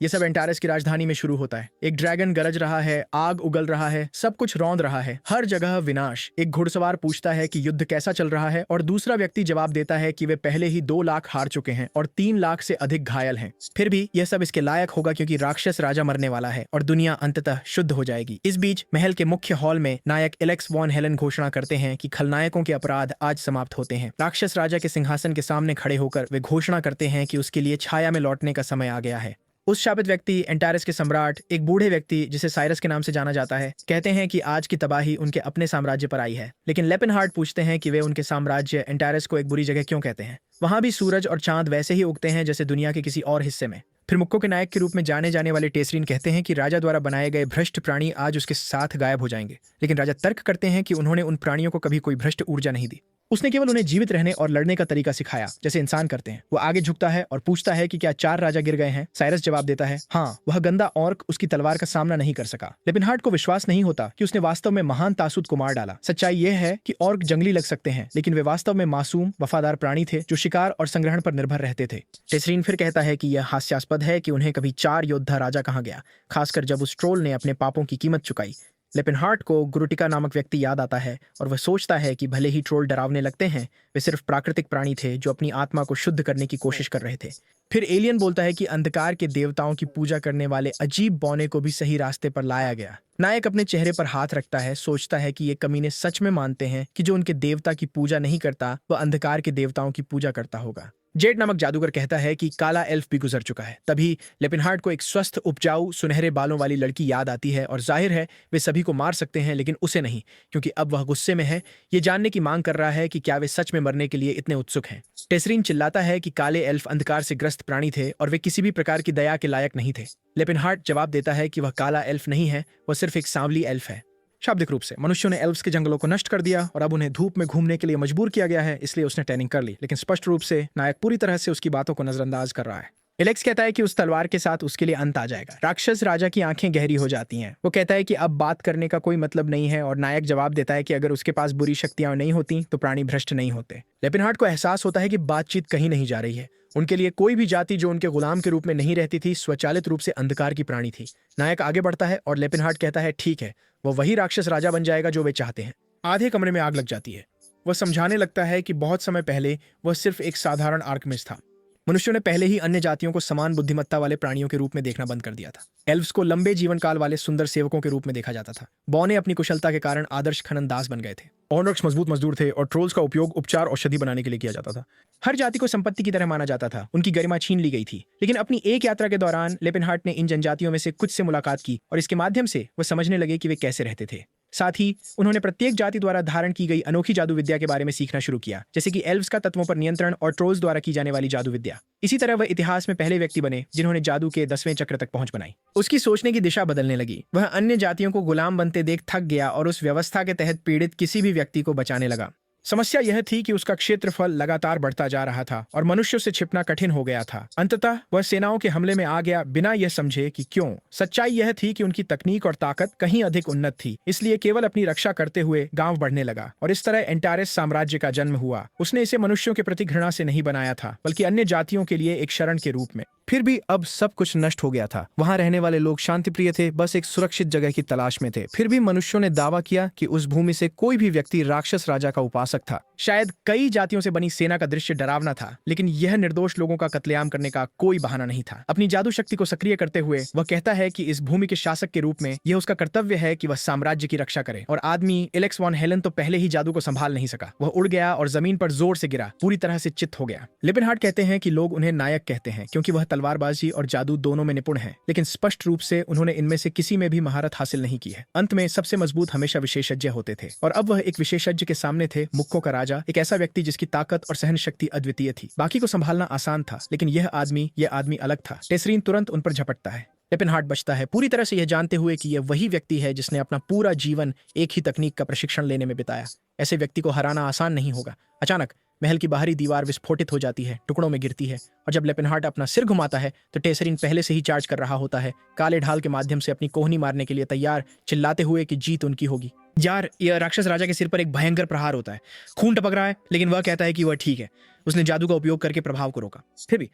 ये सब एंटारस की राजधानी में शुरू होता है। एक ड्रैगन गरज रहा है, आग उगल रहा है, सब कुछ रौंद रहा है, हर जगह विनाश। एक घुड़सवार पूछता है कि युद्ध कैसा चल रहा है और दूसरा व्यक्ति जवाब देता है कि वे पहले ही 2 लाख हार चुके हैं और 3 लाख से अधिक घायल हैं। फिर भी यह सब इसके लायक होगा क्योंकि राक्षस राजा मरने वाला है और दुनिया अंततः शुद्ध हो जाएगी। इस बीच महल के मुख्य हॉल में नायक एलेक्स वॉन हेलन घोषणा करते हैं कि खलनायकों के अपराध आज समाप्त होते हैं। राक्षस राजा के सिंहासन के सामने खड़े होकर वे घोषणा करते हैं कि उसके लिए छाया में लौटने का समय आ गया है। उस शापित व्यक्ति एंटारस के सम्राट, एक बूढ़े व्यक्ति जिसे साइरस के नाम से जाना जाता है, कहते हैं कि आज की तबाही उनके अपने साम्राज्य पर आई है। लेकिन लेपिनहार्ट पूछते हैं कि वे उनके साम्राज्य एंटारस को एक बुरी जगह क्यों कहते हैं। वहां भी सूरज और चांद वैसे ही उगते हैं जैसे दुनिया के किसी और हिस्से में। फिर मुक्को के नायक के रूप में जाने जाने वाले टेसरीन कहते हैं कि राजा द्वारा बनाए गए भ्रष्ट प्राणी आज उसके साथ गायब हो जाएंगे। लेकिन राजा तर्क करते हैं कि उन्होंने उन प्राणियों को कभी कोई भ्रष्ट ऊर्जा नहीं दी, उसने केवल उन्हें जीवित रहने और लड़ने का तरीका सिखाया जैसे इंसान करते हैं। वो आगे झुकता है और पूछता है कि क्या 4 राजा गिर गए हैं। साइरस जवाब देता है, हाँ, वह गंदा ऑर्क उसकी तलवार का सामना नहीं कर सका। लेपिनहार्ट को विश्वास नहीं होता कि उसने वास्तव में महान तासूत को मार डाला। सच्चाई यह है कि ऑर्क जंगली लग सकते हैं, लेकिन वे वास्तव में मासूम वफादार प्राणी थे जो शिकार और संग्रहण पर निर्भर रहते थे। टेसरीन फिर कहता है कि यह हास्यास्पद है कि उन्हें कभी 4 योद्धा राजा कहा गया, खासकर जब उस ट्रोल ने अपने पापों की कीमत चुकाई। लेपिनहार्ट को गुरुटिका नामक व्यक्ति याद आता है और वह सोचता है कि भले ही ट्रोल डरावने लगते हैं, वे सिर्फ प्राकृतिक प्राणी थे जो अपनी आत्मा को शुद्ध करने की कोशिश कर रहे थे। फिर एलियन बोलता है कि अंधकार के देवताओं की पूजा करने वाले अजीब बौने को भी सही रास्ते पर लाया गया। नायक अपने चेहरे पर हाथ रखता है, सोचता है कि ये कमीने सच में मानते हैं कि जो उनके देवता की पूजा नहीं करता वह अंधकार के देवताओं की पूजा करता होगा। जेड नामक जादूगर कहता है कि काला एल्फ भी गुजर चुका है। तभी लेपिनहार्ट को एक स्वस्थ, उपजाऊ, सुनहरे बालों वाली लड़की याद आती है और जाहिर है वे सभी को मार सकते हैं, लेकिन उसे नहीं, क्योंकि अब वह गुस्से में है। ये जानने की मांग कर रहा है कि क्या वे सच में मरने के लिए इतने उत्सुक हैं। टेसरीन चिल्लाता है कि काले एल्फ अंधकार से ग्रस्त प्राणी थे और वे किसी भी प्रकार की दया के लायक नहीं थे। लेपिनहार्ट जवाब देता है कि वह काला एल्फ नहीं है, वह सिर्फ एक सांवली एल्फ है। शाब्दिक रूप से मनुष्यों ने एल्व्स के जंगलों को नष्ट कर दिया और अब उन्हें धूप में घूमने के लिए मजबूर किया गया है, इसलिए उसने टैनिंग कर ली। लेकिन स्पष्ट रूप से नायक पूरी तरह से उसकी बातों को नजरअंदाज कर रहा है। एलेक्स कहता है कि उस तलवार के साथ उसके लिए अंत आ जाएगा। राक्षस राजा की आंखें गहरी हो जाती हैं। वो कहता है कि अब बात करने का कोई मतलब नहीं है और नायक जवाब देता है कि अगर उसके पास बुरी शक्तियां नहीं होती तो प्राणी भ्रष्ट नहीं होते। लेपिनहार्ट को एहसास होता है कि बातचीत कहीं नहीं जा रही है। उनके लिए कोई भी जाति जो उनके गुलाम के रूप में नहीं रहती थी स्वचालित रूप से अंधकार की प्राणी थी। नायक आगे बढ़ता है और लेपिनहार्ट कहता है ठीक है, वो वही राक्षस राजा बन जाएगा जो वे चाहते हैं। आधे कमरे में आग लग जाती है। वह समझाने लगता है कि बहुत समय पहले वह सिर्फ एक साधारण आर्कमिस्ट था। मनुष्यों ने पहले ही अन्य जातियों को समान बुद्धिमत्ता वाले प्राणियों के रूप में देखना बंद कर दिया था। एल्व्स को लंबे जीवन काल वाले सुंदर सेवकों के रूप में देखा जाता था। बौने अपनी कुशलता के कारण आदर्श खननदास बन गए थे। ऑर्क्स मजबूत मजदूर थे और ट्रोल्स का उपयोग उपचार औषधि बनाने के लिए किया जाता था। हर जाति को संपत्ति की तरह माना जाता था। उनकी गरिमा छीन ली गई थी। लेकिन अपनी एक यात्रा के दौरान लेपिनहार्ट ने इन जनजातियों में से कुछ से मुलाकात की और इसके माध्यम से वह समझने लगे कि वे कैसे रहते थे। साथ ही उन्होंने प्रत्येक जाति द्वारा धारण की गई अनोखी जादू विद्या के बारे में सीखना शुरू किया, जैसे कि एल्व्स का तत्वों पर नियंत्रण और ट्रोल्स द्वारा की जाने वाली जादू विद्या। इसी तरह वह इतिहास में पहले व्यक्ति बने जिन्होंने जादू के 10वें चक्र तक पहुंच बनाई। उसकी सोचने की दिशा बदलने लगी। वह अन्य जातियों को गुलाम बनते देख थक गया और उस व्यवस्था के तहत पीड़ित किसी भी व्यक्ति को बचाने लगा। समस्या यह थी कि उसका क्षेत्रफल लगातार बढ़ता जा रहा था और मनुष्यों से छिपना कठिन हो गया था। अंततः वह सेनाओं के हमले में आ गया बिना यह समझे कि क्यों। सच्चाई यह थी कि उनकी तकनीक और ताकत कहीं अधिक उन्नत थी, इसलिए केवल अपनी रक्षा करते हुए गांव बढ़ने लगा और इस तरह एंटारस साम्राज्य का जन्म हुआ। उसने इसे मनुष्यों के प्रति घृणा से नहीं बनाया था, बल्कि अन्य जातियों के लिए एक शरण के रूप में। फिर भी अब सब कुछ नष्ट हो गया था। वहां रहने वाले लोग शांतिप्रिय थे, बस एक सुरक्षित जगह की तलाश में थे। फिर भी मनुष्यों ने दावा किया कि उस भूमि से कोई भी व्यक्ति राक्षस राजा का उपासक था। शायद कई जातियों से बनी सेना का दृश्य डरावना था, लेकिन यह निर्दोष लोगों का कत्लेआम करने का कोई बहाना नहीं था। अपनी जादू शक्ति को सक्रिय करते हुए वह कहता है कि इस भूमि के शासक के रूप में यह उसका कर्तव्य है कि वह साम्राज्य की रक्षा करे। और आदमी एलेक्स वॉन हेलन तो पहले ही जादू को संभाल नहीं सका। वह उड़ गया और जमीन पर जोर से गिरा, पूरी तरह से चित्त हो गया। लेपिनहार्ट कहते हैं कि लोग उन्हें नायक कहते हैं क्योंकि वह तलवारबाजी और जादू दोनों में निपुण है, लेकिन स्पष्ट रूप से उन्होंने इनमें से किसी में भी महारत हासिल नहीं की है। अंत में सबसे मजबूत हमेशा विशेषज्ञ होते थे और अब वह एक विशेषज्ञ के सामने थे, मुक्को का राजा, एक ऐसा व्यक्ति जिसकी ताकत और सहन शक्ति अद्वितीय थी। बाकी को संभालना आसान था, लेकिन यह आदमी अलग था। टेसरीन तुरंत उन पर झपटता है। लेपिनहार्ट बचता है, पूरी तरह से यह जानते हुए कि यह वही व्यक्ति है जिसने अपना पूरा जीवन एक ही तकनीक का प्रशिक्षण लेने में बिताया। ऐसे व्यक्ति को हराना आसान नहीं होगा। अचानक महल की बाहरी दीवार विस्फोटित हो जाती है, टुकड़ों में गिरती है और जब लेपिनहार्ट अपना सिर घुमाता है तो टेसरीन पहले से ही चार्ज कर रहा होता है, काले ढाल के माध्यम से अपनी कोहनी मारने के लिए तैयार, चिल्लाते हुए कि जीत उनकी होगी। यार, यह राक्षस राजा के सिर पर एक भयंकर प्रहार होता है। खून टपक रहा है, लेकिन वह कहता है कि वह ठीक है। उसने जादू का उपयोग करके प्रभाव को रोका। फिर भी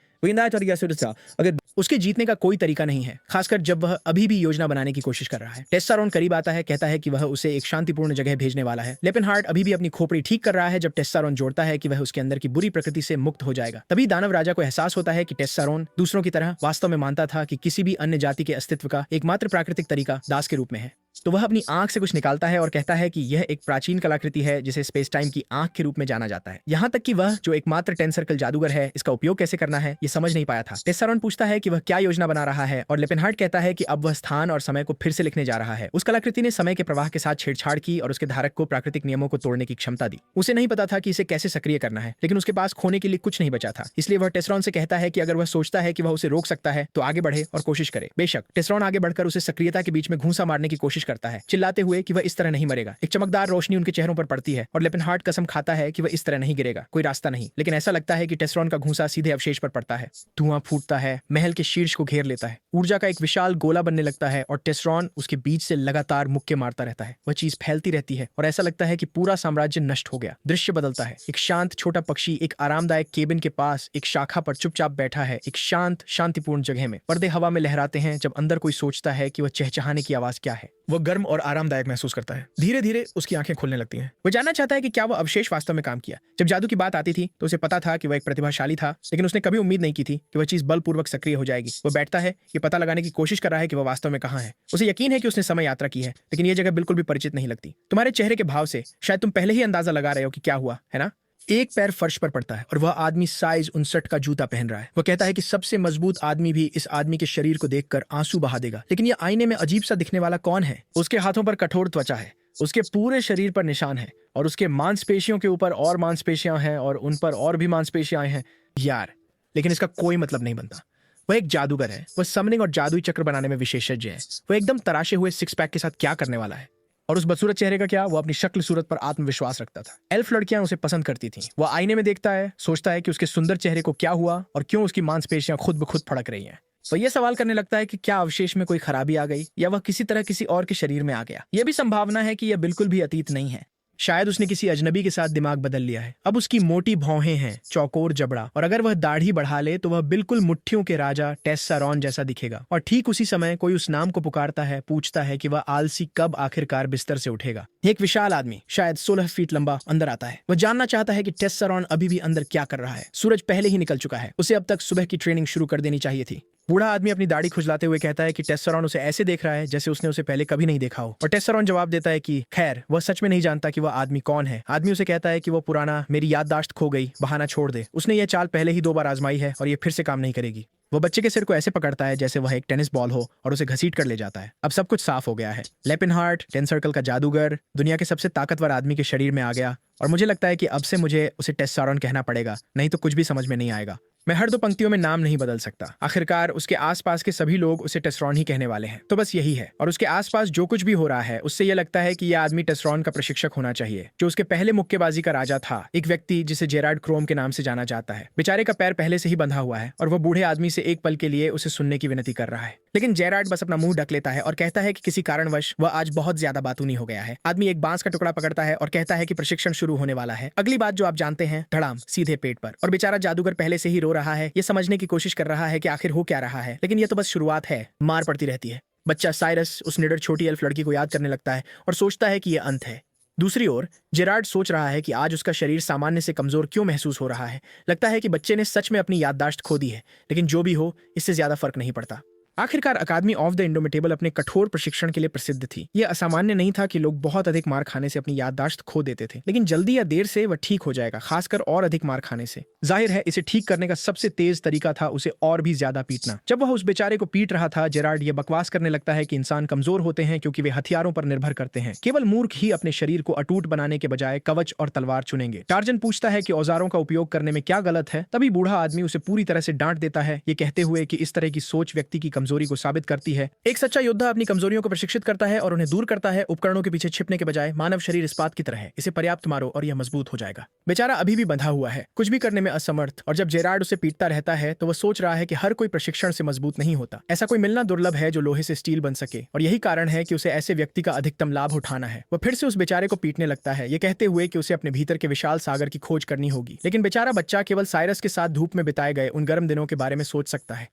अगर उसके जीतने का कोई तरीका नहीं है, खासकर जब वह अभी भी योजना बनाने की कोशिश कर रहा है। टेस्टारोन करीब आता है, कहता है कि वह उसे एक शांतिपूर्ण जगह भेजने वाला है। लेपिनहार्ट अभी भी अपनी खोपड़ी ठीक कर रहा है जब टेस्टारोन जोड़ता है कि वह उसके अंदर की बुरी प्रकृति से मुक्त हो जाएगा। तभी दानव राजा को एहसास होता है कि टेस्टारोन दूसरों की तरह वास्तव में मानता था कि किसी भी अन्य जाति के अस्तित्व का एकमात्र प्राकृतिक तरीका दास के रूप में है। तो वह अपनी आंख से कुछ निकालता है और कहता है कि यह एक प्राचीन कलाकृति है जिसे स्पेस टाइम की आंख के रूप में जाना जाता है। यहाँ तक कि वह जो एकमात्र 10 सर्कल जादूगर है, इसका उपयोग कैसे करना है ये समझ नहीं पाया था। टेस्टारोन पूछता है कि वह क्या योजना बना रहा है और लेपिनहार्ट कहता है कि अब वह स्थान और समय को फिर से लिखने जा रहा है। उस कलाकृति ने समय के प्रवाह के साथ छेड़छाड़ की और उसके धारक को प्राकृतिक नियमों को तोड़ने की क्षमता दी। उसे नहीं पता था कि इसे कैसे सक्रिय करना है, लेकिन उसके पास खोने के लिए कुछ नहीं बचा था। इसलिए वह टेस्टारोन से कहता है कि अगर वह सोचता है कि वह उसे रोक सकता है तो आगे बढ़े और कोशिश करे। बेशक टेस्टारोन आगे बढ़कर उसे सक्रियता के बीच में घूंसा मारने की कोशिश करता है, चिल्लाते हुए कि वह इस तरह नहीं मरेगा। एक चमकदार रोशनी उनके चेहरों पर पड़ती है और लेपिनहार्ट कसम खाता है कि वह इस तरह नहीं गिरेगा, कोई रास्ता नहीं। लेकिन ऐसा लगता है कि टेस्टारोन का घूंसा सीधे अवशेष पर पड़ता है। धुआं फूटता है, महल के शीर्ष को घेर लेता है, ऊर्जा का एक विशाल गोला बनने लगता है और टेस्टारोन उसके बीच से लगातार मुक्के मारता रहता है। वह चीज फैलती रहती है और ऐसा लगता है कि पूरा साम्राज्य नष्ट हो गया। दृश्य बदलता है। एक शांत छोटा पक्षी एक आरामदायक केबिन के पास एक शाखा पर चुपचाप बैठा है, एक शांत शांतिपूर्ण जगह में। पर्दे हवा में लहराते हैं जब अंदर कोई सोचता है कि वह चहचहाने की आवाज क्या है। वह गर्म और आरामदायक महसूस करता है। धीरे धीरे उसकी आंखें खुलने लगती हैं। वह जानना चाहता है कि क्या वह अवशेष वास्तव में काम किया। जब जादू की बात आती थी तो उसे पता था कि वह एक प्रतिभाशाली था, लेकिन उसने कभी उम्मीद नहीं की थी कि वह चीज बलपूर्वक सक्रिय हो जाएगी। वह बैठता है, ये पता लगाने की कोशिश कर रहा है कि वह वास्तव में कहाँ है। उसे यकीन है कि उसने समय यात्रा की है, लेकिन यह जगह बिल्कुल भी परिचित नहीं लगती। तुम्हारे चेहरे के भाव से शायद तुम पहले ही अंदाजा लगा रहे हो कि क्या हुआ, है ना? एक पैर फर्श पर पड़ता है और वह आदमी साइज 59 का जूता पहन रहा है। वह कहता है कि सबसे मजबूत आदमी भी इस आदमी के शरीर को देखकर आंसू बहा देगा, लेकिन यह आईने में अजीब सा दिखने वाला कौन है? उसके हाथों पर कठोर त्वचा है, उसके पूरे शरीर पर निशान है और उसके मांसपेशियों के ऊपर और मांसपेशियां हैं और उन पर और भी मांसपेशियां हैं। यार, लेकिन इसका कोई मतलब नहीं बनता। वह एक जादूगर है। वह समनिंग और जादुई चक्र बनाने में विशेषज्ञ है। वह एकदम तराशे हुए सिक्स पैक के साथ क्या करने वाला है? और उस बदसूरत चेहरे का क्या? वो अपनी शक्ल सूरत पर आत्मविश्वास रखता था। एल्फ लड़कियां उसे पसंद करती थीं। वह आईने में देखता है, सोचता है कि उसके सुंदर चेहरे को क्या हुआ और क्यों उसकी मांसपेशियां खुद ब खुद फड़क रही हैं। तो यह सवाल करने लगता है कि क्या अवशेष में कोई खराबी आ गई या वह किसी तरह किसी और के शरीर में आ गया। यह भी संभावना है कि यह बिल्कुल भी अतीत नहीं है। शायद उसने किसी अजनबी के साथ दिमाग बदल लिया है। अब उसकी मोटी भौहें हैं, चौकोर जबड़ा, और अगर वह दाढ़ी बढ़ा ले तो वह बिल्कुल मुट्ठियों के राजा टेस्टारोन जैसा दिखेगा। और ठीक उसी समय कोई उस नाम को पुकारता है, पूछता है कि वह आलसी कब आखिरकार बिस्तर से उठेगा। एक विशाल आदमी, शायद 16 फीट लंबा, अंदर आता है। वह जानना चाहता है कि टेस्टारोन अभी भी अंदर क्या कर रहा है। सूरज पहले ही निकल चुका है। उसे अब तक सुबह की ट्रेनिंग शुरू कर देनी चाहिए थी। बूढ़ा आदमी अपनी दाढ़ी खुजलाते हुए कहता है कि टेस्टारोन उसे ऐसे देख रहा है जैसे उसने उसे पहले कभी नहीं देखा हो। और टेस्टारोन जवाब देता है कि खैर, वह सच में नहीं जानता कि वह आदमी कौन है। आदमी उसे कहता है कि वह पुराना मेरी याददाश्त खो गई बहाना छोड़ दे। उसने यह चाल पहले ही 2 बार आजमाई है और यह फिर से काम नहीं करेगी। वो बच्चे के सिर को ऐसे पकड़ता है जैसे वह एक टेनिस बॉल हो और उसे घसीट कर ले जाता है। अब सब कुछ साफ हो गया है। लेपिनहार्ट, 10 सर्कल का जादूगर, दुनिया के सबसे ताकतवर आदमी के शरीर में आ गया और मुझे लगता है कि अब से मुझे उसे टेस्टारोन कहना पड़ेगा, नहीं तो कुछ भी समझ में नहीं आएगा। मैं हर 2 पंक्तियों में नाम नहीं बदल सकता। आखिरकार उसके आसपास के सभी लोग उसे टेस्टारोन ही कहने वाले हैं। तो बस यही है। और उसके आसपास जो कुछ भी हो रहा है उससे यह लगता है कि यह आदमी टेस्टारोन का प्रशिक्षक होना चाहिए, जो उसके पहले मुक्केबाजी का राजा था। एक व्यक्ति जिसे जेरार्ड क्रोम के नाम से जाना जाता है। बेचारे का पैर पहले से ही बंधा हुआ है और वह बूढ़े आदमी से एक पल के लिए उसे सुनने की विनती कर रहा है। लेकिन जेरार्ड बस अपना मुंह ढक लेता है और कहता है कि किसी कारणवश वह आज बहुत ज्यादा बातूनी हो गया है। आदमी एक बांस का टुकड़ा पकड़ता है और कहता है कि प्रशिक्षण शुरू होने वाला है। अगली बात जो आप जानते हैं, धड़ाम सीधे पेट पर। और बेचारा जादूगर पहले से ही रो रहा है, ये समझने की कोशिश कर रहा है कि आखिर हो क्या रहा है। लेकिन यह तो बस शुरुआत है, मार पड़ती रहती है। बच्चा साइरस उस निडर छोटी एल्फ लड़की को याद करने लगता है और सोचता है कि यह अंत है। दूसरी ओर जेरार्ड सोच रहा है कि आज उसका शरीर सामान्य से कमजोर क्यों महसूस हो रहा है। लगता है कि बच्चे ने सच में अपनी याददाश्त खो दी है, लेकिन जो भी हो, इससे ज्यादा फर्क नहीं पड़ता। आखिरकार अकादमी ऑफ द इंडोमिटेबल अपने कठोर प्रशिक्षण के लिए प्रसिद्ध थी। यह असामान्य नहीं था कि लोग बहुत अधिक मार खाने से अपनी याददाश्त खो देते थे, लेकिन जल्दी या देर से वह ठीक हो जाएगा, खासकर और अधिक मार खाने से। जाहिर है इसे ठीक करने का सबसे तेज तरीका था उसे और भी ज्यादा पीटना। जब वह उस बेचारे को पीट रहा था, जेरार्ड यह बकवास करने लगता है कि इंसान कमजोर होते हैं क्योंकि वे हथियारों पर निर्भर करते हैं। केवल मूर्ख ही अपने शरीर को अटूट बनाने के बजाय कवच और तलवार चुनेंगे। टार्जन पूछता है कि औजारों का उपयोग करने में क्या गलत है। तभी बूढ़ा आदमी उसे पूरी तरह से डांट देता है, ये कहते हुए कि इस तरह की सोच व्यक्ति की कमजोरी को साबित करती है। एक सच्चा योद्धा अपनी कमजोरियों को प्रशिक्षित करता है और उन्हें दूर करता है। उपकरणों के पीछे छिपने के बजाय मानव शरीर इस्पात की तरह है, इसे पर्याप्त मारो और यह मजबूत हो जाएगा। बेचारा अभी भी बंधा हुआ है, कुछ भी करने में असमर्थ, और जब जेरार्ड उसे पीटता रहता है तो वह सोच रहा है कि हर कोई प्रशिक्षण से मजबूत नहीं होता। ऐसा कोई मिलना दुर्लभ है जो लोहे से स्टील बन सके, और यही कारण है कि उसे ऐसे व्यक्ति का अधिकतम लाभ उठाना है। वह फिर से उस बेचारे को पीटने लगता है, ये कहते हुए कि उसे अपने भीतर के विशाल सागर की खोज करनी होगी। लेकिन बेचारा बच्चा केवल साइरस के साथ धूप में बिताए गए उन गर्म दिनों के बारे में सोच सकता है।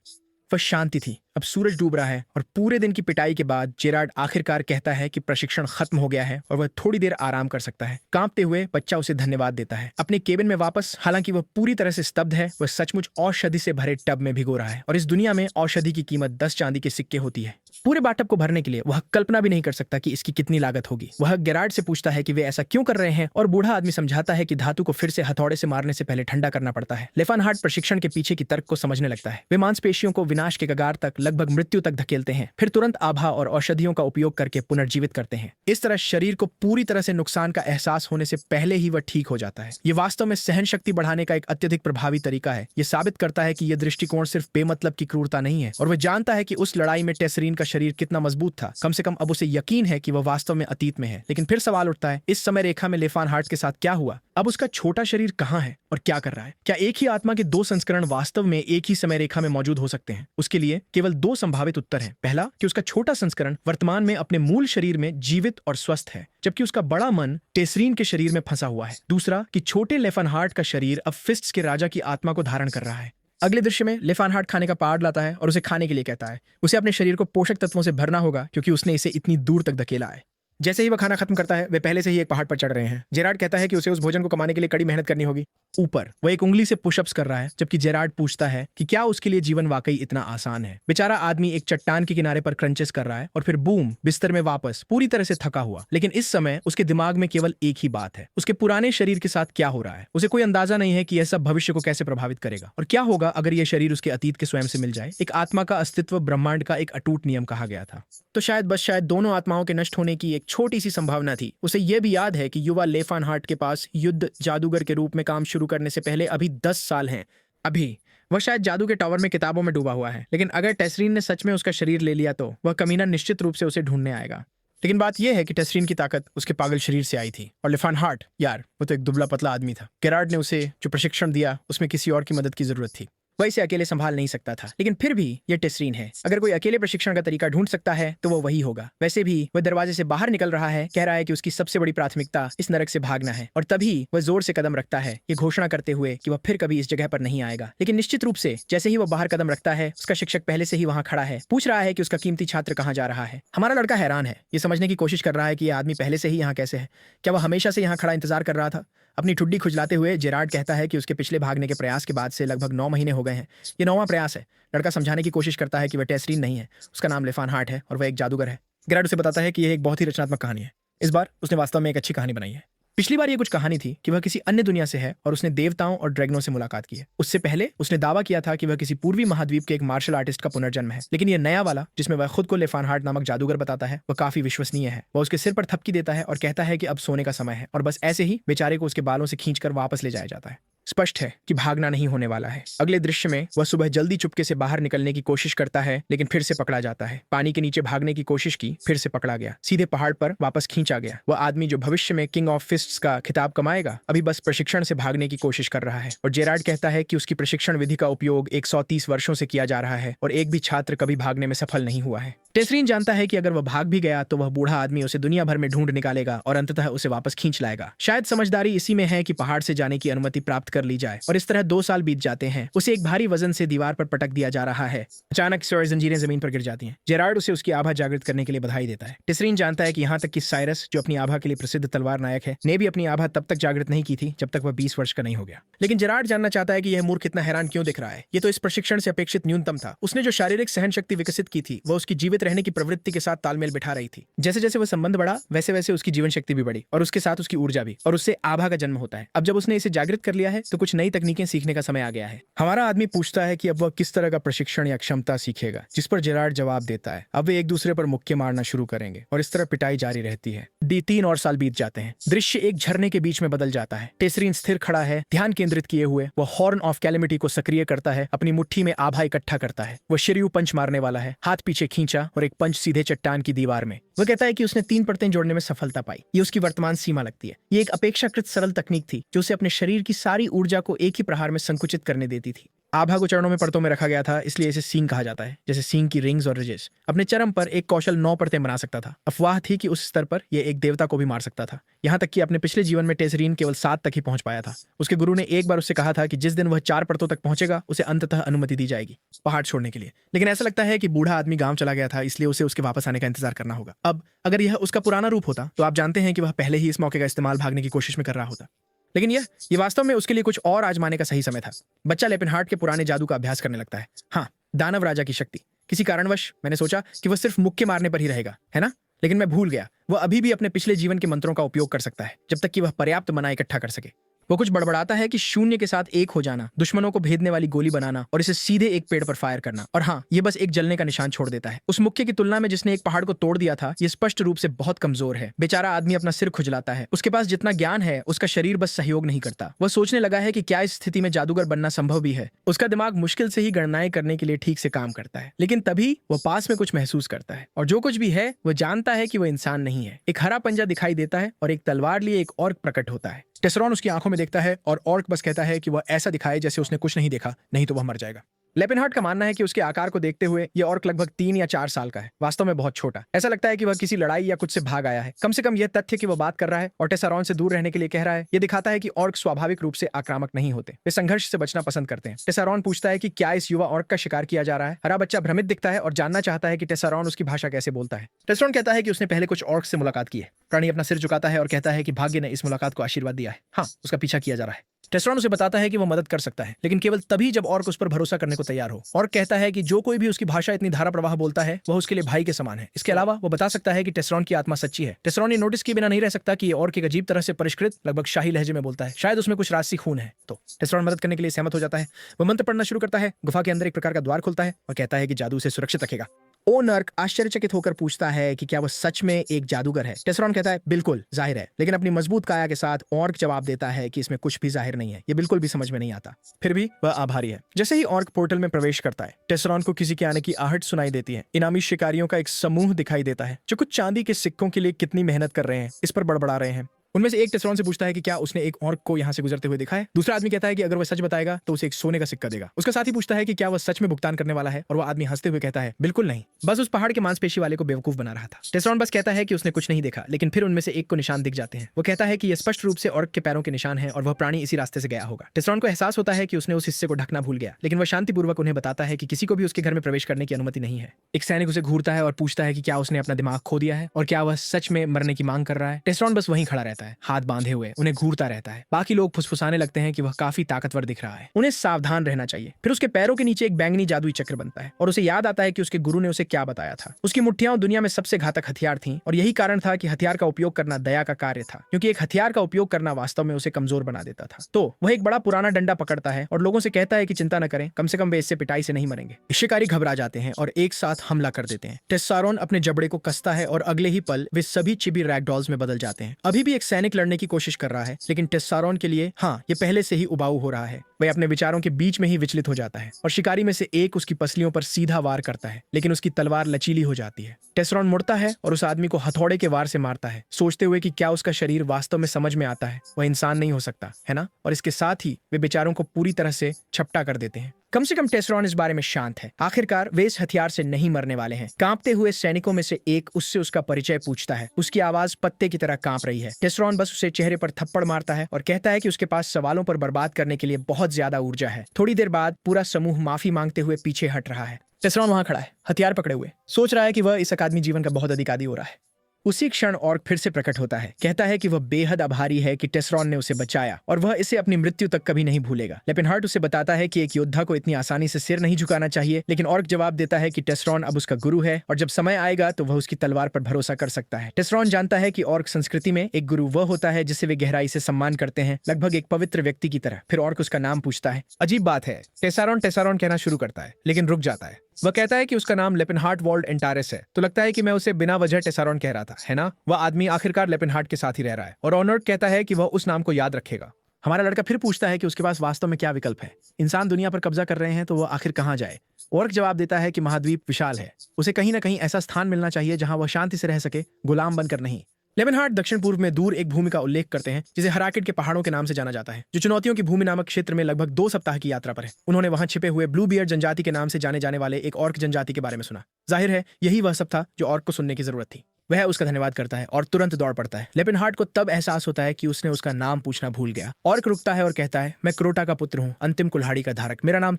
वह शांति थी। अब सूरज डूब रहा है और पूरे दिन की पिटाई के बाद जेरार्ड आखिरकार कहता है कि प्रशिक्षण खत्म हो गया है और वह थोड़ी देर आराम कर सकता है। कांपते हुए बच्चा उसे धन्यवाद देता है। अपने केबिन में वापस, हालांकि वह पूरी तरह से स्तब्ध है, वह सचमुच औषधि से भरे टब में भिगो रहा है और इस दुनिया में औषधि की कीमत 10 चांदी के सिक्के होती है। पूरे बाथटब को भरने के लिए वह कल्पना भी नहीं कर सकता कि इसकी कितनी लागत होगी। वह गेरार्ड से पूछता है कि वे ऐसा क्यों कर रहे हैं और बूढ़ा आदमी समझाता है कि धातु को फिर से हथौड़े से मारने से पहले ठंडा करना पड़ता है। लेफानहार्ट प्रशिक्षण के पीछे की तर्क को समझने लगता है। वे मांसपेशियों को विनाश के कगार तक, लगभग मृत्यु तक धकेलते हैं, फिर तुरंत आभा और औषधियों का उपयोग करके पुनर्जीवित करते हैं। इस तरह शरीर को पूरी तरह से नुकसान का एहसास होने से पहले ही वह ठीक हो जाता है। ये वास्तव में सहन शक्ति बढ़ाने का एक अत्यधिक प्रभावी तरीका है। यह साबित करता है कि यह दृष्टिकोण सिर्फ बेमतलब की क्रूरता नहीं है और वह जानता है कि उस लड़ाई में टेसरीन का शरीर कितना मजबूत था। कम से कम अब उसे यकीन है कि वह वास्तव में अतीत में है। लेकिन फिर सवाल उठता है, इस समय रेखा में लेफानहार्ट के साथ क्या हुआ? अब उसका छोटा शरीर कहाँ है और क्या कर रहा है? क्या एक ही आत्मा के 2 संस्करण वास्तव में एक ही समय रेखा में मौजूद हो सकते हैं? उसके लिए केवल 2 संभावित उत्तर हैं। पहला, कि उसका छोटा संस्करण वर्तमान में अपने मूल शरीर में जीवित और स्वस्थ है, जबकि उसका बड़ा मन टेसरीन के शरीर में फंसा हुआ है। दूसरा, कि छोटे लेफानहार्ट का शरीर अब फिस्ट्स के राजा की आत्मा को धारण कर रहा है। अगले दृश्य में लेफानहार्ट खाने का पहाड़ लाता है और उसे खाने के लिए कहता है। उसे अपने शरीर को पोषक तत्वों से भरना होगा क्योंकि उसने इसे इतनी दूर तक धकेला है। जैसे ही वह खाना खत्म करता है, वे पहले से ही एक पहाड़ पर चढ़ रहे हैं। जेरार्ड कहता है कि उसे उस भोजन को कमाने के लिए कड़ी मेहनत करनी होगी। ऊपर वह एक उंगली से पुशअप्स कर रहा है, जबकि जेरार्ड पूछता है कि क्या उसके लिए जीवन वाकई इतना आसान है। बेचारा आदमी एक चट्टान के किनारे पर क्रंचेस कर रहा है और फिर बूम, बिस्तर में वापस, पूरी तरह से थका हुआ। लेकिन इस समय उसके दिमाग में केवल एक ही बात है, उसके पुराने शरीर के साथ क्या हो रहा है। उसे कोई अंदाजा नहीं है कि यह सब भविष्य को कैसे प्रभावित करेगा और क्या होगा अगर यह शरीर उसके अतीत के स्वयं से मिल जाए। एक आत्मा का अस्तित्व ब्रह्मांड का एक अटूट नियम कहा गया था। तो शायद बस शायद दोनों आत्माओं के नष्ट होने की एक छोटी सी संभावना थी। उसे यह भी याद है कि युवा लेफानहार्ट के पास युद्ध जादूगर के रूप में काम शुरू करने से पहले अभी 10 साल हैं। अभी वह शायद जादू के टावर में किताबों में डूबा हुआ है, लेकिन अगर टेसरीन ने सच में उसका शरीर ले लिया तो वह कमीना निश्चित रूप से उसे ढूंढने आएगा। लेकिन बात यह है कि टेसरीन की ताकत उसके पागल शरीर से आई थी और लेफानहार्ट, यार वो तो एक दुबला पतला आदमी था। गेरार्ड ने उसे जो प्रशिक्षण दिया उसमें किसी और की मदद की जरूरत थी। वह इसे अकेले संभाल नहीं सकता था। लेकिन फिर भी यह टेसरीन है। अगर कोई अकेले प्रशिक्षण का तरीका ढूंढ सकता है तो वो वही होगा। वैसे भी वह दरवाजे से बाहर निकल रहा है, कह रहा है कि उसकी सबसे बड़ी प्राथमिकता इस नरक से भागना है और तभी वह जोर से कदम रखता है, ये घोषणा करते हुए कि वह फिर कभी इस जगह पर नहीं आएगा। लेकिन निश्चित रूप से जैसे ही वह बाहर कदम रखता है, उसका शिक्षक पहले से ही वहां खड़ा है, पूछ रहा है कि उसका कीमती छात्र कहाँ जा रहा है। हमारा लड़का हैरान है, ये समझने की कोशिश कर रहा है कि यह आदमी पहले से ही यहाँ कैसे है। क्या वह हमेशा से यहाँ खड़ा इंतजार कर रहा था? अपनी ठुड्डी खुजलाते हुए जेरार्ड कहता है कि उसके पिछले भागने के प्रयास के बाद से लगभग 9 महीने हो गए हैं। ये 9वां प्रयास है। लड़का समझाने की कोशिश करता है कि वह टेसरीन नहीं है, उसका नाम लेफानहार्ट है और वह एक जादूगर है। गेरार्ड उसे बताता है कि यह एक बहुत ही रचनात्मक कहानी है। इस बार उसने वास्तव में एक अच्छी कहानी बनाई है। पिछली बार ये कुछ कहानी थी कि वह किसी अन्य दुनिया से है और उसने देवताओं और ड्रैगनों से मुलाकात की है। उससे पहले उसने दावा किया था कि वह किसी पूर्वी महाद्वीप के एक मार्शल आर्टिस्ट का पुनर्जन्म है। लेकिन यह नया वाला, जिसमें वह खुद को लेफानहार्ट नामक जादूगर बताता है, वह काफी विश्वसनीय है। वह उसके सिर पर थपकी देता है और कहता है कि अब सोने का समय है और बस ऐसे ही बेचारे को उसके बालों से खींचकर वापस ले जाया जाता है। स्पष्ट है कि भागना नहीं होने वाला है। अगले दृश्य में वह सुबह जल्दी चुपके से बाहर निकलने की कोशिश करता है, लेकिन फिर से पकड़ा जाता है। पानी के नीचे भागने की कोशिश की, फिर से पकड़ा गया, सीधे पहाड़ पर वापस खींचा गया। वह आदमी जो भविष्य में किंग ऑफ फिस्ट्स का खिताब कमाएगा, अभी बस प्रशिक्षण से भागने की कोशिश कर रहा है। और जेरार्ड कहता है कि उसकी प्रशिक्षण विधि का उपयोग 130 वर्षों से किया जा रहा है और एक भी छात्र कभी भागने में सफल नहीं हुआ है। टेसरीन जानता है कि अगर वह भाग भी गया तो वह बूढ़ा आदमी उसे दुनिया भर में ढूंढ निकालेगा और अंततः उसे वापस खींच लाएगा। शायद समझदारी इसी में है कि पहाड़ से जाने की अनुमति प्राप्त कर ली जाए। और इस तरह 2 साल बीत जाते हैं। उसे एक भारी वजन से दीवार पर पटक दिया जा रहा है। अचानक से जंजीरें जमीन पर गिर जाती हैं। जेरार्ड उसे उसकी आभा जागृत करने के लिए बधाई देता है। टेसरीन जानता है कि यहाँ तक कि साइरस, जो अपनी आभा के लिए प्रसिद्ध तलवार नायक है, ने भी अपनी आभा तब तक जागृत नहीं की थी जब तक वह 20 वर्ष का नहीं हो गया। लेकिन जेरार्ड जानना चाहता है कि यह मूर्ख इतना हैरान क्यों दिख रहा है। ये तो इस प्रशिक्षण से अपेक्षित न्यूनतम था। उसने जो शारीरिक सहन शक्ति विकसित की थी, वह उसकी जीवित रहने की प्रवृत्ति के साथ तालमेल बिठा रही थी। जैसे जैसे वह संबंध बढ़ा, वैसे वैसे उसकी जीवन शक्ति भी बढ़ी और उसके साथ उसकी ऊर्जा भी, और उससे आभा का जन्म होता है। अब जब उसने इसे जागृत कर लिया है तो कुछ नई तकनीकें सीखने का समय आ गया है। हमारा आदमी पूछता है कि अब वह किस तरह का प्रशिक्षण या क्षमता सीखेगा, जिस पर जेरार्ड जवाब देता है अब वे एक दूसरे पर मुक्के मारना शुरू करेंगे और इस तरह पिटाई जारी रहती है। 3 और साल बीत जाते हैं। दृश्य एक झरने के बीच में बदल जाता है। टेसरीन स्थिर खड़ा है, ध्यान केंद्रित किए हुए। वह हॉर्न ऑफ कैलेमिटी को सक्रिय करता है, अपनी मुट्ठी में आभा इकट्ठा करता है। वह शिरयू पंच मारने वाला है। हाथ पीछे खींचा और एक पंच सीधे चट्टान की दीवार में। वह कहता है कि उसने 3 परतें जोड़ने में सफलता पाई। ये उसकी वर्तमान सीमा लगती है। ये एक अपेक्षाकृत सरल तकनीक थी जो उसे अपने शरीर की सारी ऊर्जा को एक ही प्रहार में संकुचित करने देती थी। आभा को चरणों में परतों में रखा गया था, इसलिए इसे सींग कहा जाता है, जैसे सींग की रिंग्स और रिजेस। अपने चरम पर एक कौशल 9 परतें बना सकता था। अफवाह थी कि उस स्तर पर यह एक देवता को भी मार सकता था। यहाँ तक कि अपने पिछले जीवन में टेसरीन केवल 7 तक ही पहुंच पाया था। उसके गुरु ने एक बार उससे कहा था कि जिस दिन वह 4 परतों तक पहुंचेगा उसे अंततः अनुमति दी जाएगी पहाड़ छोड़ने के लिए। लेकिन ऐसा लगता है कि बूढ़ा आदमी गांव चला गया था, इसलिए उसे उसके वापस आने का इंतजार करना होगा। अब अगर यह उसका पुराना रूप होता तो आप जानते हैं कि वह पहले ही इस मौके का इस्तेमाल भागने की कोशिश में कर रहा होता। लेकिन यह वास्तव में उसके लिए कुछ और आजमाने का सही समय था। बच्चा लेपिनहार्ट के पुराने जादू का अभ्यास करने लगता है। हाँ, दानव राजा की शक्ति। किसी कारणवश मैंने सोचा कि वह सिर्फ मुक्के मारने पर ही रहेगा, है ना? लेकिन मैं भूल गया, वह अभी भी अपने पिछले जीवन के मंत्रों का उपयोग कर सकता है, जब तक कि वह पर्याप्त मना इकट्ठा कर सके। वो कुछ बड़बड़ाता है कि शून्य के साथ एक हो जाना, दुश्मनों को भेदने वाली गोली बनाना और इसे सीधे एक पेड़ पर फायर करना। और हाँ, ये बस एक जलने का निशान छोड़ देता है। उस मुक्के की तुलना में जिसने एक पहाड़ को तोड़ दिया था, ये स्पष्ट रूप से बहुत कमजोर है। बेचारा आदमी अपना सिर खुजलाता है। उसके पास जितना ज्ञान है, उसका शरीर बस सहयोग नहीं करता। वह सोचने लगा है कि क्या इस स्थिति में जादूगर बनना संभव भी है। उसका दिमाग मुश्किल से ही गणनाएं करने के लिए ठीक से काम करता है। लेकिन तभी वह पास में कुछ महसूस करता है, और जो कुछ भी है वह जानता है कि वह इंसान नहीं है। एक हरा पंजा दिखाई देता है और एक तलवार लिए एक ऑर्क प्रकट होता है। टेसरॉन उसकी आंखों में देखता है और ऑर्क बस कहता है कि वह ऐसा दिखाए जैसे उसने कुछ नहीं देखा, नहीं तो वह मर जाएगा। लेपिनहार्ट का मानना है कि उसके आकार को देखते हुए यह ऑर्क लगभग 3 या 4 साल का है, वास्तव में बहुत छोटा। ऐसा लगता है कि वह किसी लड़ाई या कुछ से भाग आया है। कम से कम यह तथ्य कि वह बात कर रहा है और टेसरॉन से दूर रहने के लिए कह रहा है, यह दिखाता है कि ऑर्क स्वाभाविक रूप से आक्रामक नहीं होते। वे संघर्ष से बचना पसंद करते हैं। टेसरॉन पूछता है कि क्या इस युवा ऑर्क का शिकार किया जा रहा है। हरा बच्चा भ्रमित दिखता है और जानना चाहता है कि टेसरॉन उसकी भाषा कैसे बोलता है। टेसरॉन कहता है कि उसने पहले कुछ ऑर्क से मुलाकात की है। प्राणी अपना सिर झुकाता है और कहता है कि भाग्य ने इस मुलाकात को आशीर्वाद दिया है। हाँ, उसका पीछा किया जा रहा है। टेसरॉन उसे बताता है कि वो मदद कर सकता है, लेकिन केवल तभी जब ऑर्क उस पर भरोसा करने को तैयार हो। ऑर्क कहता है कि जो कोई भी उसकी भाषा इतनी धारा प्रवाह बोलता है, वह उसके लिए भाई के समान है। इसके अलावा वो बता सकता है कि टेसरॉन की आत्मा सच्ची है। टेसरॉन ये नोटिस किए बिना नहीं रह सकता कि ये ऑर्क एक अजीब तरह से परिष्कृत, लगभग शाही लहजे में बोलता है। शायद उसमें कुछ राजसी खून है। तो टेसरॉन मदद करने के लिए सहमत हो जाता है। वो मंत्र पढ़ना शुरू करता है। गुफा के अंदर एक प्रकार का द्वार खुलता है और कहता है कि जादू उसे सुरक्षित रखेगा। ओ नर्क आश्चर्यचकित होकर पूछता है कि क्या वह सच में एक जादूगर है। टेसरॉन कहता है बिल्कुल जाहिर है, लेकिन अपनी मजबूत काया के साथ ऑर्क जवाब देता है कि इसमें कुछ भी जाहिर नहीं है, ये बिल्कुल भी समझ में नहीं आता। फिर भी वह आभारी है। जैसे ही ऑर्क पोर्टल में प्रवेश करता है, टेसरॉन को किसी के आने की आहट सुनाई देती है। इनामी शिकारियों का एक समूह दिखाई देता है जो कुछ चांदी के सिक्कों के लिए कितनी मेहनत कर रहे हैं, इस पर बड़बड़ा रहे हैं। उनमें से एक टेसरॉन से पूछता है कि क्या उसने एक ऑर्क को यहाँ से गुजरते हुए देखा है। दूसरा आदमी कहता है कि अगर वह सच बताएगा तो उसे एक सोने का सिक्का देगा। उसका साथी पूछता है कि क्या वह सच में भुगतान करने वाला है, और वह आदमी हंसते हुए कहता है बिल्कुल नहीं, बस उस पहाड़ के मांसपेशी वाले को बेवकूफ बना रहा था। टेसरॉन बस कहता है कि उसने कुछ नहीं देखा, लेकिन फिर उनमें से एक को निशान दिख जाते हैं। वो कहता है कि यह स्पष्ट रूप से ऑर्क के पैरों के निशान है और वह प्राणी इसी रास्ते से गया होगा। टेसरॉन को एहसास होता है कि उसने उस हिस्से को ढकना भूल गया, लेकिन वह शांतिपूर्वक उन्हें बताता है कि किसी को भी उसके घर में प्रवेश करने की अनुमति नहीं है। एक सैनिक उसे घूरता है और पूछता है कि क्या उसने अपना दिमाग खो दिया है और क्या वह सच में मरने की मांग कर रहा है। टेसरॉन बस वहीं खड़ा रहता है, हाथ बांधे हुए उन्हें घूरता रहता है। बाकी लोग फुसफुसाने लगते हैं कि वह काफी ताकतवर दिख रहा है, उन्हें सावधान रहना चाहिए। फिर उसके पैरों के नीचे एक बैंगनी जादुई चक्र बनता है और उसे याद आता है कि उसके गुरु ने उसे क्या बताया था। उसकी मुट्ठियां दुनिया में सबसे घातक हथियार थीं और यही कारण था कि हथियार का उपयोग करना दया का कार्य था, क्योंकि एक हथियार का उपयोग करना वास्तव में उसे कमजोर बना देता था। तो वह एक बड़ा पुराना डंडा पकड़ता है और लोगों से कहता है कि चिंता न करें, कम से कम वे इससे पिटाई से नहीं मरेंगे। शिकारी घबरा जाते हैं और एक साथ हमला कर देते हैं। टेस्सारोन अपने जबड़े को कसता है और अगले ही पल वे सभी चिबी रैगडॉल्स में बदल जाते हैं। अभी भी एक सैनिक लड़ने की कोशिश कर रहा है, लेकिन टेस्सारोन के लिए ये पहले से ही उबाऊ हो रहा है। वह अपने विचारों के बीच में ही विचलित हो जाता है और शिकारी में से एक उसकी पसलियों पर सीधा वार करता है, लेकिन उसकी तलवार लचीली हो जाती है। टेस्सरॉन मुड़ता है और उस आदमी को हथौड़े के वार से मारता है, सोचते हुए कि क्या उसका शरीर वास्तव में समझ में आता है, वह इंसान नहीं हो सकता, है ना? और इसके साथ ही वे बेचारों को पूरी तरह से छपटा कर देते हैं। कम से कम टेस्सरॉन इस बारे में शांत है। आखिरकार वे इस हथियार से नहीं मरने वाले हैं। कांपते हुए सैनिकों में से एक उससे उसका परिचय पूछता है। उसकी आवाज पत्ते की तरह कांप रही है। टेस्सरॉन बस उसे चेहरे पर थप्पड़ मारता है और कहता है कि उसके पास सवालों पर बर्बाद करने के लिए बहुत ज्यादा ऊर्जा है। थोड़ी देर बाद पूरा समूह माफी मांगते हुए पीछे हट रहा है। टेस्सरॉन वहां खड़ा है, हथियार पकड़े हुए, सोच रहा है कि वह इस अकादमी जीवन का बहुत अधिक आदी हो रहा है। उसी क्षण ऑर्क फिर से प्रकट होता है, कहता है कि वह बेहद आभारी है कि टेस्सरॉन ने उसे बचाया और वह इसे अपनी मृत्यु तक कभी नहीं भूलेगा। लेपिनहार्ट उसे बताता है कि एक योद्धा को इतनी आसानी से सिर नहीं झुकाना चाहिए, लेकिन ऑर्क जवाब देता है कि टेस्सरॉन अब उसका गुरु है और जब समय आएगा तो वह उसकी तलवार पर भरोसा कर सकता है। टेस्सरॉन जानता है कि ऑर्क संस्कृति में एक गुरु वह होता है जिसे वे गहराई से सम्मान करते हैं, लगभग एक पवित्र व्यक्ति की तरह। फिर ऑर्क उसका नाम पूछता है। अजीब बात है, टेस्सरॉन टेस्सरॉन कहना शुरू करता है, लेकिन रुक जाता है। वह कहता है कि उसका नाम लेपिनहार्ट वॉल्ड एंटारेस है, तो लगता है कि मैं उसे बिना वजह टेस्सरॉन कह रहा था, है ना? वह आदमी आखिरकार लेपिनहार्ट के साथ ही रह रहा है और ऑनर्ड कहता है कि वह उस नाम को याद रखेगा। हमारा लड़का फिर पूछता है कि उसके पास वास्तव में क्या विकल्प है। इंसान दुनिया पर कब्जा कर रहे हैं तो वह आखिर कहाँ जाए? ऑर्क जवाब देता है कि महाद्वीप विशाल है, उसे कहीं ना कहीं ऐसा स्थान मिलना चाहिए जहां वह शांति से रह सके, गुलाम बनकर नहीं। लेबनहार्ट दक्षिण पूर्व में दूर एक भूमि का उल्लेख करते हैं जिसे हराकिड के पहाड़ों के नाम से जाना जाता है, जो चुनौतियों की भूमि नामक क्षेत्र में लगभग 2 सप्ताह की यात्रा पर है। उन्होंने वहां छिपे हुए ब्लू बियर जनजाति के नाम से जाने जाने वाले एक ऑर्क जनजाति के बारे में सुना। जाहिर है यही वह सब था जो ऑर्क को सुनने की जरूरत थी। वह उसका धन्यवाद करता है और तुरंत दौड़ पड़ता है। लेबनहार्ट को तब एहसास होता है कि उसने उसका नाम पूछना भूल गया। ऑर्क रुकता है और कहता है, मैं क्रोटा का पुत्र हूँ, अंतिम कुल्हाड़ी का धारक। मेरा नाम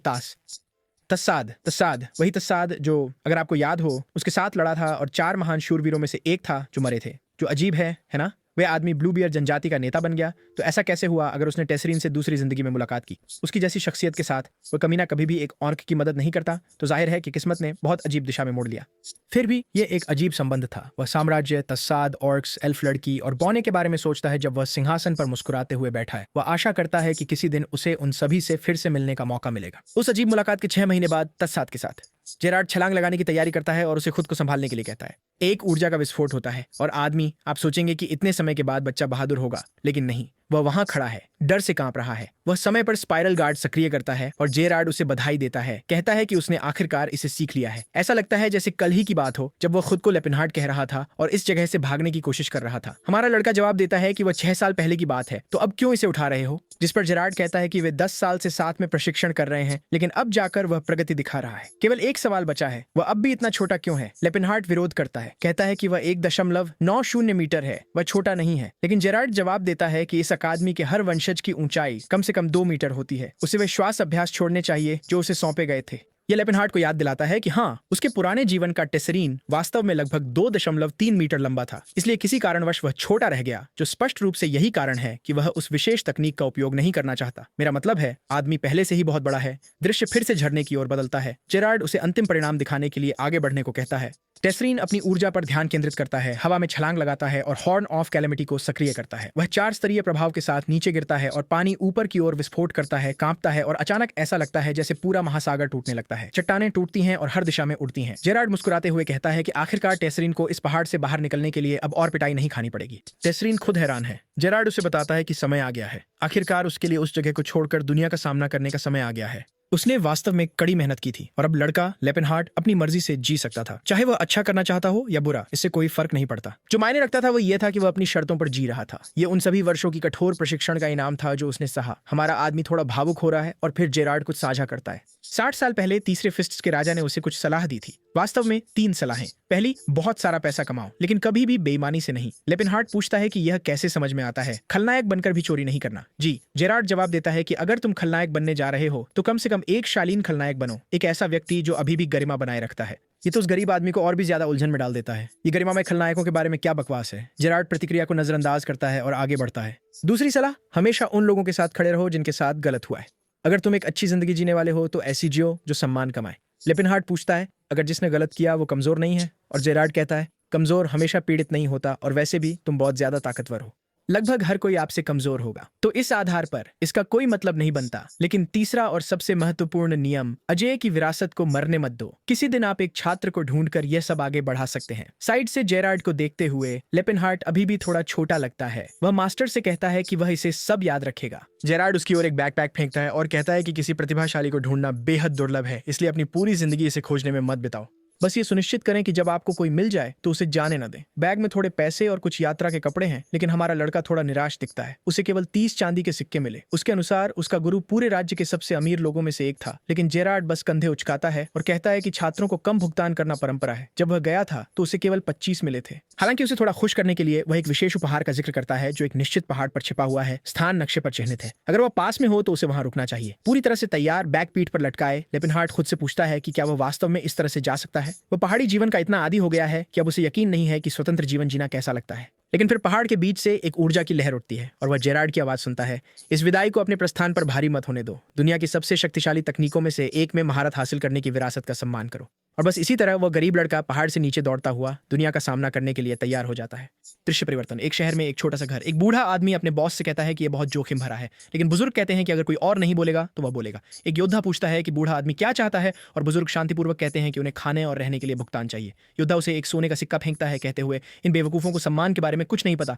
तस्साद तस्साद वही तस्साद जो, अगर आपको याद हो, उसके साथ लड़ा था और 4 महान शूरवीरों में से एक था जो मरे थे। जो अजीब है ना? वह आदमी ब्लू बियर जनजाति का नेता बन गया। तो ऐसा कैसे हुआ अगर उसने टेसरीन से दूसरी जिंदगी में मुलाकात की? उसकी जैसी शख्सियत के साथ वह कमीना कभी भी एक ऑर्क की मदद नहीं करता, तो जाहिर है कि किस्मत ने बहुत अजीब दिशा में मोड़ लिया। फिर भी यह एक अजीब संबंध था। वह साम्राज्य, तस्साद, ऑर्क्स, एल्फ लड़की और बौने के बारे में सोचता है जब वह सिंहासन पर मुस्कुराते हुए बैठा है। वह आशा करता है कि किसी दिन उसे उन सभी से फिर से मिलने का मौका मिलेगा। उस अजीब मुलाकात के 6 महीने बाद तस्साद के साथ जेरार्ड छलांग लगाने की तैयारी करता है और उसे खुद को संभालने के लिए कहता है। एक ऊर्जा का विस्फोट होता है और आदमी, आप सोचेंगे कि इतने समय के बाद बच्चा बहादुर होगा, लेकिन नहीं, वह वहां खड़ा है, डर से कांप रहा है। वह समय पर स्पाइरल गार्ड सक्रिय करता है और जेरार्ड उसे बधाई देता है, कहता है कि उसने आखिरकार इसे सीख लिया है। ऐसा लगता है जैसे कल ही की बात हो जब वह खुद को लेपिनहार्ट कह रहा था और इस जगह से भागने की कोशिश कर रहा था। हमारा लड़का जवाब देता है कि वह 6 साल पहले की बात है, तो अब क्यों इसे उठा रहे हो? जिस पर जेरार्ड कहता है कि वे 10 साल से साथ में प्रशिक्षण कर रहे हैं, लेकिन अब जाकर वह प्रगति दिखा रहा है। केवल एक सवाल बचा है, वह अब भी इतना छोटा क्यों है? लेपिनहार्ट विरोध करता है, कहता है कि वह 1.90 मीटर है, वह छोटा नहीं है। लेकिन जेरार्ड जवाब देता है कि इस अकादमी के हर वंशज की ऊंचाई कम से कम 2 मीटर होती है। उसे वे श्वास अभ्यास छोड़ने चाहिए जो उसे सौंपे गए थे। यह लेपिनहार्ट को याद दिलाता है कि हाँ, उसके पुराने जीवन का टेसरीन वास्तव में लगभग 2.3 मीटर लंबा था, इसलिए किसी कारणवश वह छोटा रह गया, जो स्पष्ट रूप से यही कारण है कि वह उस विशेष तकनीक का उपयोग नहीं करना चाहता। मेरा मतलब है, आदमी पहले से ही बहुत बड़ा है। दृश्य फिर से झरने की ओर बदलता है। जेरार्ड उसे अंतिम परिणाम दिखाने के लिए आगे बढ़ने को कहता है। टेसरीन अपनी ऊर्जा पर ध्यान केंद्रित करता है, हवा में छलांग लगाता है और हॉर्न ऑफ कैलेमिटी को सक्रिय करता है। वह 4 स्तरीय प्रभाव के साथ नीचे गिरता है और पानी ऊपर की ओर विस्फोट करता है, कांपता है और अचानक ऐसा लगता है जैसे पूरा महासागर टूटने लगता है। चट्टानें टूटती हैं और हर दिशा में उड़ती हैं। जेरार्ड मुस्कुराते हुए कहता है कि आखिरकार टेसरीन को इस पहाड़ से बाहर निकलने के लिए अब और पिटाई नहीं खानी पड़ेगी। टेसरीन खुद हैरान है। जेरार्ड उसे बताता है कि समय आ गया है। आखिरकार उसके लिए उस जगह को छोड़कर दुनिया का सामना करने का समय आ गया है। उसने वास्तव में कड़ी मेहनत की थी और अब लड़का लेपिनहार्ट अपनी मर्जी से जी सकता था। चाहे वह अच्छा करना चाहता हो या बुरा, इससे कोई फर्क नहीं पड़ता। जो मायने रखता था वो यह था कि वह अपनी शर्तों पर जी रहा था। ये उन सभी वर्षों की कठोर प्रशिक्षण का इनाम था जो उसने सहा। हमारा आदमी थोड़ा भावुक हो रहा है और फिर जेरार्ड कुछ साझा करता है। 60 साल पहले तीसरे फिस्ट्स के राजा ने उसे कुछ सलाह दी थी। वास्तव में 3 सलाहें। पहली, बहुत सारा पैसा कमाओ, लेकिन कभी भी बेईमानी से नहीं। लेपिनहार्ट पूछता है कि यह कैसे समझ में आता है? खलनायक बनकर भी चोरी नहीं करना। जी। जेरार्ड जवाब देता है कि अगर तुम खलनायक बनने जा रहे हो तो कम से कम एक शालीन खलनायक बनो, एक ऐसा व्यक्ति जो अभी भी गरिमा बनाए रखता है। ये तो उस गरीब आदमी को और भी ज्यादा उलझन में डाल देता है। ये गरिमामय खलनायकों के बारे में क्या बकवास है? जेरार्ड प्रतिक्रिया को नजरअंदाज करता है और आगे बढ़ता है। दूसरी सलाह, हमेशा उन लोगों के साथ खड़े रहो जिनके साथ गलत हुआ है। अगर तुम एक अच्छी जिंदगी जीने वाले हो तो ऐसी जियो जो सम्मान कमाए। लेपिनहार्ट पूछता है, अगर जिसने गलत किया वो कमजोर नहीं है? और जेरार्ड कहता है, कमजोर हमेशा पीड़ित नहीं होता और वैसे भी तुम बहुत ज्यादा ताकतवर हो। लगभग हर कोई आपसे कमजोर होगा, तो इस आधार पर इसका कोई मतलब नहीं बनता। लेकिन तीसरा और सबसे महत्वपूर्ण नियम, अजय की विरासत को मरने मत दो। किसी दिन आप एक छात्र को ढूंढकर यह सब आगे बढ़ा सकते हैं। साइड से जेरार्ड को देखते हुए लेपिनहार्ट अभी भी थोड़ा छोटा लगता है। वह मास्टर से कहता है कि वह इसे सब याद रखेगा। जेरार्ड उसकी ओर एक बैकपैक फेंकता है और कहता है कि किसी प्रतिभाशाली को ढूंढना बेहद दुर्लभ है, इसलिए अपनी पूरी जिंदगी इसे खोजने में मत बिताओ। बस ये सुनिश्चित करें कि जब आपको कोई मिल जाए तो उसे जाने न दें। बैग में थोड़े पैसे और कुछ यात्रा के कपड़े हैं, लेकिन हमारा लड़का थोड़ा निराश दिखता है। उसे केवल 30 चांदी के सिक्के मिले। उसके अनुसार उसका गुरु पूरे राज्य के सबसे अमीर लोगों में से एक था, लेकिन जेरार्ड बस कंधे उचकाता है और कहता है कि छात्रों को कम भुगतान करना परंपरा है। जब वह गया था तो उसे केवल 25 मिले थे। हालांकि उसे थोड़ा खुश करने के लिए वह एक विशेष उपहार का जिक्र करता है जो एक निश्चित पहाड़ पर छिपा हुआ है, स्थान नक्शे पर चिन्हित है। अगर वह पास में हो तो उसे वहां रुकना चाहिए। पूरी तरह से तैयार, बैग पीठ पर लटकाए, लेपिनहार्ट खुद से पूछता है कि क्या वह वास्तव में इस तरह से जा सकता है। वह पहाड़ी जीवन का इतना आदी हो गया है कि अब उसे यकीन नहीं है कि स्वतंत्र जीवन जीना कैसा लगता है। लेकिन फिर पहाड़ के बीच से एक ऊर्जा की लहर उठती है और वह जेरार्ड की आवाज सुनता है, इस विदाई को अपने प्रस्थान पर भारी मत होने दो। दुनिया की सबसे शक्तिशाली तकनीकों में से एक में महारत हासिल करने की विरासत का सम्मान करो। और बस इसी तरह वह गरीब लड़का पहाड़ से नीचे दौड़ता हुआ दुनिया का सामना करने के लिए तैयार हो जाता है। दृश्य परिवर्तन, एक शहर में एक छोटा सा घर। एक बूढ़ा आदमी अपने बॉस से कहता है कि यह बहुत जोखिम भरा है, लेकिन बुजुर्ग कहते हैं कि अगर कोई और नहीं बोलेगा तो वह बोलेगा। एक योद्धा पूछता है कि बूढ़ा आदमी क्या चाहता है, और बुजुर्ग शांतिपूर्वक कहते हैं कि उन्हें खाने और रहने के लिए भुगतान चाहिए। योद्धा उसे एक सोने का सिक्का फेंकता है, कहते हुए, इन बेवकूफों को सम्मान के बारे में कुछ नहीं पता।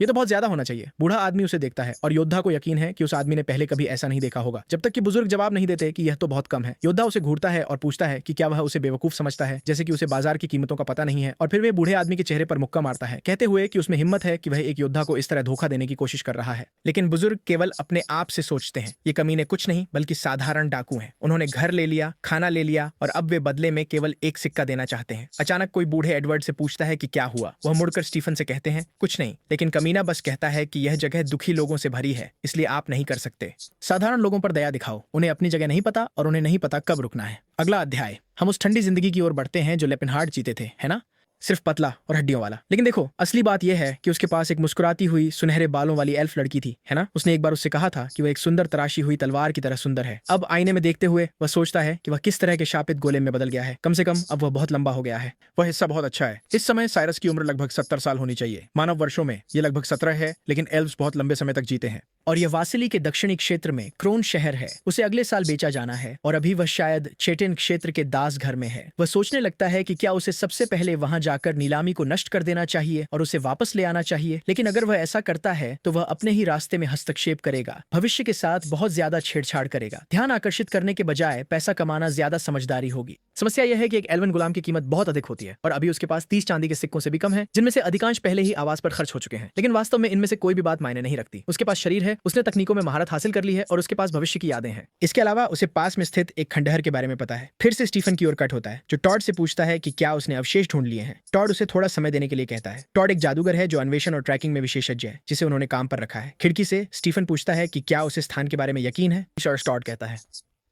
ये तो बहुत ज्यादा होना चाहिए। बूढ़ा आदमी उसे देखता है और योद्धा को यकीन है कि उस आदमी ने पहले कभी ऐसा नहीं देखा होगा। जब तक कि बुजुर्ग जवाब नहीं देते कि यह तो बहुत कम है, योद्धा उसे घूरता है और पूछता है कि क्या वह उसे बेवकूफ समझता है, जैसे कि उसे बाजार की कीमतों का पता नहीं है। और फिर वे बूढ़े आदमी के चेहरे पर मुक्का मारता है, कहते हुए कि उसमें हिम्मत है कि वह एक योद्धा को इस तरह धोखा देने की कोशिश कर रहा है। लेकिन बुजुर्ग केवल अपने आप से सोचते हैं, ये कमीने कुछ नहीं बल्कि साधारण डाकू हैं। उन्होंने घर ले लिया, खाना ले लिया और अब वे बदले में केवल एक सिक्का देना चाहते हैं। अचानक कोई बूढ़े एडवर्ड से पूछता है कि क्या हुआ। वह मुड़कर स्टीफन से कहते हैं कुछ नहीं, लेकिन कमीना बस कहता है कि यह जगह दुखी लोगों से भरी है, इसलिए आप नहीं कर सकते। साधारण लोगों पर दया दिखाओ, उन्हें अपनी जगह नहीं पता और उन्हें नहीं पता कब रुकना है। अगला अध्याय, हम उस ठंडी जिंदगी की ओर बढ़ते हैं जो लेपिनहार्ट जीते थे, है ना? सिर्फ पतला और हड्डियों वाला। लेकिन देखो, असली बात यह है कि उसके पास एक मुस्कुराती हुई सुनहरे बालों वाली एल्फ लड़की थी, है ना? उसने एक बार उससे कहा था कि वह एक सुंदर तराशी हुई तलवार की तरह सुंदर है। अब आईने में देखते हुए वह सोचता है कि वह किस तरह के शापित गोलेम में बदल गया है। कम से कम अब वह बहुत लंबा हो गया है। वह हिस्सा बहुत अच्छा है। इस समय साइरस की उम्र लगभग 70 साल होनी चाहिए। मानव वर्षों में ये लगभग 17 है, लेकिन एल्व्स बहुत लंबे समय तक जीते हैं। और यह वासिली के दक्षिणी क्षेत्र में क्रोन शहर है। उसे अगले साल बेचा जाना है और अभी वह शायद चेटेन क्षेत्र के दास घर में है। वह सोचने लगता है कि क्या उसे सबसे पहले वहां जाकर नीलामी को नष्ट कर देना चाहिए और उसे वापस ले आना चाहिए। लेकिन अगर वह ऐसा करता है तो वह अपने ही रास्ते में हस्तक्षेप करेगा, भविष्य के साथ बहुत ज्यादा छेड़छाड़ करेगा। ध्यान आकर्षित करने के बजाय पैसा कमाना ज्यादा समझदारी होगी। समस्या यह है कि एक एल्वन गुलाम की कीमत बहुत अधिक होती है और अभी उसके पास 30 चांदी के सिक्कों से भी कम है, जिनमें से अधिकांश पहले ही आवास पर खर्च हो चुके हैं। लेकिन वास्तव में इनमें से कोई भी बात मायने नहीं रखती। उसके पास शरीर है, उसने तकनीकों में महारत हासिल कर ली है और उसके पास भविष्य की यादें हैं। इसके अलावा उसे पास में स्थित एक खंडहर के बारे में पता है। फिर से स्टीफन की ओर कट होता है, जो टॉड से पूछता है कि क्या उसने अवशेष ढूंढ लिए हैं। टॉड उसे थोड़ा समय देने के लिए कहता है। टॉड एक जादूगर है जो अन्वेषण और ट्रैकिंग में विशेषज्ञ है, जिसे उन्होंने काम पर रखा है। खिड़की से स्टीफन पूछता है कि क्या उसे स्थान के बारे में यकीन है। टॉड कहता है,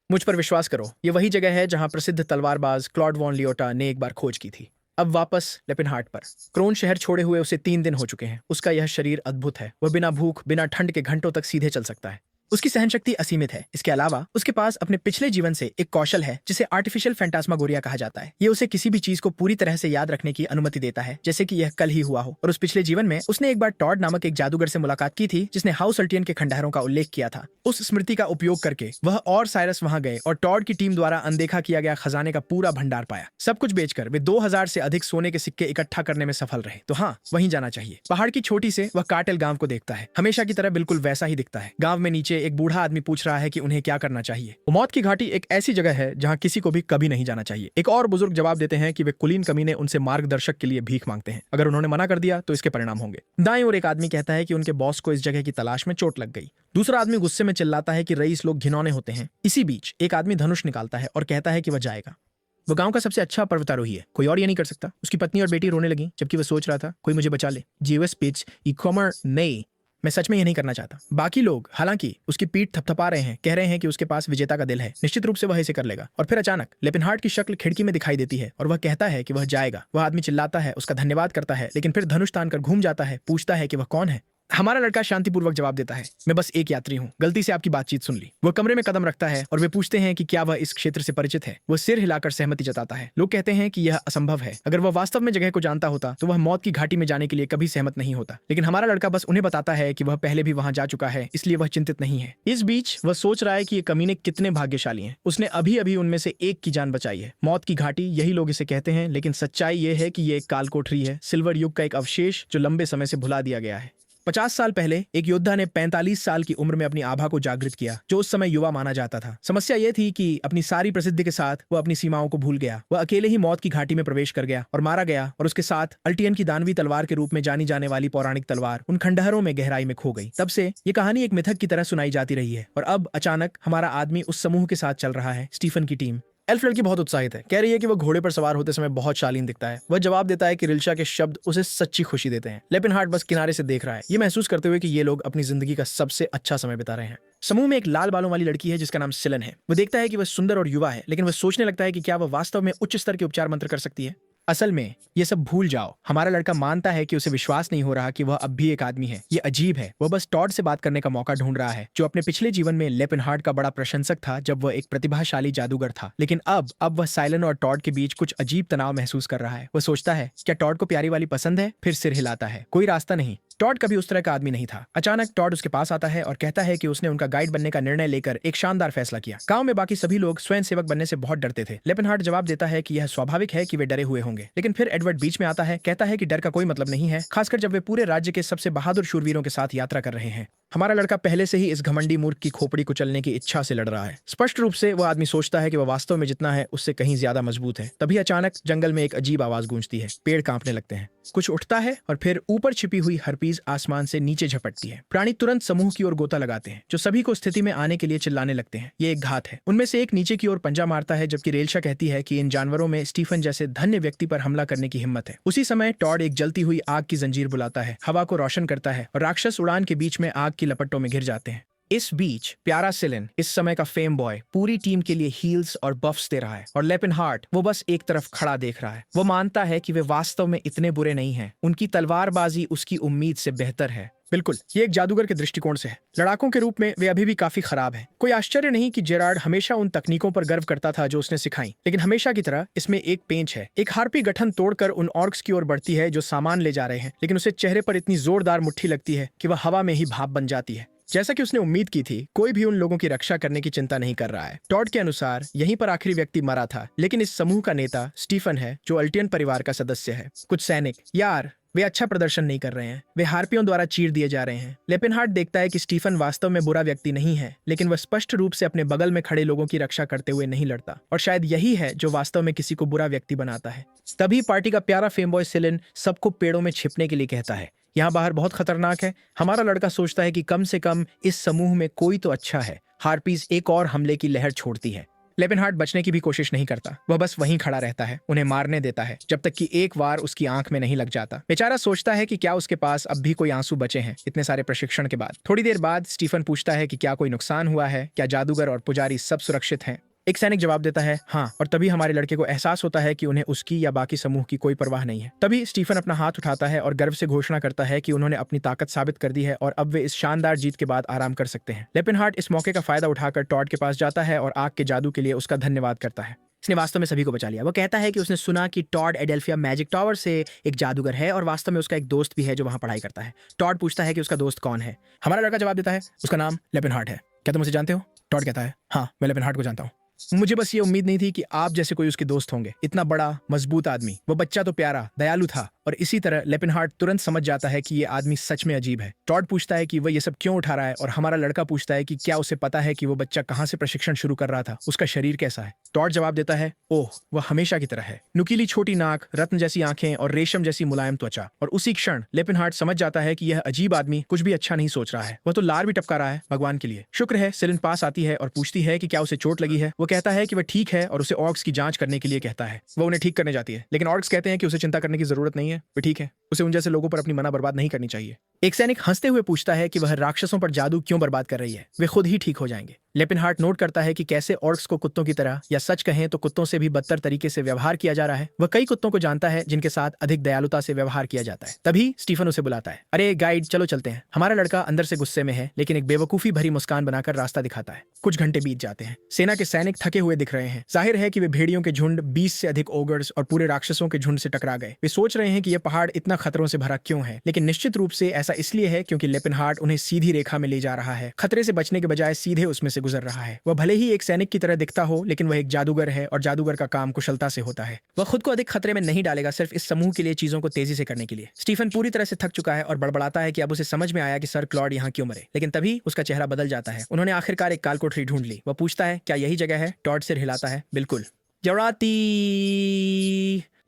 मुझ पर विश्वास करो, ये वही जगह है जहां प्रसिद्ध तलवारबाज क्लॉड वॉन लियोटा ने एक बार खोज की थी। अब वापस लेपिनहार्ट पर। क्रोन शहर छोड़े हुए उसे 3 दिन हो चुके हैं। उसका यह शरीर अद्भुत है। वह बिना भूख, बिना ठंड के घंटों तक सीधे चल सकता है। उसकी सहनशक्ति असीमित है। इसके अलावा उसके पास अपने पिछले जीवन से एक कौशल है जिसे आर्टिफिशियल फैंटास्मागोरिया कहा जाता है। ये उसे किसी भी चीज को पूरी तरह से याद रखने की अनुमति देता है, जैसे कि यह कल ही हुआ हो। और उस पिछले जीवन में उसने एक बार टॉड नामक एक जादूगर से मुलाकात की थी, जिसने हाउस अल्टियन के खंडहरों का उल्लेख किया था। उस स्मृति का उपयोग करके वह और साइरस वहां गए और टॉड की टीम द्वारा अनदेखा किया गया खजाने का पूरा भंडार पाया। सब कुछ बेचकर वे 2000 से अधिक सोने के सिक्के इकट्ठा करने में सफल रहे। तो हाँ, वहीं जाना चाहिए। पहाड़ की छोटी से वह कार्टेल गांव को देखता है। हमेशा की तरह बिल्कुल वैसा ही दिखता है। गांव में नीचे एक बूढ़ा आदमी पूछ रहा है कि उन्हें क्या करना चाहिए। मौत की घाटी एक ऐसी जगह है जहां किसी को भी कभी नहीं जाना चाहिए। एक और बुजुर्ग जवाब देते हैं कि वे कुलीन कमीने उनसे मार्गदर्शक के लिए भीख मांगते हैं। अगर उन्होंने मना कर दिया तो इसके परिणाम होंगे। दाएं ओर एक आदमी कहता है कि उनके बॉस को इस जगह की तलाश में चोट लग गई। दूसरा आदमी गुस्से में चिल्लाता है कि रईस लोग घिनौने होते हैं। इसी बीच एक आदमी धनुष निकालता है और कहता है कि वह जाएगा। वो गांव का सबसे अच्छा पर्वतारोही है, कोई और ये नहीं कर सकता। उसकी पत्नी और बेटी रोने लगी जबकि वह सोच रहा था कोई मुझे बचा ले। जीवस पिच इकॉमर नहीं, मैं सच में ये नहीं करना चाहता। बाकी लोग हालांकि उसकी पीठ थपथपा रहे हैं, कह रहे हैं कि उसके पास विजेता का दिल है, निश्चित रूप से वह इसे कर लेगा। और फिर अचानक लेपिनहार्ट की शक्ल खिड़की में दिखाई देती है और वह कहता है कि वह जाएगा। वह आदमी चिल्लाता है, उसका धन्यवाद करता है, लेकिन फिर धनुष तान कर घूम जाता है। पूछता है कि वह कौन है। हमारा लड़का शांतिपूर्वक जवाब देता है, मैं बस एक यात्री हूँ, गलती से आपकी बातचीत सुन ली। वह कमरे में कदम रखता है और वे पूछते हैं कि क्या वह इस क्षेत्र से परिचित है। वह सिर हिलाकर सहमति जताता है। लोग कहते हैं कि यह असंभव है। अगर वह वास्तव में जगह को जानता होता तो वह मौत की घाटी में जाने के लिए कभी सहमत नहीं होता। लेकिन हमारा लड़का बस उन्हें बताता है कि वह पहले भी वहां जा चुका है, इसलिए वह चिंतित नहीं है। इस बीच वह सोच रहा है कि ये कमीने कितने भाग्यशाली हैं। उसने अभी अभी उनमें से एक की जान बचाई है। मौत की घाटी यही लोग इसे कहते हैं, लेकिन सच्चाई ये है कि ये एक कालकोठरी है, सिल्वर युग का एक अवशेष जो लंबे समय से भुला दिया गया है। 50 साल पहले एक योद्धा ने 45 साल की उम्र में अपनी आभा को जागृत किया, जो उस समय युवा माना जाता था। समस्या यह थी कि अपनी सारी प्रसिद्धि के साथ वह अपनी सीमाओं को भूल गया। वह अकेले ही मौत की घाटी में प्रवेश कर गया और मारा गया, और उसके साथ अल्टियन की दानवी तलवार के रूप में जानी जाने वाली पौराणिक तलवार उन खंडहरों में गहराई में खो गई। तब से ये कहानी एक मिथक की तरह सुनाई जाती रही है। और अब अचानक हमारा आदमी उस समूह के साथ चल रहा है, स्टीफन की टीम। एल्फ लड़की बहुत उत्साहित है, कह रही है कि वह घोड़े पर सवार होते समय बहुत शालीन दिखता है। वह जवाब देता है कि रिल्शा के शब्द उसे सच्ची खुशी देते हैं। लेपिनहार्ट बस किनारे से देख रहा है, ये महसूस करते हुए कि ये लोग अपनी जिंदगी का सबसे अच्छा समय बिता रहे हैं। समूह में एक लाल बालों वाली लड़की है जिसका नाम सिलन है। वह देखता है कि वह सुंदर और युवा है, लेकिन वह सोचने लगता है कि क्या वह वास्तव में उच्च स्तर के उपचार मंत्र कर सकती है। असल में ये सब भूल जाओ। हमारा लड़का मानता है कि उसे विश्वास नहीं हो रहा कि वह अब भी एक आदमी है। ये अजीब है। वह बस टॉड से बात करने का मौका ढूंढ रहा है, जो अपने पिछले जीवन में लेपिनहार्ट का बड़ा प्रशंसक था जब वह एक प्रतिभाशाली जादूगर था। लेकिन अब वह साइलन और टॉड के बीच कुछ अजीब तनाव महसूस कर रहा है। वह सोचता है क्या टॉड को प्यारी वाली पसंद है। फिर सिर हिलाता है, कोई रास्ता नहीं। टॉड कभी उस तरह का आदमी नहीं था। अचानक टॉड उसके पास आता है और कहता है कि उसने उनका गाइड बनने का निर्णय लेकर एक शानदार फैसला किया। गांव में बाकी सभी लोग स्वयं सेवक बनने से बहुत डरते थे। लेपिनहार्ट जवाब देता है कि यह स्वाभाविक है कि वे डरे हुए होंगे, लेकिन फिर एडवर्ड बीच में आता है, कहता है कि डर का कोई मतलब नहीं है, खासकर जब वे पूरे राज्य के सबसे बहादुर शूरवीरों के साथ यात्रा कर रहे हैं। हमारा लड़का पहले से ही इस घमंडी मूर्ख की खोपड़ी कुचलने की इच्छा से लड़ रहा है। स्पष्ट रूप से वह आदमी सोचता है कि वह वास्तव में जितना है उससे कहीं ज्यादा मजबूत है। तभी अचानक जंगल में एक अजीब आवाज गूंजती है। पेड़ कांपने लगते हैं, कुछ उठता है और फिर ऊपर छिपी हुई हरपीज आसमान से नीचे झपटती है। प्राणी तुरंत समूह की ओर गोता लगाते हैं, जो सभी को स्थिति में आने के लिए चिल्लाने लगते हैं। ये एक घात है। उनमें से एक नीचे की ओर पंजा मारता है, जबकि रेलशा कहती है कि इन जानवरों में स्टीफन जैसे धन्य व्यक्ति पर हमला करने की हिम्मत है। उसी समय टॉड एक जलती हुई आग की जंजीर बुलाता है, हवा को रोशन करता है और राक्षस उड़ान के बीच में आग की लपटों में घिर जाते हैं। इस बीच प्यारा सिलिन, इस समय का फेम बॉय, पूरी टीम के लिए हील्स और बफ्स दे रहा है और लेपिनहार्ट वो बस एक तरफ खड़ा देख रहा है। वो मानता है कि वे वास्तव में इतने बुरे नहीं हैं। उनकी तलवारबाजी उसकी उम्मीद से बेहतर है। बिल्कुल, ये एक जादूगर के दृष्टिकोण से है। लड़ाकों के रूप में वे अभी भी काफी खराब हैं। कोई आश्चर्य नहीं कि जेरार्ड हमेशा उन तकनीकों पर गर्व करता था जो उसने सिखाई, लेकिन हमेशा की तरह इसमें एक पेंच है। एक हार्पी गठन तोड़कर उन ऑर्क्स की ओर बढ़ती है जो सामान ले जा रहे हैं, लेकिन उसे चेहरे पर इतनी जोरदार मुट्ठी लगती है कि वह हवा में ही भाप बन जाती है। जैसा कि उसने उम्मीद की थी, कोई भी उन लोगों की रक्षा करने की चिंता नहीं कर रहा है। टॉड के अनुसार यहीं पर आखिरी व्यक्ति मरा था, लेकिन इस समूह का नेता स्टीफन है, जो अल्टियन परिवार का सदस्य है। कुछ सैनिक, यार वे अच्छा प्रदर्शन नहीं कर रहे हैं, वे हार्पियों द्वारा चीर दिए जा रहे हैं। लेपिनहार्ट देखता है कि स्टीफन वास्तव में बुरा व्यक्ति नहीं है, लेकिन वह स्पष्ट रूप से अपने बगल में खड़े लोगों की रक्षा करते हुए नहीं लड़ता, और शायद यही है जो वास्तव में किसी को बुरा व्यक्ति बनाता है। तभी पार्टी का प्यारा फेम बॉय सिलिन सबको पेड़ों में छिपने के लिए कहता है। यहाँ बाहर बहुत खतरनाक है। हमारा लड़का सोचता है कि कम से कम इस समूह में कोई तो अच्छा है। हार्पीज एक और हमले की लहर छोड़ती है। लेपिनहार्ट बचने की भी कोशिश नहीं करता, वह बस वहीं खड़ा रहता है, उन्हें मारने देता है, जब तक कि एक वार उसकी आंख में नहीं लग जाता। बेचारा सोचता है कि क्या उसके पास अब भी कोई आंसू बचे हैं इतने सारे प्रशिक्षण के बाद। थोड़ी देर बाद स्टीफन पूछता है कि क्या कोई नुकसान हुआ है, क्या जादूगर और पुजारी सब सुरक्षित हैं। एक सैनिक जवाब देता है, हाँ, और तभी हमारे लड़के को एहसास होता है कि उन्हें उसकी या बाकी समूह की कोई परवाह नहीं है। तभी स्टीफन अपना हाथ उठाता है और गर्व से घोषणा करता है कि उन्होंने अपनी ताकत साबित कर दी है और अब वे इस शानदार जीत के बाद आराम कर सकते हैं। लेपिनहार्ट इस मौके का फायदा उठाकर टॉड के पास जाता है और आग के जादू के लिए उसका धन्यवाद करता है। इसने वास्तव में सभी को बचा लिया। वो कहता है कि उसने सुना कि टॉड एडेल्फिया मैजिक टावर से एक जादूगर है और वास्तव में उसका एक दोस्त भी है जो वहां पढ़ाई करता है। टॉड पूछता है कि उसका दोस्त कौन है। हमारा लड़का जवाब देता है, उसका नाम लेपिनहार्ट है। क्या तुम उसे जानते हो? टॉड कहता है, हाँ, मैं लेपिनहार्ट को जानता हूँ। मुझे बस ये उम्मीद नहीं थी कि आप जैसे कोई उसके दोस्त होंगे। इतना बड़ा मजबूत आदमी, वो बच्चा तो प्यारा दयालु था। और इसी तरह लेपिनहार्ट तुरंत समझ जाता है कि ये आदमी सच में अजीब है। टॉड पूछता है कि वह ये सब क्यों उठा रहा है और हमारा लड़का पूछता है कि क्या उसे पता है कि वो बच्चा कहाँ से प्रशिक्षण शुरू कर रहा था, उसका शरीर कैसा है। टॉड जवाब देता है, ओह, वह हमेशा की तरह है, नुकीली छोटी नाक, रत्न जैसी आंखें और रेशम जैसी मुलायम त्वचा। और उसी क्षण लेपिनहार्ट समझ जाता है कि यह अजीब आदमी कुछ भी अच्छा नहीं सोच रहा है। वह तो लार भी टपका रहा है भगवान के लिए। शुक्र है सिलिन पास आती है और पूछती है कि क्या उसे चोट लगी है। वो कहता है कि वह ठीक है और उसे ऑर्क्स की जांच करने के लिए कहता है। वो उन्हें ठीक करने जाती है, लेकिन ऑर्क्स कहते हैं कि उसे चिंता करने की जरूरत नहीं है, वो ठीक है, उसे उन जैसे लोगों पर अपनी मना बर्बाद नहीं करनी चाहिए। एक सैनिक हंसते हुए पूछता है कि वह राक्षसों पर जादू क्यों बर्बाद कर रही है, वे खुद ही ठीक हो जाएंगे। लेपिनहार्ट नोट करता है कि कैसे ऑर्क्स को कुत्तों की तरह, या सच कहें तो कुत्तों से भी बदतर तरीके से व्यवहार किया जा रहा है। वह कई कुत्तों को जानता है जिनके साथ अधिक दयालुता से व्यवहार किया जाता है। तभी स्टीफन उसे बुलाता है, अरे गाइड, चलो चलते हैं। हमारा लड़का अंदर से गुस्से में है, लेकिन एक बेवकूफी भरी मुस्कान बनाकर रास्ता दिखाता है। कुछ घंटे बीत जाते हैं। सेना के सैनिक थके हुए दिख रहे हैं। जाहिर है कि वे भेड़ियों के झुंड, 20 से अधिक ओगर्स और पूरे राक्षसों के झुंड से टकरा गए। वे सोच रहे हैं कि यह पहाड़ इतना खतरों से भरा क्यों है, लेकिन निश्चित रूप से ऐसा इसलिए है क्योंकि लेपिनहार्ट उन्हें सीधी रेखा में ले जा रहा है। खतरे से बचने के बजाय सीधे उसमें से गुजर रहा है। वह भले ही एक सैनिक की तरह दिखता हो, लेकिन वह एक जादूगर है और जादूगर का काम कुशलता से होता है। वह खुद को अधिक खतरे में नहीं डालेगा सिर्फ इस समूह के लिए चीजों को तेजी से करने के लिए। स्टीफन पूरी तरह से थक चुका है और बड़बड़ाता है कि अब उसे समझ में आया कि सर क्लॉड यहाँ क्यों मरे, लेकिन तभी उसका चेहरा बदल जाता है। उन्होंने आखिरकार एक कालकोठरी ढूंढ ली। वह पूछता है, क्या यही जगह है? टॉड सिर हिलाता है, बिल्कुल। जवराती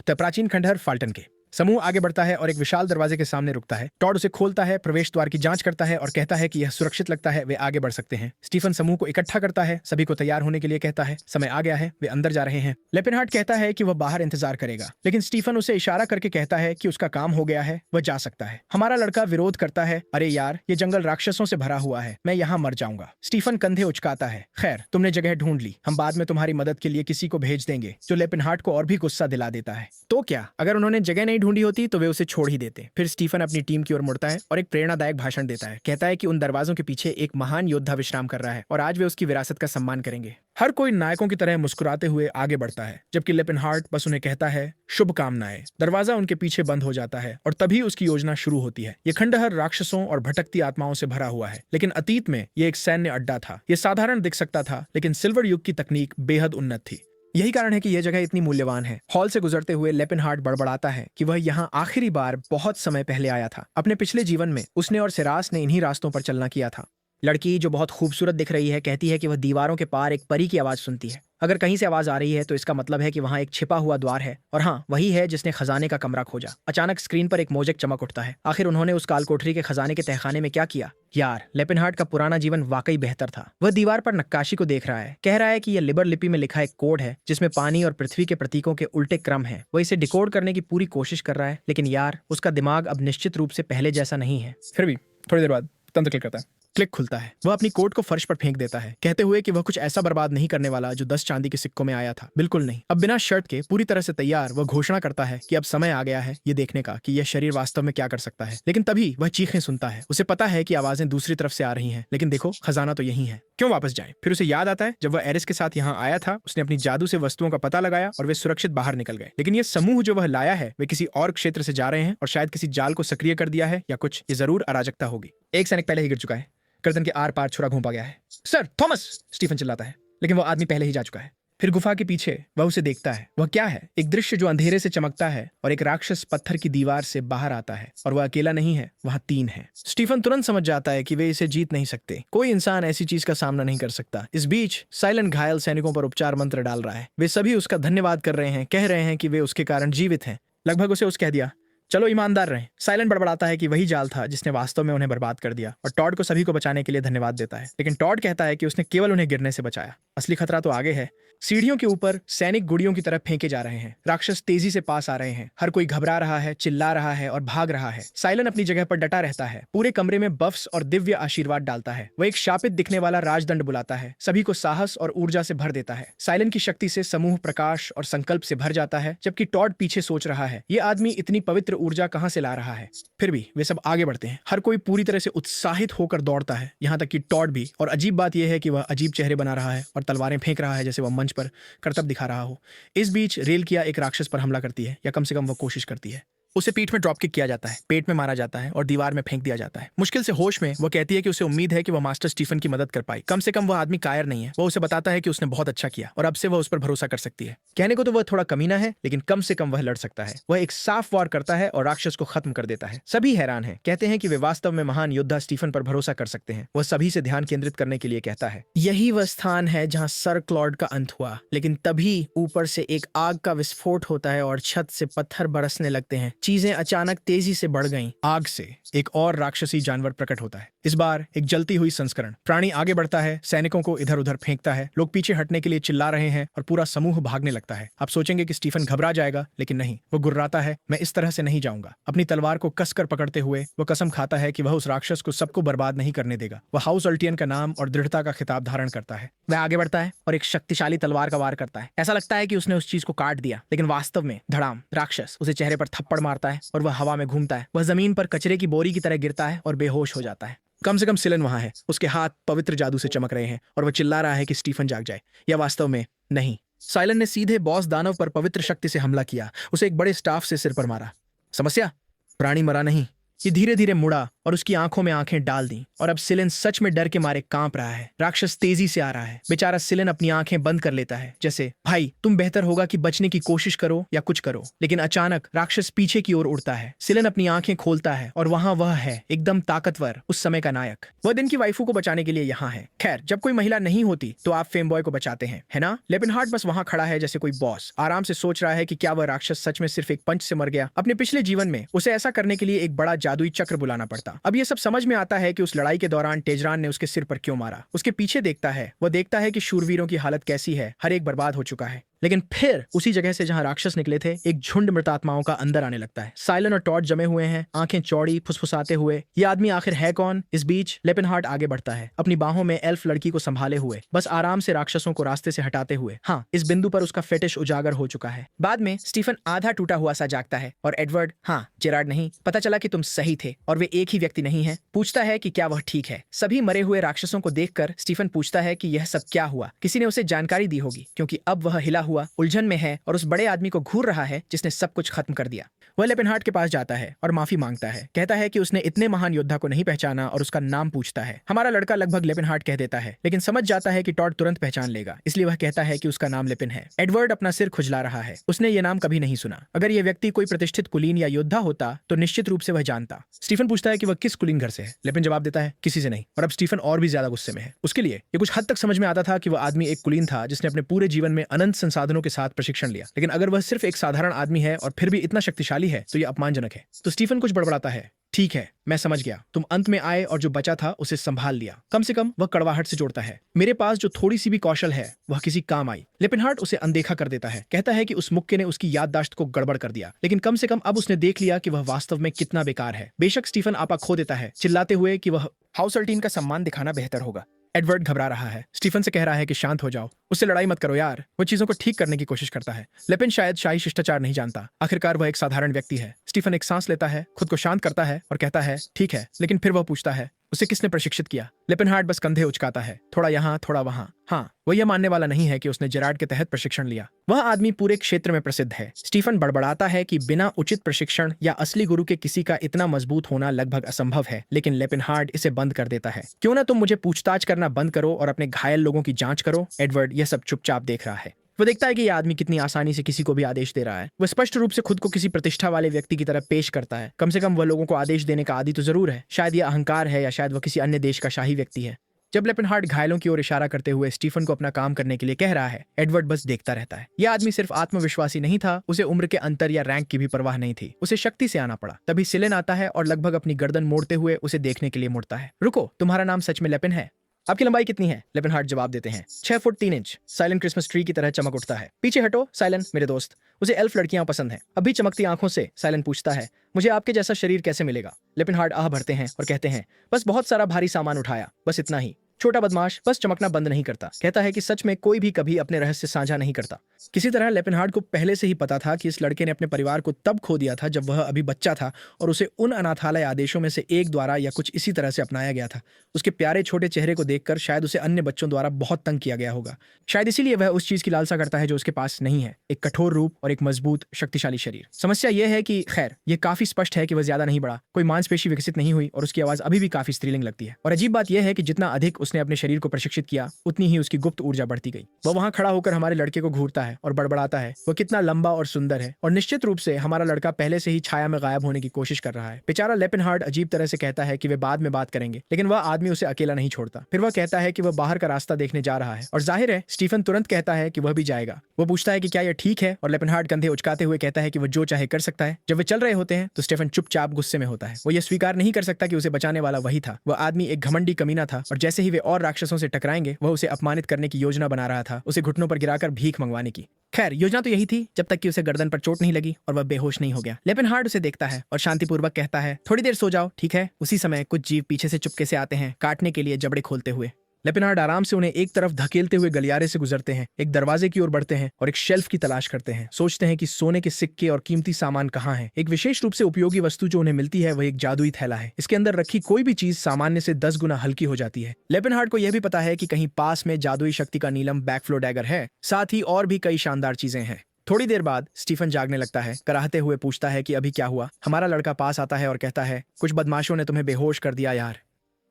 प्राचीन खंडहर फाल्टन के। समूह आगे बढ़ता है और एक विशाल दरवाजे के सामने रुकता है। टॉड उसे खोलता है, प्रवेश द्वार की जांच करता है और कहता है कि यह सुरक्षित लगता है, वे आगे बढ़ सकते हैं। स्टीफन समूह को इकट्ठा करता है, सभी को तैयार होने के लिए कहता है। समय आ गया है, वे अंदर जा रहे हैं। लेपिनहार्ट कहता है कि वह बाहर इंतजार करेगा, लेकिन स्टीफन उसे इशारा करके कहता है कि उसका काम हो गया है, वह जा सकता है। हमारा लड़का विरोध करता है, अरे यार, ये जंगल राक्षसों से भरा हुआ है, मैं यहाँ मर जाऊंगा। स्टीफन कंधे उचकाता है, खैर, तुमने जगह ढूंढ ली, हम बाद में तुम्हारी मदद के लिए किसी को भेज देंगे, जो लेपिनहार्ट को और भी गुस्सा दिला देता है। तो क्या, अगर उन्होंने जगह नहीं ढूंढी होती तो वे उसे छोड़ ही देते। फिर स्टीफन अपनी टीम की ओर मुड़ता है और एक प्रेरणादायक भाषण देता है। कहता है कि उन दरवाजों के पीछे एक महान योद्धा विश्राम कर रहा है और आज वे उसकी विरासत का सम्मान करेंगे। हर कोई नायकों की तरह मुस्कुराते हुए आगे बढ़ता है, जबकि लेपिनहार्ट बस उन्हें कहता है शुभकामनाएं। दरवाजा उनके पीछे बंद हो जाता है और तभी उसकी योजना शुरू होती है। ये खंडहर राक्षसों और भटकती आत्माओं से भरा हुआ है, लेकिन अतीत में ये एक सैन्य अड्डा था। ये साधारण दिख सकता था, लेकिन सिल्वर युग की तकनीक बेहद उन्नत थी। यही कारण है कि यह जगह इतनी मूल्यवान है। हॉल से गुजरते हुए लेपिनहार्ट बड़बड़ाता है कि वह यहाँ आखिरी बार बहुत समय पहले आया था। अपने पिछले जीवन में उसने और सिरास ने इन्हीं रास्तों पर चलना किया था। लड़की, जो बहुत खूबसूरत दिख रही है, कहती है कि वह दीवारों के पार एक परी की आवाज सुनती है। अगर कहीं से आवाज आ रही है तो इसका मतलब है कि वहां एक छिपा हुआ द्वार है, और हाँ, वही है जिसने खजाने का कमरा खोजा। अचानक स्क्रीन पर एक मोजेक चमक उठता है। आखिर उन्होंने उस काल कोठरी के खजाने के तहखाने में क्या किया? यार, लेपिनहार्ट का पुराना जीवन वाकई बेहतर था। वह दीवार पर नक्काशी को देख रहा है, कह रहा है कि यह लिबर लिपि में लिखा एक कोड है जिसमें पानी और पृथ्वी के प्रतीकों के उल्टे क्रम है। वह इसे डिकोड करने की पूरी कोशिश कर रहा है, लेकिन यार, उसका दिमाग अब निश्चित रूप से पहले जैसा नहीं है। फिर भी थोड़ी देर बाद तंत्र क्लिक करता है। क्लिक खुलता है। वह अपनी कोट को फर्श पर फेंक देता है, कहते हुए कि वह कुछ ऐसा बर्बाद नहीं करने वाला जो 10 चांदी के सिक्कों में आया था। बिल्कुल नहीं। अब बिना शर्ट के, पूरी तरह से तैयार, वह घोषणा करता है कि अब समय आ गया है ये देखने का कि यह शरीर वास्तव में क्या कर सकता है। लेकिन तभी वह चीखें सुनता है। उसे पता है कि आवाजें दूसरी तरफ से आ रही हैं, लेकिन देखो, खजाना तो यही है। क्यों वापस जाएं? फिर उसे याद आता है जब वह एरिस के साथ यहाँ आया था, उसने अपनी जादू से वस्तुओं का पता लगाया और वे सुरक्षित बाहर निकल गए। लेकिन ये समूह जो वह लाया है, वे किसी और क्षेत्र से जा रहे हैं और शायद किसी जाल को सक्रिय कर दिया है या कुछ। ये जरूर अराजकता होगी। एक सैनिक पहले ही गिर चुका है। गर्दन के आर पार छुरा घोंपा गया है। सर थॉमस, स्टीफन चिल्लाता है, लेकिन वह आदमी पहले ही जा चुका है। फिर गुफा के पीछे वह उसे देखता है। वह क्या है? एक दृश्य जो अंधेरे से चमकता है और एक राक्षस पत्थर की दीवार से बाहर आता है, और वह अकेला नहीं है, वहां 3 है। स्टीफन तुरंत समझ जाता है कि वे इसे जीत नहीं सकते। कोई इंसान ऐसी चीज का सामना नहीं कर सकता। इस बीच साइलेंट घायल सैनिकों पर उपचार मंत्र डाल रहा है। वे सभी उसका धन्यवाद कर रहे हैं, कह रहे हैं कि वे उसके कारण जीवित हैं। लगभग उसे कह दिया, चलो ईमानदार रहें। साइलेंट बड़बड़ाता है कि वही जाल था जिसने वास्तव में उन्हें बर्बाद कर दिया, और टॉड को सभी को बचाने के लिए धन्यवाद देता है। लेकिन टॉड कहता है कि उसने केवल उन्हें गिरने से बचाया। असली खतरा तो आगे है। सीढ़ियों के ऊपर सैनिक गुड़ियों की तरफ फेंके जा रहे हैं। राक्षस तेजी से पास आ रहे हैं। हर कोई घबरा रहा है, चिल्ला रहा है और भाग रहा है। साइलन अपनी जगह पर डटा रहता है। पूरे कमरे में बफ्स और दिव्य आशीर्वाद डालता है। वह एक शापित दिखने वाला राजदंड बुलाता है, सभी को साहस और ऊर्जा से भर देता है। साइलन की शक्ति से समूह प्रकाश और संकल्प से भर जाता है, जबकि टॉड पीछे सोच रहा है, ये आदमी इतनी पवित्र ऊर्जा कहां से ला रहा है। फिर भी वे सब आगे बढ़ते हैं। हर कोई पूरी तरह से उत्साहित होकर दौड़ता है, यहाँ तक कि टॉड भी। और अजीब बात यह है कि वह अजीब चेहरे बना रहा है और तलवारें फेंक रहा है जैसे वह मंच पर करतब दिखा रहा हो। इस बीच रेलकिया एक राक्षस पर हमला करती है, या कम से कम वह कोशिश करती है। उसे पीठ में ड्रॉप किक किया जाता है, पेट में मारा जाता है और दीवार में फेंक दिया जाता है। मुश्किल से होश में वह कहती है कि उसे उम्मीद है कि वह मास्टर स्टीफन की मदद कर पाई। कम से कम वह आदमी कायर नहीं है। वह उसे बताता है कि उसने बहुत अच्छा किया और अब से वह उस पर भरोसा कर सकती है। कहने को तो वह थोड़ा कमीना है, लेकिन कम से कम वह लड़ सकता है। वह एक साफ वार करता है और राक्षस को खत्म कर देता है। सभी हैरान हैं, कहते हैं कि वे वास्तव में महान योद्धा स्टीफन पर भरोसा कर सकते हैं। वह सभी से ध्यान केंद्रित करने के लिए कहता है, यही वह स्थान है जहाँ सर क्लॉड का अंत हुआ। लेकिन तभी ऊपर से एक आग का विस्फोट होता है और छत से पत्थर बरसने लगते हैं। चीजें अचानक तेजी से बढ़ गईं। आग से एक और राक्षसी जानवर प्रकट होता है, इस बार एक जलती हुई संस्करण। प्राणी आगे बढ़ता है, सैनिकों को इधर उधर फेंकता है। लोग पीछे हटने के लिए चिल्ला रहे हैं और पूरा समूह भागने लगता है। आप सोचेंगे कि स्टीफन घबरा जाएगा, लेकिन नहीं, वो गुर्राता है, मैं इस तरह से नहीं जाऊंगा। अपनी तलवार को कसकर पकड़ते हुए वो कसम खाता है कि वह उस राक्षस को सबको बर्बाद नहीं करने देगा। वह हाउस अल्टियन का नाम और दृढ़ता का खिताब धारण करता है। वह आगे बढ़ता है और एक शक्तिशाली तलवार का वार करता है। ऐसा लगता है कि उसने उस चीज को काट दिया, लेकिन वास्तव में धड़ाम, राक्षस उसे चेहरे पर थप्पड़ मारता है और वह हवा में घूमता है। वह जमीन पर कचरे की बोरी की तरह गिरता है और बेहोश हो जाता है। कम से कम सिलन वहां है। उसके हाथ पवित्र जादू से चमक रहे हैं और वह चिल्ला रहा है कि स्टीफन जाग जाए, या वास्तव में नहीं। साइलन ने सीधे बॉस दानव पर पवित्र शक्ति से हमला किया, उसे एक बड़े स्टाफ से सिर पर मारा। समस्या? प्राणी मरा नहीं। ये धीरे धीरे मुड़ा और उसकी आंखों में आंखें डाल दी, और अब सिलन सच में डर के मारे कांप रहा है। राक्षस तेजी से आ रहा है। बेचारा सिलन अपनी आंखें बंद कर लेता है, जैसे भाई तुम बेहतर होगा कि बचने की कोशिश करो या कुछ करो। लेकिन अचानक राक्षस पीछे की ओर उड़ता है। सिलन अपनी आंखें खोलता है और वहां वह है, एकदम ताकतवर, उस समय का नायक। वह दिन की वाइफू को बचाने के लिए यहाँ है। खैर, जब कोई महिला नहीं होती तो आप फेम बॉय को बचाते हैं, है ना? लेपिनहार्ट बस वहां खड़ा है जैसे कोई बॉस, आराम से सोच रहा है कि क्या वह राक्षस सच में सिर्फ एक पंच से मर गया। अपने पिछले जीवन में उसे ऐसा करने के लिए एक बड़ा जादुई चक्र बुलाना पड़ता। अब ये सब समझ में आता है कि उस लड़ाई के दौरान टेजरान ने उसके सिर पर क्यों मारा। उसके पीछे देखता है, वह देखता है कि शूरवीरों की हालत कैसी है। हर एक बर्बाद हो चुका है, लेकिन फिर उसी जगह से जहां राक्षस निकले थे एक झुंड मृत आत्माओं का अंदर आने लगता है। साइलन और टॉड जमे हुए हैं, आंखें चौड़ी, फुसफुसाते हुए। ये आदमी आखिर है कौन? इस बीच लेपिनहार्ट आगे बढ़ता है, अपनी बाहों में एल्फ लड़की को संभाले हुए, बस आराम से राक्षसों को रास्ते से हटाते हुए। हाँ, इस बिंदु पर उसका फेटिश उजागर हो चुका है। बाद में स्टीफन आधा टूटा हुआ सा जागता है और एडवर्ड, हाँ जेरार्ड नहीं, पता चला कि तुम सही थे और वे एक ही व्यक्ति नहीं है, पूछता है कि क्या वह ठीक है। सभी मरे हुए राक्षसों को देखकर स्टीफन पूछता है कि यह सब क्या हुआ। किसी ने उसे जानकारी दी होगी, क्योंकि अब वह हिला हुआ उलझन में है और उस बड़े आदमी को घूर रहा है जिसने सब कुछ खत्म कर दिया। वह लेपिनहार्ट के पास जाता है और माफी मांगता है, कहता है कि उसने इतने महान योद्धा को नहीं पहचाना और उसका नाम पूछता है। हमारा लड़का लगभग लेपिनहार्ट कह देता है, लेकिन समझ जाता है कि टॉड तुरंत पहचान लेगा, इसलिए वह कहता है कि उसका नाम लेपिन है। एडवर्ड अपना सिर खुजला रहा है, उसने ये नाम कभी नहीं सुना। अगर यह व्यक्ति कोई प्रतिष्ठित कुलीन या योद्धा होता तो निश्चित रूप से वह जानता। स्टीफन पूछता है कि वह किस कुलीन घर से है। लेपिन जवाब देता है, किसी से नहीं। और अब स्टीफन और भी ज्यादा गुस्से में है। उसके लिए ये कुछ हद तक समझ में आता था कि वह आदमी एक कुलीन था जिसने अपने पूरे जीवन में अनंत संसाधनों के साथ प्रशिक्षण लिया, लेकिन अगर वह सिर्फ एक साधारण आदमी है और फिर भी इतना शक्तिशाली है तो यह अपमानजनक है। तो स्टीफन कुछ बड़बड़ाता है, ठीक है मैं समझ गया, तुम अंत में आए और जो बचा था उसे संभाल लिया। कम से कम वह कड़वाहट से जोड़ता है, मेरे पास जो थोड़ी सी भी कौशल है वह किसी काम आई। लेपिनहार्ट उसे अनदेखा कर देता है, कहता है कि उस मुक्के ने उसकी याददाश्त को गड़बड़ कर दिया, लेकिन कम से कम अब उसने देख लिया कि वह वास्तव में कितना बेकार है। बेशक स्टीफन आपा खो देता है, चिल्लाते हुए कि वह हाउस 13 का सम्मान दिखाना बेहतर होगा। एडवर्ड घबरा रहा है, स्टीफन से कह रहा है कि शांत हो जाओ, उससे लड़ाई मत करो यार। वो चीजों को ठीक करने की कोशिश करता है। लेपिन शायद शाही शिष्टाचार नहीं जानता, आखिरकार वह एक साधारण व्यक्ति है। स्टीफन एक सांस लेता है, खुद को शांत करता है और कहता है ठीक है, लेकिन फिर वह पूछता है उसे किसने प्रशिक्षित किया। लेपिनहार्ट बस कंधे उचकाता है, थोड़ा यहाँ थोड़ा वहां। हाँ, वह यह मानने वाला नहीं है कि उसने जेरार्ड के तहत प्रशिक्षण लिया। वह आदमी पूरे क्षेत्र में प्रसिद्ध है। स्टीफन बड़बड़ाता है कि बिना उचित प्रशिक्षण या असली गुरु के किसी का इतना मजबूत होना लगभग असंभव है, लेकिन लेपिनहार्ट इसे बंद कर देता है। क्यों ना तुम मुझे पूछताछ करना बंद करो और अपने घायल लोगों की जांच करो। एडवर्ड यह सब चुपचाप देख रहा है। वो देखता है कि यह आदमी कितनी आसानी से किसी को भी आदेश दे रहा है। वह स्पष्ट रूप से खुद को किसी प्रतिष्ठा वाले व्यक्ति की तरह पेश करता है। कम से कम वह लोगों को आदेश देने का आदी तो जरूर है। शायद यह अहंकार है या शायद वह किसी अन्य देश का शाही व्यक्ति है। जब लेपिनहार्ट घायलों की ओर इशारा करते हुए स्टीफन को अपना काम करने के लिए कह रहा है, एडवर्ड बस देखता रहता है। यह आदमी सिर्फ आत्मविश्वासी नहीं था, उसे उम्र के अंतर या रैंक की भी परवाह नहीं थी। उसे शक्ति से आना पड़ा। तभी सिलेन आता है और लगभग अपनी गर्दन मोड़ते हुए उसे देखने के लिए मुड़ता है। रुको, तुम्हारा नाम सच में लेपिन है? आपकी लंबाई कितनी है? लेपिनहार्ट जवाब देते हैं, 6 foot 3 inch. Silent Christmas tree की तरह चमक उठता है। पीछे हटो साइलेंट मेरे दोस्त, उसे एल्फ लड़कियां पसंद हैं। अभी चमकती आंखों से साइलेंट पूछता है, मुझे आपके जैसा शरीर कैसे मिलेगा? लेपिनहार्ट आह भरते हैं और कहते हैं, बस बहुत सारा भारी सामान उठाया, बस इतना ही। छोटा बदमाश बस चमकना बंद नहीं करता। कहता है कि सच में कोई भी कभी अपने रहस्य साझा नहीं करता। किसी तरह लेपिनहार्ट को पहले से ही पता था कि इस लड़के ने अपने परिवार को तब खो दिया था जब वह अभी बच्चा था और उसे उन अनाथालय आदेशों में से एक द्वारा या कुछ इसी तरह से अपनाया गया था। उसके प्यारे छोटे चेहरे को देखकर शायद उसे अन्य बच्चों द्वारा बहुत तंग किया गया होगा। शायद इसीलिए वह उस चीज की लालसा करता है जो उसके पास नहीं है, एक कठोर रूप और एक मजबूत शक्तिशाली शरीर। समस्या यह है कि खैर यह काफी स्पष्ट है कि वह ज्यादा नहीं बढ़ा, कोई मांसपेशी विकसित नहीं हुई और उसकी आवाज अभी भी काफी स्त्रीलिंग लगती है। और अजीब बात यह है कि जितना अधिक उसने अपने शरीर को प्रशिक्षित किया उतनी ही उसकी गुप्त ऊर्जा बढ़ती गई। वह वहां खड़ा होकर हमारे लड़के को घूरता है और बड़बड़ाता है, वह कितना लंबा और सुंदर है और निश्चित रूप से हमारा लड़का पहले से ही छाया में गायब होने की कोशिश कर रहा है। बेचारा लेपिनहार्ट अजीब तरह से कहता है कि वे बाद में बात करेंगे, लेकिन वह आदमी उसे अकेला नहीं छोड़ता। फिर वह कहता है कि वह बाहर का रास्ता देखने जा रहा है और जाहिर है स्टीफन तुरंत कहता है कि वह भी जाएगा। वह पूछता है कि क्या यह ठीक है और लेपिनहार्ट कंधे उचकाते हुए कहता है कि वह जो चाहे कर सकता है। जब वे चल रहे होते हैं तो स्टीफन चुपचाप गुस्से में होता है। वो यह स्वीकार नहीं कर सकता कि उसे बचाने वाला वही था। वह आदमी एक घमंडी कमीना था और जैसे ही वे और राक्षसों से टकराएंगे वह उसे अपमानित करने की योजना बना रहा था, उसे घुटनों पर गिराकर भीख मंगवाने की। खैर योजना तो यही थी जब तक कि उसे गर्दन पर चोट नहीं लगी और वह बेहोश नहीं हो गया। लेपिनहार्ट उसे देखता है और शांतिपूर्वक कहता है, थोड़ी देर सो जाओ, ठीक है। उसी समय कुछ जीव पीछे से चुपके से आते हैं, काटने के लिए जबड़े खोलते हुए। लेपिनहार्ट आराम से उन्हें एक तरफ धकेलते हुए गलियारे से गुजरते हैं, एक दरवाजे की ओर बढ़ते हैं और एक शेल्फ की तलाश करते हैं। सोचते हैं कि सोने के सिक्के और कीमती सामान कहाँ हैं। एक विशेष रूप से उपयोगी वस्तु जो उन्हें मिलती है वह एक जादुई थैला है। इसके अंदर रखी कोई भी चीज सामान्य से 10 गुना हल्की हो जाती है। लेपिनहार्ट को यह भी पता है कि कहीं पास में जादुई शक्ति का नीलम बैकफ्लो डैगर है, साथ ही और भी कई शानदार चीजें हैं। थोड़ी देर बाद स्टीफन जागने लगता है, कराहते हुए पूछता है कि अभी क्या हुआ। हमारा लड़का पास आता है और कहता है, कुछ बदमाशों ने तुम्हें बेहोश कर दिया यार,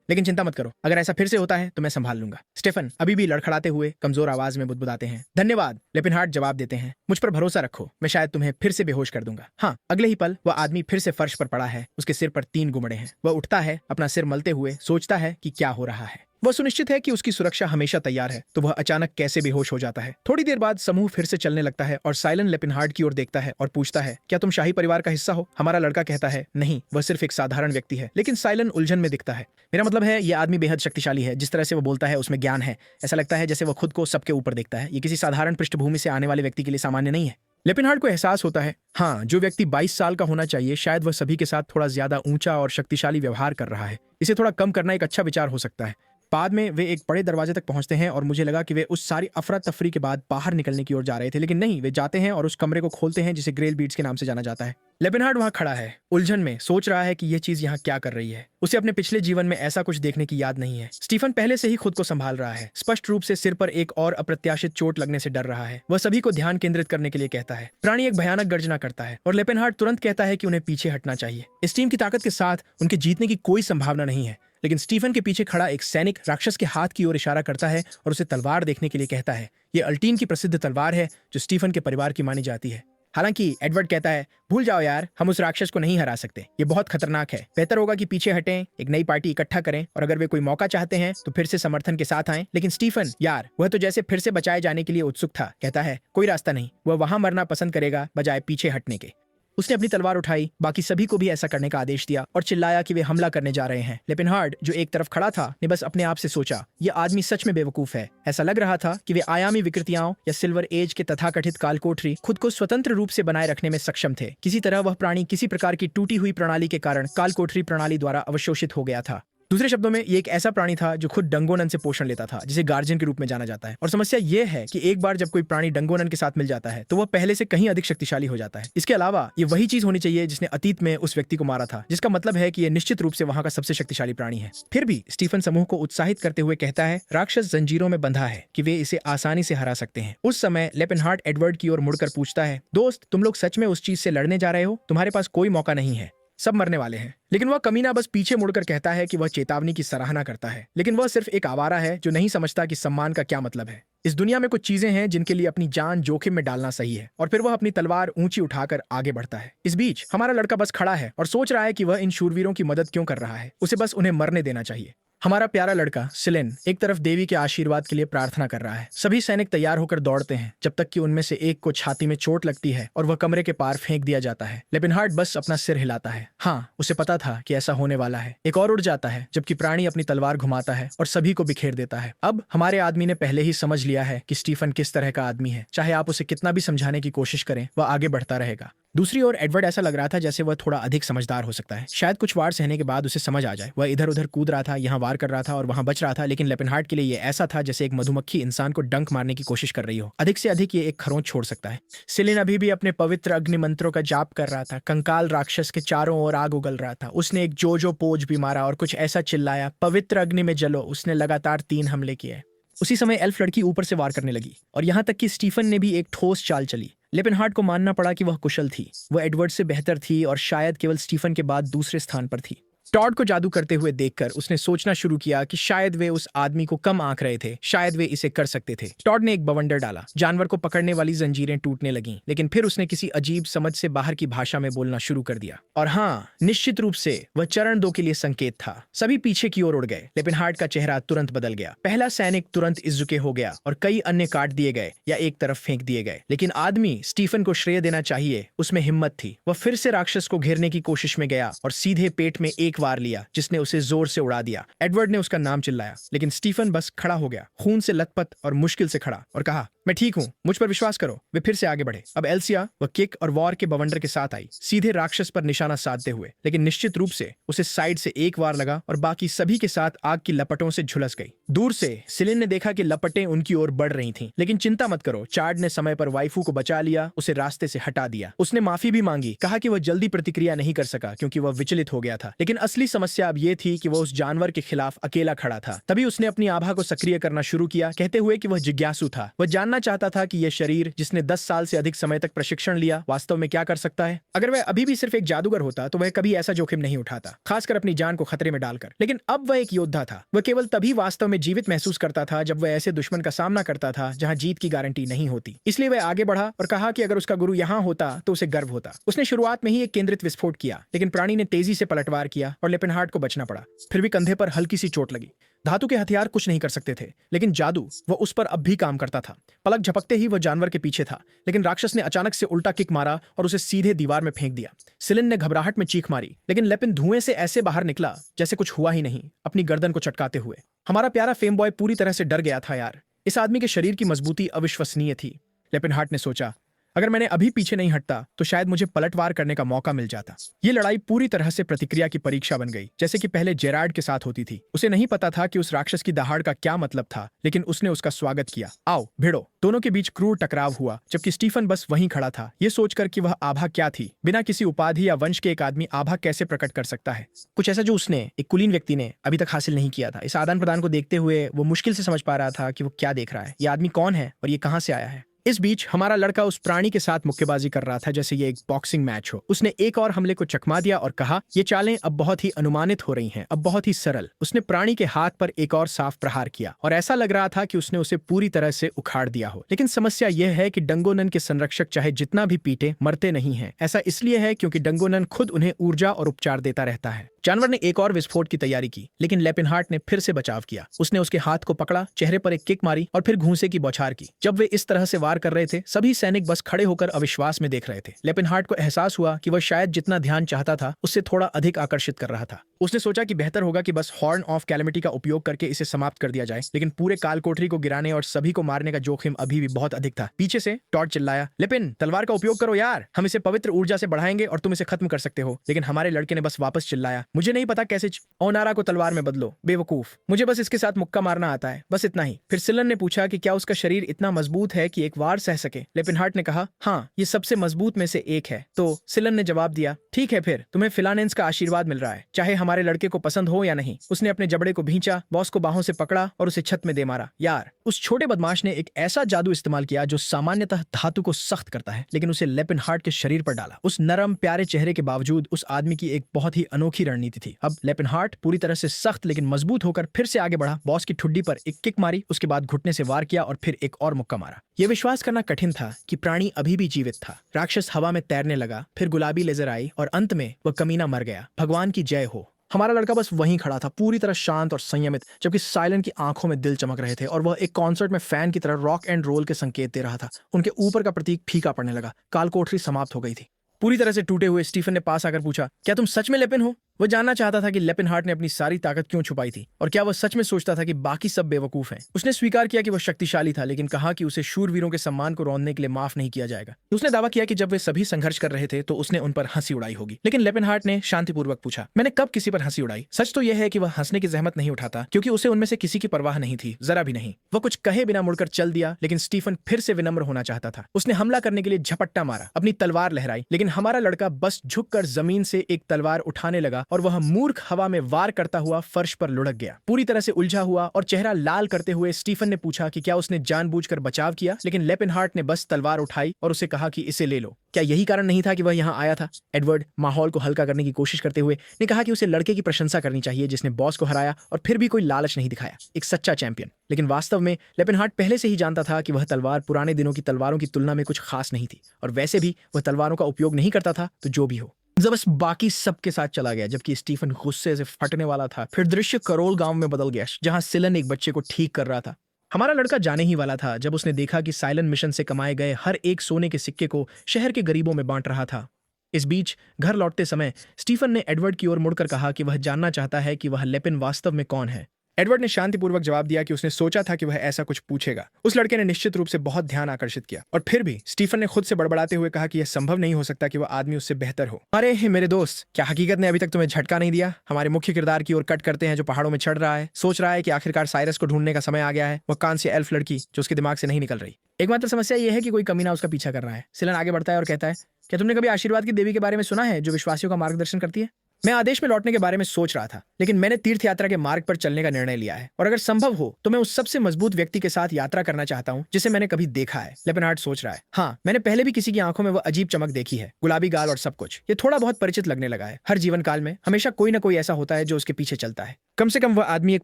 लेकिन चिंता मत करो, अगर ऐसा फिर से होता है तो मैं संभाल लूंगा। स्टीफन अभी भी लड़खड़ाते हुए कमजोर आवाज में बुदबुदाते हैं, धन्यवाद। लेपिनहार्ट जवाब देते हैं, मुझ पर भरोसा रखो, मैं शायद तुम्हें फिर से बेहोश कर दूंगा। हाँ, अगले ही पल वह आदमी फिर से फर्श पर पड़ा है, उसके सिर पर 3 गुमड़े हैं। वह उठता है, अपना सिर मलते हुए सोचता है कि क्या हो रहा है। वह सुनिश्चित है कि उसकी सुरक्षा हमेशा तैयार है, तो वह अचानक कैसे बेहोश हो जाता है। थोड़ी देर बाद समूह फिर से चलने लगता है और साइलन लेपिनहार्ड की ओर देखता है और पूछता है, क्या तुम शाही परिवार का हिस्सा हो? हमारा लड़का कहता है, नहीं, वह सिर्फ एक साधारण व्यक्ति है। लेकिन साइलन उलझन में दिखता है। मेरा मतलब है, यह आदमी बेहद शक्तिशाली है। जिस तरह से वो बोलता है उसमें ज्ञान है। ऐसा लगता है जैसे वह खुद को सबके ऊपर देखता है। ये किसी साधारण पृष्ठभूमि से आने वाले व्यक्ति के लिए सामान्य नहीं है। लेपिनहार्ड को एहसास होता है, हाँ, जो व्यक्ति 22 साल का होना चाहिए, शायद वह सभी के साथ थोड़ा ज्यादा ऊंचा और शक्तिशाली व्यवहार कर रहा है। इसे थोड़ा कम करना एक अच्छा विचार हो सकता है। बाद में वे एक बड़े दरवाजे तक पहुंचते हैं और मुझे लगा कि वे उस सारी अफरा तफरी के बाद बाहर निकलने की ओर जा रहे थे, लेकिन नहीं, वे जाते हैं और उस कमरे को खोलते हैं जिसे ग्रेल बीट्स के नाम से जाना जाता है। लेपिनहार्ड वहां खड़ा है, उलझन में, सोच रहा है कि यह चीज यहाँ क्या कर रही है। उसे अपने पिछले जीवन में ऐसा कुछ देखने की याद नहीं है। स्टीफन पहले से ही खुद को संभाल रहा है, स्पष्ट रूप से सिर पर एक और अप्रत्याशित चोट लगने से डर रहा है। वह सभी को ध्यान केंद्रित करने के लिए कहता है। प्राणी एक भयानक गर्जना करता है और लेपिनहार्ड तुरंत कहता है कि उन्हें पीछे हटना चाहिए। इस टीम की ताकत के साथ उनके जीतने की कोई संभावना नहीं है। लेकिन स्टीफन के पीछे खड़ा एक सैनिक राक्षस के हाथ की ओर इशारा करता है और उसे तलवार देखने के लिए कहता है। यह अल्टीन की प्रसिद्ध तलवार है जो स्टीफन के परिवार की मानी जाती है। हालांकि एडवर्ड कहता है, भूल जाओ यार, हम उस राक्षस को नहीं हरा सकते। ये बहुत खतरनाक है। बेहतर होगा कि पीछे हटें, एक नई पार्टी इकट्ठा करें और अगर वे कोई मौका चाहते हैं तो फिर से समर्थन के साथ आएं। लेकिन स्टीफन, यार, वह तो जैसे फिर से बचाए जाने के लिए उत्सुक था। कहता है, कोई रास्ता नहीं, वह वहां मरना पसंद करेगा बजाय पीछे हटने के। उसने अपनी तलवार उठाई, बाकी सभी को भी ऐसा करने का आदेश दिया और चिल्लाया कि वे हमला करने जा रहे हैं। लेपिनहार्ड, जो एक तरफ खड़ा था, ने बस अपने आप से सोचा, यह आदमी सच में बेवकूफ है। ऐसा लग रहा था कि वे आयामी विकृतियों या सिल्वर एज के तथाकथित कालकोठरी खुद को स्वतंत्र रूप से बनाए रखने में सक्षम थे। किसी तरह वह प्राणी किसी प्रकार की टूटी हुई प्रणाली के कारण कालकोठरी प्रणाली द्वारा अवशोषित हो गया था। दूसरे शब्दों में, ये एक ऐसा प्राणी था जो खुद डंगोनन से पोषण लेता था, जिसे गार्जियन के रूप में जाना जाता है। और समस्या यह है कि एक बार जब कोई प्राणी डंगोनन के साथ मिल जाता है तो वह पहले से कहीं अधिक शक्तिशाली हो जाता है। इसके अलावा ये वही चीज होनी चाहिए जिसने अतीत में उस व्यक्ति को मारा था, जिसका मतलब है कि यह निश्चित रूप से वहां का सबसे शक्तिशाली प्राणी है। फिर भी स्टीफन समूह को उत्साहित करते हुए कहता है, राक्षस जंजीरों में बंधा है कि वे इसे आसानी से हरा सकते हैं। उस समय लेपिनहार्ड एडवर्ड की ओर मुड़कर पूछता है, दोस्त, तुम लोग सच में उस चीज से लड़ने जा रहे हो? तुम्हारे पास कोई मौका नहीं है, सब मरने वाले हैं। लेकिन वह कमीना बस पीछे मुड़कर कहता है कि वह चेतावनी की सराहना करता है, लेकिन वह सिर्फ एक आवारा है जो नहीं समझता कि सम्मान का क्या मतलब है। इस दुनिया में कुछ चीजें हैं जिनके लिए अपनी जान जोखिम में डालना सही है। और फिर वह अपनी तलवार ऊंची उठाकर आगे बढ़ता है। इस बीच हमारा लड़का बस खड़ा है और सोच रहा है कि वह इन शूरवीरों की मदद क्यों कर रहा है। उसे बस उन्हें मरने देना चाहिए। हमारा प्यारा लड़का सिलेन एक तरफ देवी के आशीर्वाद के लिए प्रार्थना कर रहा है। सभी सैनिक तैयार होकर दौड़ते हैं जब तक कि उनमें से एक को छाती में चोट लगती है और वह कमरे के पार फेंक दिया जाता है। लेपिनहार्ड बस अपना सिर हिलाता है। हाँ, उसे पता था कि ऐसा होने वाला है। एक और उड़ जाता है जबकि प्राणी अपनी तलवार घुमाता है और सभी को बिखेर देता है। अब हमारे आदमी ने पहले ही समझ लिया है कि स्टीफन किस तरह का आदमी है। चाहे आप उसे कितना भी समझाने की कोशिश करें, वह आगे बढ़ता रहेगा। दूसरी ओर एडवर्ड ऐसा लग रहा था जैसे वह थोड़ा अधिक समझदार हो सकता है। शायद कुछ वार सहने के बाद उसे समझ आ जाए। वह इधर उधर कूद रहा था, यहाँ वार कर रहा था और वहां बच रहा था। लेकिन लेपिनहार्ड के लिए यह ऐसा था जैसे एक मधुमक्खी इंसान को डंक मारने की कोशिश कर रही हो। अधिक से अधिक ये एक खरोंच छोड़ सकता है। सिलिन अभी भी अपने पवित्र अग्नि मंत्रों का जाप कर रहा था। कंकाल राक्षस के चारों ओर आग उगल रहा था। उसने एक जोजो पोज भी मारा और कुछ ऐसा चिल्लाया, पवित्र अग्नि में जलो। उसने लगातार 3 हमले किए। उसी समय एल्फ लड़की ऊपर से वार करने लगी और यहाँ तक कि स्टीफन ने भी एक ठोस चाल चली। लेपिनहार्ड को मानना पड़ा कि वह कुशल थी। वह एडवर्ड से बेहतर थी और शायद केवल स्टीफन के बाद दूसरे स्थान पर थी। टॉड को जादू करते हुए देखकर उसने सोचना शुरू किया कि शायद वे उस आदमी को कम आंक रहे थे, शायद वे इसे कर सकते थे। टॉड ने एक बवंडर डाला। जानवर को पकड़ने वाली जंजीरें टूटने लगीं, लेकिन फिर उसने किसी अजीब समझ से बाहर की भाषा में बोलना शुरू कर दिया। और हाँ, निश्चित रूप से वह चरण 2 के लिए संकेत था। सभी पीछे की ओर उड़ गए। लेपिनहार्ड का चेहरा तुरंत बदल गया। पहला सैनिक तुरंत इज्जुके हो गया और कई अन्य काट दिए गए या एक तरफ फेंक दिए गए। लेकिन आदमी स्टीफन को श्रेय देना चाहिए, उसमें हिम्मत थी। वह फिर से राक्षस को घेरने की कोशिश में गया और सीधे पेट में एक वार लिया जिसने उसे जोर से उड़ा दिया। एडवर्ड ने उसका नाम चिल्लाया, लेकिन स्टीफन बस खड़ा हो गया, खून से लथपथ और मुश्किल से खड़ा, और कहा, मैं ठीक हूं, मुझ पर विश्वास करो। वे फिर से आगे बढ़े। अब एल्सिया वह किक और वॉर के बवंडर के साथ आई, सीधे राक्षस पर निशाना साधते हुए। लेकिन निश्चित रूप से उसे साइड से एक वार लगा और बाकी सभी के साथ आग की लपटों से झुलस गई। दूर से सिलिन ने देखा कि लपटें उनकी ओर बढ़ रही थीं, लेकिन चिंता मत करो, चार्ड ने समय पर वाइफू को बचा लिया, उसे रास्ते से हटा दिया। उसने माफी भी मांगी, कहा कि वह जल्दी प्रतिक्रिया नहीं कर सका क्योंकि वह विचलित हो गया था। लेकिन असली समस्या अब यह थी कि वह उस जानवर के खिलाफ अकेला खड़ा था। तभी उसने अपनी आभा को सक्रिय करना शुरू किया, कहते हुए कि वह जिज्ञासु था। वह जानना चाहता था कि यह शरीर जिसने 10 साल से अधिक समय तक प्रशिक्षण लिया वास्तव में क्या कर सकता है। अगर वह अभी भी सिर्फ एक जादूगर होता तो वह कभी ऐसा जोखिम नहीं उठाता, खासकर अपनी जान को खतरे में डालकर। लेकिन अब वह एक योद्धा था। वह केवल तभी वास्तव में जीवित महसूस करता था जब वह ऐसे दुश्मन का सामना करता था जहां जीत की गारंटी नहीं होती। इसलिए वह आगे बढ़ा और कहा कि अगर उसका गुरु यहां होता तो उसे गर्व होता। उसने शुरुआत में ही एक केंद्रित विस्फोट किया, लेकिन प्राणी ने तेजी से पलटवार किया और लेपिनहार्ड को बचना पड़ा। फिर भी कंधे पर हल्की सी चोट लगी। धातु के हथियार कुछ नहीं कर सकते थे, लेकिन जादू वो उस पर अब भी काम करता था। पलक झपकते ही वह जानवर के पीछे था, लेकिन राक्षस ने अचानक से उल्टा किक मारा और उसे सीधे दीवार में फेंक दिया। सिलिन ने घबराहट में चीख मारी, लेकिन लेपिन धुएं से ऐसे बाहर निकला जैसे कुछ हुआ ही नहीं, अपनी गर्दन को चटकाते हुए। हमारा प्यारा फेम बॉय पूरी तरह से डर गया था यार। इस आदमी के शरीर की मजबूती अविश्वसनीय थी। लेपिन हार्ट ने सोचा, अगर मैंने अभी पीछे नहीं हटता तो शायद मुझे पलटवार करने का मौका मिल जाता। ये लड़ाई पूरी तरह से प्रतिक्रिया की परीक्षा बन गई, जैसे कि पहले जेरार्ड के साथ होती थी। उसे नहीं पता था कि उस राक्षस की दहाड़ का क्या मतलब था, लेकिन उसने उसका स्वागत किया। आओ भिड़ो। दोनों के बीच क्रूर टकराव हुआ, जबकि स्टीफन बस वहीं खड़ा था, ये सोचकर कि वह आभा क्या थी। बिना किसी उपाधि या वंश के एक आदमी आभा कैसे प्रकट कर सकता है? कुछ ऐसा जो उसने, एक कुलीन व्यक्ति ने, अभी तक हासिल नहीं किया था। इस आदान प्रदान को देखते हुए वो मुश्किल से समझ पा रहा था कि वो क्या देख रहा है, ये आदमी कौन है और ये कहां से आया है। इस बीच हमारा लड़का उस प्राणी के साथ मुक्केबाजी कर रहा था जैसे ये एक बॉक्सिंग मैच हो। उसने एक और हमले को चकमा दिया और कहा, ये चालें अब बहुत ही अनुमानित हो रही हैं, अब बहुत ही सरल। उसने प्राणी के हाथ पर एक और साफ प्रहार किया और ऐसा लग रहा था कि उसने उसे पूरी तरह से उखाड़ दिया हो। लेकिन समस्या यह है कि डंगोनन के संरक्षक चाहे जितना भी पीटे, मरते नहीं हैं। ऐसा इसलिए है क्योंकि डंगोनन खुद उन्हें ऊर्जा और उपचार देता रहता है। जानवर ने एक और विस्फोट की तैयारी की, लेकिन लेपिन हार्ट ने फिर से बचाव किया। उसने उसके हाथ को पकड़ा, चेहरे पर एक किक मारी और फिर घूंसे की बौछार की। जब वे इस तरह से वार कर रहे थे, सभी सैनिक बस खड़े होकर अविश्वास में देख रहे थे। लेपिन हार्ट को एहसास हुआ कि वह शायद जितना ध्यान चाहता था उससे थोड़ा अधिक आकर्षित कर रहा था। उसने सोचा कि बेहतर होगा कि बस हॉर्न ऑफ कैलेमिटी का उपयोग करके इसे समाप्त कर दिया जाए, लेकिन पूरे काल कोठरी को गिराने और सभी को मारने का जोखिम अभी भी बहुत अधिक था। पीछे से टॉड चिल्लाया, लेपिन तलवार का उपयोग करो यार, हम इसे पवित्र ऊर्जा से बढ़ाएंगे और तुम इसे खत्म कर सकते हो। लेकिन हमारे लड़के ने बस वापस चिल्लाया, मुझे नहीं पता कैसे ओनारा को तलवार में बदलो, बेवकूफ, मुझे बस इसके साथ मुक्का मारना आता है, बस इतना ही। फिर सिलन ने पूछा कि क्या उसका शरीर इतना मजबूत है कि एक वार सह सके। लेपिन हार्ट ने कहा, हाँ, ये सबसे मजबूत में से एक है। तो सिलन ने जवाब दिया, ठीक है, फिर तुम्हें फिलानेंस का आशीर्वाद मिल रहा है, चाहे हमारे लड़के को पसंद हो या नहीं। उसने अपने जबड़े को भींचा, बॉस को बाहों से पकड़ा और उसे छत में दे मारा। यार, उस छोटे बदमाश ने एक ऐसा जादू इस्तेमाल किया जो सामान्यतः धातु को सख्त करता है, लेकिन उसे लेपिन हार्ट के शरीर पर डाला। उस नरम प्यारे चेहरे के बावजूद उस आदमी की एक बहुत ही अनोखी रणनीति थी। अब लेपिन हार्ट पूरी तरह से सख्त लेकिन मजबूत होकर फिर से आगे बढ़ा। बॉस की ठुड्डी पर एक किक मारी, उसके बाद घुटने से वार किया और फिर एक और मुक्का मारा। यह विश्वास करना कठिन था कि प्राणी अभी भी जीवित था। राक्षस हवा में तैरने लगा, फिर गुलाबी लेजर आई और अंत में वह कमीना मर गया। भगवान की जय हो। हमारा लड़का बस वहीं खड़ा था, पूरी तरह शांत और संयमित, जबकि साइलन की आंखों में दिल चमक रहे थे और वह एक कॉन्सर्ट में फैन की तरह रॉक एंड रोल के संकेत दे रहा था। उनके ऊपर का प्रतीक फीका पड़ने लगा। काल कोठरी समाप्त हो गई थी। पूरी तरह से टूटे हुए स्टीफन ने पास आकर पूछा, क्या तुम सच में लेपिन हो? वह जानना चाहता था कि लेपिन हार्ट ने अपनी सारी ताकत क्यों छुपाई थी और क्या वह सच में सोचता था कि बाकी सब बेवकूफ हैं। उसने स्वीकार किया कि वह शक्तिशाली था, लेकिन कहा कि उसे शूरवीरों के सम्मान को रौंदने के लिए माफ नहीं किया जाएगा। उसने दावा किया कि जब वे सभी संघर्ष कर रहे थे तो उसने उन पर हंसी उड़ाई होगी। लेकिन लेपिन हार्ट ने शांतिपूर्वक पूछा, मैंने कब किसी पर हंसी उड़ाई? सच तो यह है कि वह हंसने की जहमत नहीं उठाता, क्योंकि उसे उनमें से किसी की परवाह नहीं थी, जरा भी नहीं। वह कुछ कहे बिना मुड़कर चल दिया, लेकिन स्टीफन फिर से विनम्र होना चाहता था। उसने हमला करने के लिए झपट्टा मारा, अपनी तलवार लहराई, लेकिन हमारा लड़का बस झुककर जमीन से एक तलवार उठाने लगा और वह मूर्ख हवा में वार करता हुआ फर्श पर लुढ़क गया। पूरी तरह से उलझा हुआ और चेहरा लाल करते हुए स्टीफन ने पूछा कि क्या उसने जानबूझकर बचाव किया, लेकिन लेपिन हार्ट ने बस तलवार उठाई और उसे कहा कि इसे ले लो। क्या यही कारण नहीं था कि वह यहाँ आया था? एडवर्ड माहौल को हल्का करने की कोशिश करते हुए ने कहा कि उसे लड़के की प्रशंसा करनी चाहिए जिसने बॉस को हराया और फिर भी कोई लालच नहीं दिखाया, एक सच्चा चैंपियन। लेकिन वास्तव में लेपिन हार्ट पहले से ही जानता था कि वह तलवार पुराने दिनों की तलवारों की तुलना में कुछ खास नहीं थी, और वैसे भी वह तलवारों का उपयोग नहीं करता था, तो जो भी हो। बस बाकी सबके साथ चला गया, जबकि स्टीफन गुस्से से फटने वाला था। फिर दृश्य करोल गांव में बदल गया, जहां सिलन एक बच्चे को ठीक कर रहा था। हमारा लड़का जाने ही वाला था जब उसने देखा कि साइलन मिशन से कमाए गए हर एक सोने के सिक्के को शहर के गरीबों में बांट रहा था। इस बीच घर लौटते समय स्टीफन ने एडवर्ड की ओर मुड़कर कहा कि वह जानना चाहता है कि वह लेपिन वास्तव में कौन है। एडवर्ड ने शांतिपूर्वक जवाब दिया कि उसने सोचा था कि वह ऐसा कुछ पूछेगा। उस लड़के ने निश्चित रूप से बहुत ध्यान आकर्षित किया, और फिर भी स्टीफन ने खुद से बड़बड़ाते हुए कहा कि यह संभव नहीं हो सकता कि वह आदमी उससे बेहतर हो। अरे मेरे दोस्त, क्या हकीकत ने अभी तक तुम्हें झटका नहीं दिया? हमारे मुख्य किरदार की ओर कट करते हैं जो पहाड़ों में चढ़ रहा है, सोच रहा है कि आखिरकार साइरस को ढूंढने का समय आ गया है। वह कांस्य एल्फ लड़की जो उसके दिमाग से नहीं निकल रही। एकमात्र समस्या यह है कि कोई कमीना उसका पीछा कर रहा है। सिलन आगे बढ़ता है और कहता है, क्या तुमने कभी आशीर्वाद की देवी के बारे में सुना है जो विश्वासियों का मार्गदर्शन करती है? मैं आदेश में लौटने के बारे में सोच रहा था, लेकिन मैंने तीर्थ यात्रा के मार्ग पर चलने का निर्णय लिया है, और अगर संभव हो तो मैं उस सबसे मजबूत व्यक्ति के साथ यात्रा करना चाहता हूं जिसे मैंने कभी देखा है। लेपिन हार्ट सोच रहा है, हाँ, मैंने पहले भी किसी की आंखों में वह अजीब चमक देखी है, गुलाबी गाल और सब कुछ। ये थोड़ा बहुत परिचित लगने लगा है। हर जीवन काल में हमेशा कोई ना कोई ऐसा होता है जो उसके पीछे चलता है। कम से कम वह आदमी एक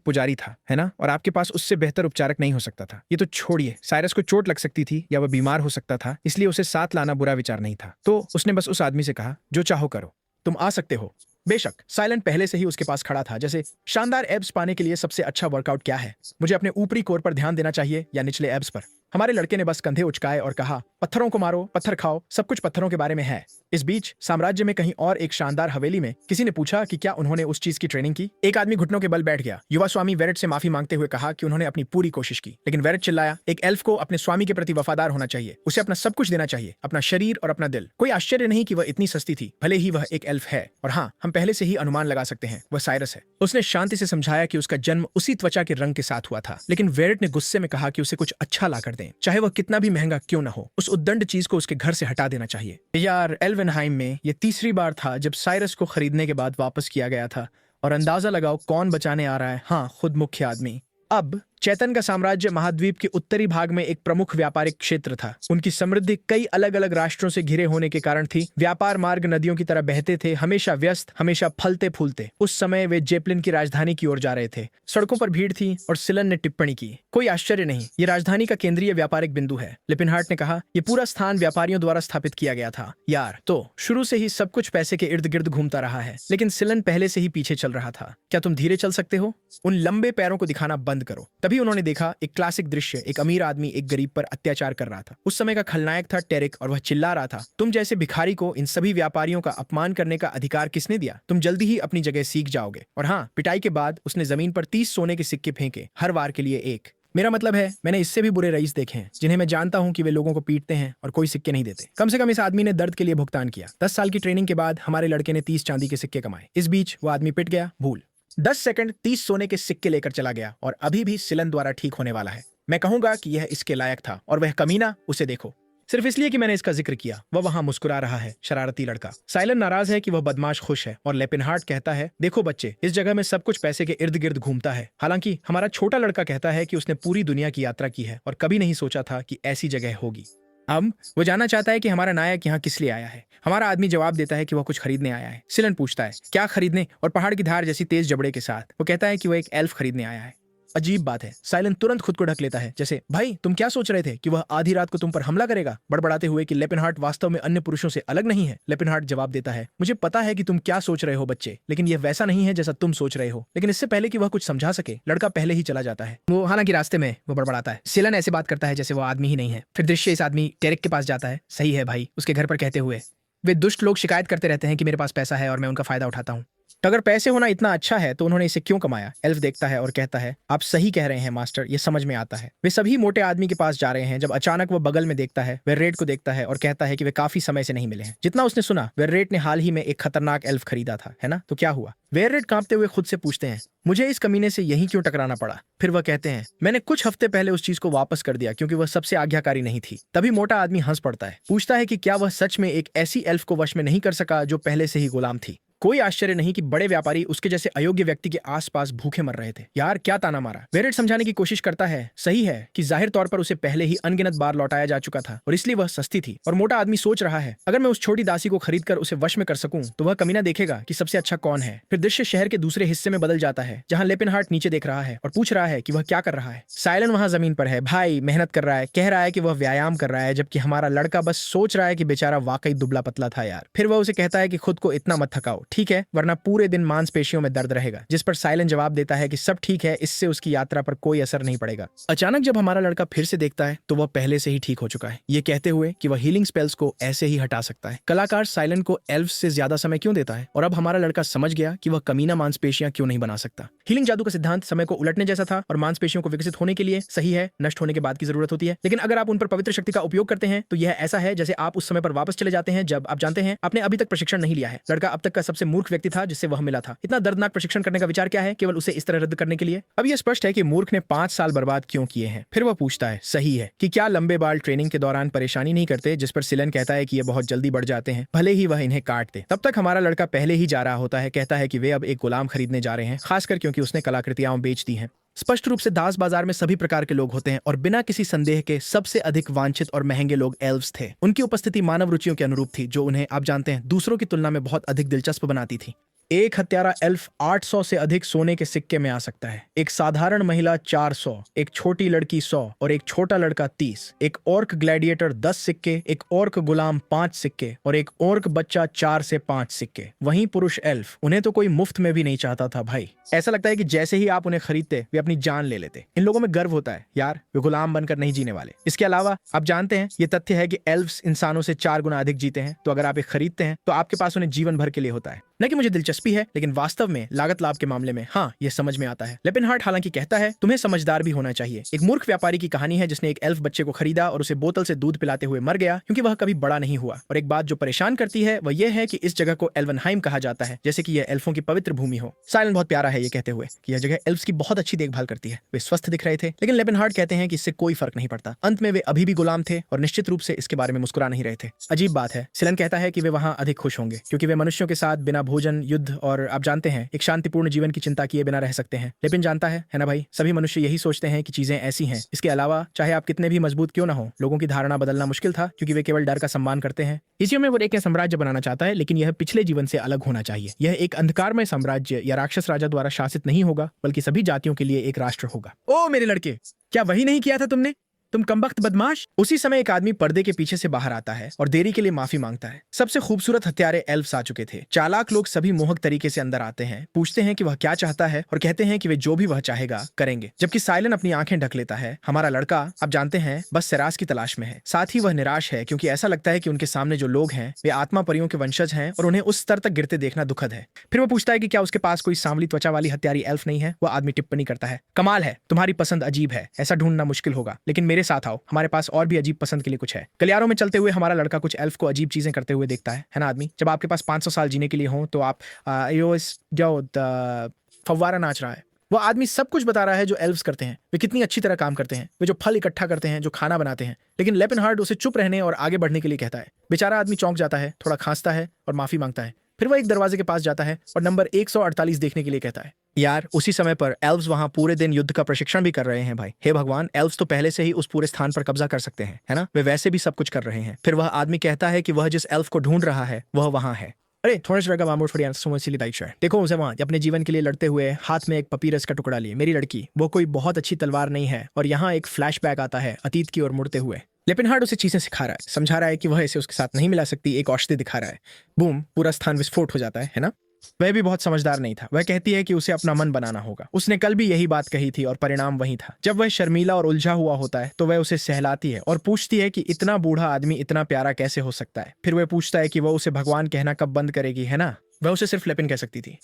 पुजारी था, है ना? और आपके पास उससे बेहतर उपचारक नहीं हो सकता था। ये तो छोड़िए, साइरस को चोट लग सकती थी या वह बीमार हो सकता था, इसलिए उसे साथ लाना बुरा विचार नहीं था। तो उसने बस उस आदमी से कहा, जो चाहो करो, तुम आ सकते हो। बेशक साइलेंट पहले से ही उसके पास खड़ा था, जैसे शानदार एब्स पाने के लिए सबसे अच्छा वर्कआउट क्या है, मुझे अपने ऊपरी कोर पर ध्यान देना चाहिए या निचले एब्स पर। हमारे लड़के ने बस कंधे उचकाए और कहा, पत्थरों को मारो, पत्थर खाओ, सब कुछ पत्थरों के बारे में है। इस बीच साम्राज्य में कहीं और एक शानदार हवेली में किसी ने पूछा कि क्या उन्होंने उस चीज की ट्रेनिंग की। एक आदमी घुटनों के बल बैठ गया। युवा स्वामी वेरेट से माफी मांगते हुए कहा कि उन्होंने अपनी पूरी कोशिश की, लेकिन वेरेट चिल्लाया, एक एल्फ को अपने स्वामी के प्रति वफादार होना चाहिए, उसे अपना सब कुछ देना चाहिए, अपना शरीर और अपना दिल। कोई आश्चर्य नहीं कि वह इतनी सस्ती थी, भले ही वह एक एल्फ है। और हाँ, हम पहले से ही अनुमान लगा सकते हैं, वह साइरस है। उसने शांति से समझाया कि उसका जन्म उसी त्वचा के रंग के साथ हुआ था, लेकिन वेरेट ने गुस्से में कहा कि उसे कुछ अच्छा ला कर दें, चाहे वह कितना भी महंगा क्यों न हो। उस उद्दंड चीज को उसके घर से हटा देना चाहिए। यार, एल्वेनहाइम में यह तीसरी बार था जब साइरस को खरीदने के बाद वापस किया गया था, और अंदाजा लगाओ कौन बचाने आ रहा है। हाँ, खुद मुख्य आदमी। अब चैतन का साम्राज्य महाद्वीप के उत्तरी भाग में एक प्रमुख व्यापारिक क्षेत्र था। उनकी समृद्धि कई अलग अलग राष्ट्रों से घिरे होने के कारण थी। व्यापार मार्ग नदियों की तरह बहते थे, हमेशा व्यस्त, हमेशा फलते फूलते। उस समय वे जेपलिन की राजधानी की ओर जा रहे थे। सड़कों पर भीड़ थी और सिलन ने टिप्पणी की, कोई आश्चर्य नहीं, ये राजधानी का केंद्रीय व्यापारिक बिंदु है। लिपिनहार्ट ने कहा, यह पूरा स्थान व्यापारियों द्वारा स्थापित किया गया था। यार, तो शुरू से ही सब कुछ पैसे के इर्द गिर्द घूमता रहा है, लेकिन सिलन पहले से ही पीछे चल रहा था। क्या तुम धीरे चल सकते हो? उन लंबे पैरों को दिखाना बंद करो। तभी उन्होंने देखा एक क्लासिक दृश्य, एक अमीर आदमी एक गरीब पर अत्याचार कर रहा था। उस समय का खलनायक था टेरिक, और वह चिल्ला रहा था, तुम जैसे भिखारी को इन सभी व्यापारियों का अपमान करने का अधिकार किसने दिया? तुम जल्दी ही अपनी जगह सीख जाओगे। और हाँ, पिटाई के बाद उसने जमीन पर 30 सोने के सिक्के फेंके, हर वार के लिए एक। मेरा मतलब है, मैंने इससे भी बुरे रईस देखे हैं, जिन्हें मैं जानता हूं कि वे लोगों को पीटते हैं और कोई सिक्के नहीं देते। कम से कम इस आदमी ने दर्द के लिए भुगतान किया। 10 साल की ट्रेनिंग के बाद हमारे लड़के ने 30 चांदी के सिक्के कमाए। इस बीच वो आदमी पिट गया, भूल। 10 सेकंड 30 सोने के सिक्के लेकर चला गया, और अभी भी सिलन द्वारा ठीक होने वाला है। मैं कहूंगा कि यह इसके लायक था, और वह कमीना, उसे देखो। सिर्फ इसलिए कि मैंने इसका जिक्र किया। वह वहां मुस्कुरा रहा है, शरारती लड़का। साइलन नाराज है कि वह बदमाश खुश है, और लेपिनहार्ट कहता है, देखो बच्चे, इस जगह में सब कुछ पैसे के इर्द गिर्द घूमता है। हालांकि हमारा छोटा लड़का कहता है कि उसने पूरी दुनिया की यात्रा की है और कभी नहीं सोचा था कि ऐसी जगह होगी। अब वो जानना चाहता है कि हमारा नायक यहाँ किस लिए आया है। हमारा आदमी जवाब देता है कि वह कुछ खरीदने आया है। सिलन पूछता है, क्या खरीदने? और पहाड़ की धार जैसी तेज जबड़े के साथ वो कहता है कि वह एक एल्फ खरीदने आया है। अजीब बात है। साइलन तुरंत खुद को ढक लेता है, जैसे, भाई तुम क्या सोच रहे थे कि वह आधी रात को तुम पर हमला करेगा, बड़बड़ाते हुए कि लेपिनहार्ट वास्तव में अन्य पुरुषों से अलग नहीं है। लेपिनहार्ट जवाब देता है, मुझे पता है कि तुम क्या सोच रहे हो बच्चे, लेकिन यह वैसा नहीं है जैसा तुम सोच रहे हो। लेकिन इससे पहले कि वह कुछ समझा सके, लड़का पहले ही चला जाता है। वो हालांकि रास्ते में वो बड़बड़ाता है। सिलन ऐसे बात करता है जैसे वो आदमी ही नहीं है। फिर दृश्य इस आदमी टेरिक के पास जाता है। सही है भाई, उसके घर पर कहते हुए, वे दुष्ट लोग शिकायत करते रहते हैं कि मेरे पास पैसा है और मैं उनका फायदा उठाता हूँ। तो अगर पैसे होना इतना अच्छा है तो उन्होंने इसे क्यों कमाया? एल्फ देखता है और कहता है, आप सही कह रहे हैं मास्टर, ये समझ में आता है। वे सभी मोटे आदमी के पास जा रहे हैं जब अचानक वह बगल में देखता है। वेर्रेट को देखता है और कहता है कि वे काफी समय से नहीं मिले हैं। जितना उसने सुना, वेर्रेट ने हाल ही में एक खतरनाक एल्फ खरीदा था, है ना? तो क्या हुआ? वेर्रेट कांपते हुए खुद से पूछते हैं, मुझे इस कमीने से यहीं क्यों टकराना पड़ा? फिर वह कहते हैं, मैंने कुछ हफ्ते पहले उस चीज को वापस कर दिया क्योंकि वह सबसे आज्ञाकारी नहीं थी। तभी मोटा आदमी हंस पड़ता है, पूछता है कि क्या वह सच में एक ऐसी एल्फ को वश में नहीं कर सका जो पहले से ही गुलाम थी? कोई आश्चर्य नहीं कि बड़े व्यापारी उसके जैसे अयोग्य व्यक्ति के आसपास भूखे मर रहे थे। यार, क्या ताना मारा। वेरेट समझाने की कोशिश करता है, सही है कि जाहिर तौर पर उसे पहले ही अनगिनत बार लौटाया जा चुका था और इसलिए वह सस्ती थी। और मोटा आदमी सोच रहा है, अगर मैं उस छोटी दासी को खरीदकर उसे वश में कर सकूं तो वह कमीना देखेगा कि सबसे अच्छा कौन है। फिर दृश्य शहर के दूसरे हिस्से में बदल जाता है, जहां लेपिनहार्ट नीचे देख रहा है और पूछ रहा है कि वह क्या कर रहा है। साइलन वहां जमीन पर है, भाई मेहनत कर रहा है, कह रहा है कि वह व्यायाम कर रहा है, जबकि हमारा लड़का बस सोच रहा है कि बेचारा वाकई दुबला पतला था यार। फिर वह उसे कहता है कि खुद को इतना मत थकाओ, ठीक है, वरना पूरे दिन मांसपेशियों में दर्द रहेगा। जिस पर साइलन जवाब देता है कि सब ठीक है, इससे उसकी यात्रा पर कोई असर नहीं पड़ेगा। अचानक जब हमारा लड़का फिर से देखता है तो वह पहले से ही ठीक हो चुका है, ये कहते हुए कि वह हीलिंग स्पेल्स को ऐसे ही हटा सकता है। कलाकार साइलन को एल्फ से ज्यादा समय क्यों देता है? और अब हमारा लड़का समझ गया कि वह कमीना मांसपेशियां क्यों नहीं बना सकता। हीलिंग जादू का सिद्धांत समय को उलटने जैसा था और मांसपेशियों को विकसित होने के लिए सही है, नष्ट होने के बाद की जरूरत होती है। लेकिन अगर आप उन पर पवित्र शक्ति का उपयोग करते हैं तो यह ऐसा है जैसे आप उस समय पर वापस चले जाते हैं जब आप जानते हैं आपने अभी तक प्रशिक्षण नहीं लिया है। लड़का अब तक का सबसे मूर्ख व्यक्ति था जिससे वह मिला था। इतना दर्दनाक प्रशिक्षण करने का विचार क्या है, केवल उसे इस तरह रद्द करने के लिए? अब यह स्पष्ट है कि मूर्ख ने 5 साल बर्बाद क्यों किए हैं। फिर वह पूछता है, सही है कि क्या लंबे बाल ट्रेनिंग के दौरान परेशानी नहीं करते? जिस पर सिलन कहता है कि ये बहुत जल्दी बढ़ जाते हैं, भले ही वह इन्हें काट दे। तब तक हमारा लड़का पहले ही जा रहा होता है, कहता है कि वे अब एक गुलाम खरीदने जा रहे हैं, खासकर क्योंकि उसने कलाकृतियां बेच दी हैं। स्पष्ट रूप से दास बाजार में सभी प्रकार के लोग होते हैं और बिना किसी संदेह के सबसे अधिक वांछित और महंगे लोग एल्व्स थे। उनकी उपस्थिति मानव रुचियों के अनुरूप थी, जो उन्हें, आप जानते हैं, दूसरों की तुलना में बहुत अधिक दिलचस्प बनाती थी। एक हत्यारा एल्फ 800 से अधिक सोने के सिक्के में आ सकता है। एक साधारण महिला 400, एक छोटी लड़की 100 और एक छोटा लड़का 30। एक ऑर्क ग्लैडिएटर 10 सिक्के, एक ऑर्क गुलाम 5 सिक्के और एक ऑर्क बच्चा 4 से 5 सिक्के। वहीं पुरुष एल्फ, उन्हें तो कोई मुफ्त में भी नहीं चाहता था भाई। ऐसा लगता है कि जैसे ही आप उन्हें खरीदते वे अपनी जान ले लेते। इन लोगों में गर्व होता है यार, वे गुलाम बनकर नहीं जीने वाले। इसके अलावा आप जानते हैं ये तथ्य है कि एल्व्स इंसानों से 4 गुना अधिक जीते हैं, तो अगर आप एक खरीदते हैं तो आपके पास उन्हें जीवन भर के लिए होता है। न कि मुझे दिलचस्पी है, लेकिन वास्तव में लागत लाभ के मामले में हाँ, ये समझ में आता है। लेपिनहार्ट हालांकि कहता है तुम्हें समझदार भी होना चाहिए। एक मूर्ख व्यापारी की कहानी है जिसने एक एल्फ बच्चे को खरीदा और उसे बोतल से दूध पिलाते हुए मर गया क्योंकि वह कभी बड़ा नहीं हुआ। और एक बात जो परेशान करती है वह यह है कि इस जगह को एल्वनहाइम कहा जाता है, जैसे कि यह एल्फों की पवित्र भूमि हो। साइलेंट बहुत प्यारा है ये कहते हुए कि यह जगह एल्फ्स की बहुत अच्छी देखभाल करती है। वे स्वस्थ दिख रहे थे, लेकिन लेपिनहार्ट कहते हैं कि इससे कोई फर्क नहीं पड़ता। अंत में वे अभी भी गुलाम थे और निश्चित रूप से इसके बारे में मुस्कुरा नहीं रहे थे। अजीब बात है, सिलन कहता है कि वे वहां अधिक खुश होंगे क्योंकि वे मनुष्यों के साथ बिना भोजन, युद्ध और आप जानते हैं एक शांतिपूर्ण जीवन की चिंता किए बिना रह सकते हैं। लेपिन जानता है ना भाई, सभी मनुष्य यही सोचते हैं कि चीजें ऐसी हैं। इसके अलावा चाहे आप कितने भी मजबूत क्यों ना हो, लोगों की धारणा बदलना मुश्किल था क्योंकि वे केवल डर का सम्मान करते हैं। इसी में वो एक साम्राज्य बनाना चाहता है, लेकिन यह पिछले जीवन से अलग होना चाहिए। यह एक अंधकारमय साम्राज्य या राक्षस राजा द्वारा शासित नहीं होगा, बल्कि सभी जातियों के लिए एक राष्ट्र होगा। ओ मेरे लड़के, क्या वही नहीं किया था तुमने? तुम कमबख्त बदमाश। उसी समय एक आदमी पर्दे के पीछे से बाहर आता है और देरी के लिए माफी मांगता है। सबसे खूबसूरत हत्यारे एल्फ्स आ चुके थे। चालाक लोग सभी मोहक तरीके से अंदर आते हैं, पूछते हैं कि वह क्या चाहता है और कहते हैं कि वे जो भी वह चाहेगा करेंगे। जबकि साइलन अपनी आंखें ढक लेता है। हमारा लड़का, आप जानते हैं, बस सिराज की तलाश में है। साथ ही वह निराश है क्योंकि ऐसा लगता है कि उनके सामने जो लोग हैं वे आत्मा परियों के वंशज हैं और उन्हें उस स्तर तक गिरते देखना दुखद है। फिर वो पूछता है कि क्या उसके पास कोई सांवली त्वचा वाली हत्यारी एल्फ नहीं है। वह आदमी टिप्पणी करता है, कमाल है, तुम्हारी पसंद अजीब है, ऐसा ढूंढना मुश्किल होगा, लेकिन मेरे साथ आओ, हमारे पास और भी अजीब पसंद के लिए कुछ है। गलियारों में चलते हुए हमारा लड़का कुछ एल्फ को अजीब चीजें करते हुए देखता है ना आदमी। जब आपके पास 500 साल जीने के लिए हो तो आप फव्वारा नाच रहा है। वो आदमी सब कुछ बता रहा है जो एल्व्स करते हैं, वे कितनी अच्छी तरह काम करते हैं, वे जो फल इकट्ठा करते हैं, जो खाना बनाते हैं। लेकिन लेपिनहार्ट उसे चुप रहने और आगे बढ़ने के लिए कहता है। बेचारा आदमी चौंक जाता है, थोड़ा खांसता है और माफी मांगता है। फिर वह एक दरवाजे के पास जाता है और नंबर 148 देखने के लिए कहता है। यार उसी समय पर एल्व्स वहां पूरे दिन युद्ध का प्रशिक्षण भी कर रहे हैं भाई। हे भगवान, एल्व्स तो पहले से ही उस पूरे स्थान पर कब्जा कर सकते हैं, है ना? वे वैसे भी सब कुछ कर रहे हैं। फिर वह आदमी कहता है कि वह जिस एल्फ को ढूंढ रहा है वह वहां है। अरे थोड़ा सा देखो उसे वहां अपने जीवन के लिए लड़ते हुए हाथ में एक पपीरस का टुकड़ा लिए। मेरी लड़की, वो कोई बहुत अच्छी तलवार नहीं है। और यहाँ एक फ्लैशबैक आता है अतीत की ओर मुड़ते हुए। लेपिनहार्ट उसे चीजें सिखा रहा है, समझा रहा है कि वह इसे उसके साथ नहीं मिला सकती, एक औषधि दिखा रहा है। बूम, पूरा स्थान विस्फोट हो जाता है ना? वह भी बहुत समझदार नहीं था। वह कहती है कि उसे अपना मन बनाना होगा। उसने कल भी यही बात कही थी और परिणाम वही था। जब वह शर्मीला और उलझा हुआ होता है तो वह उसे सहलाती है और पूछती है कि इतना बूढ़ा आदमी इतना प्यारा कैसे हो सकता है। फिर वह पूछता है कि वह उसे भगवान कहना कब बंद करेगी, है ना? वह उसे सिर्फ लेपिन कह सकती थी,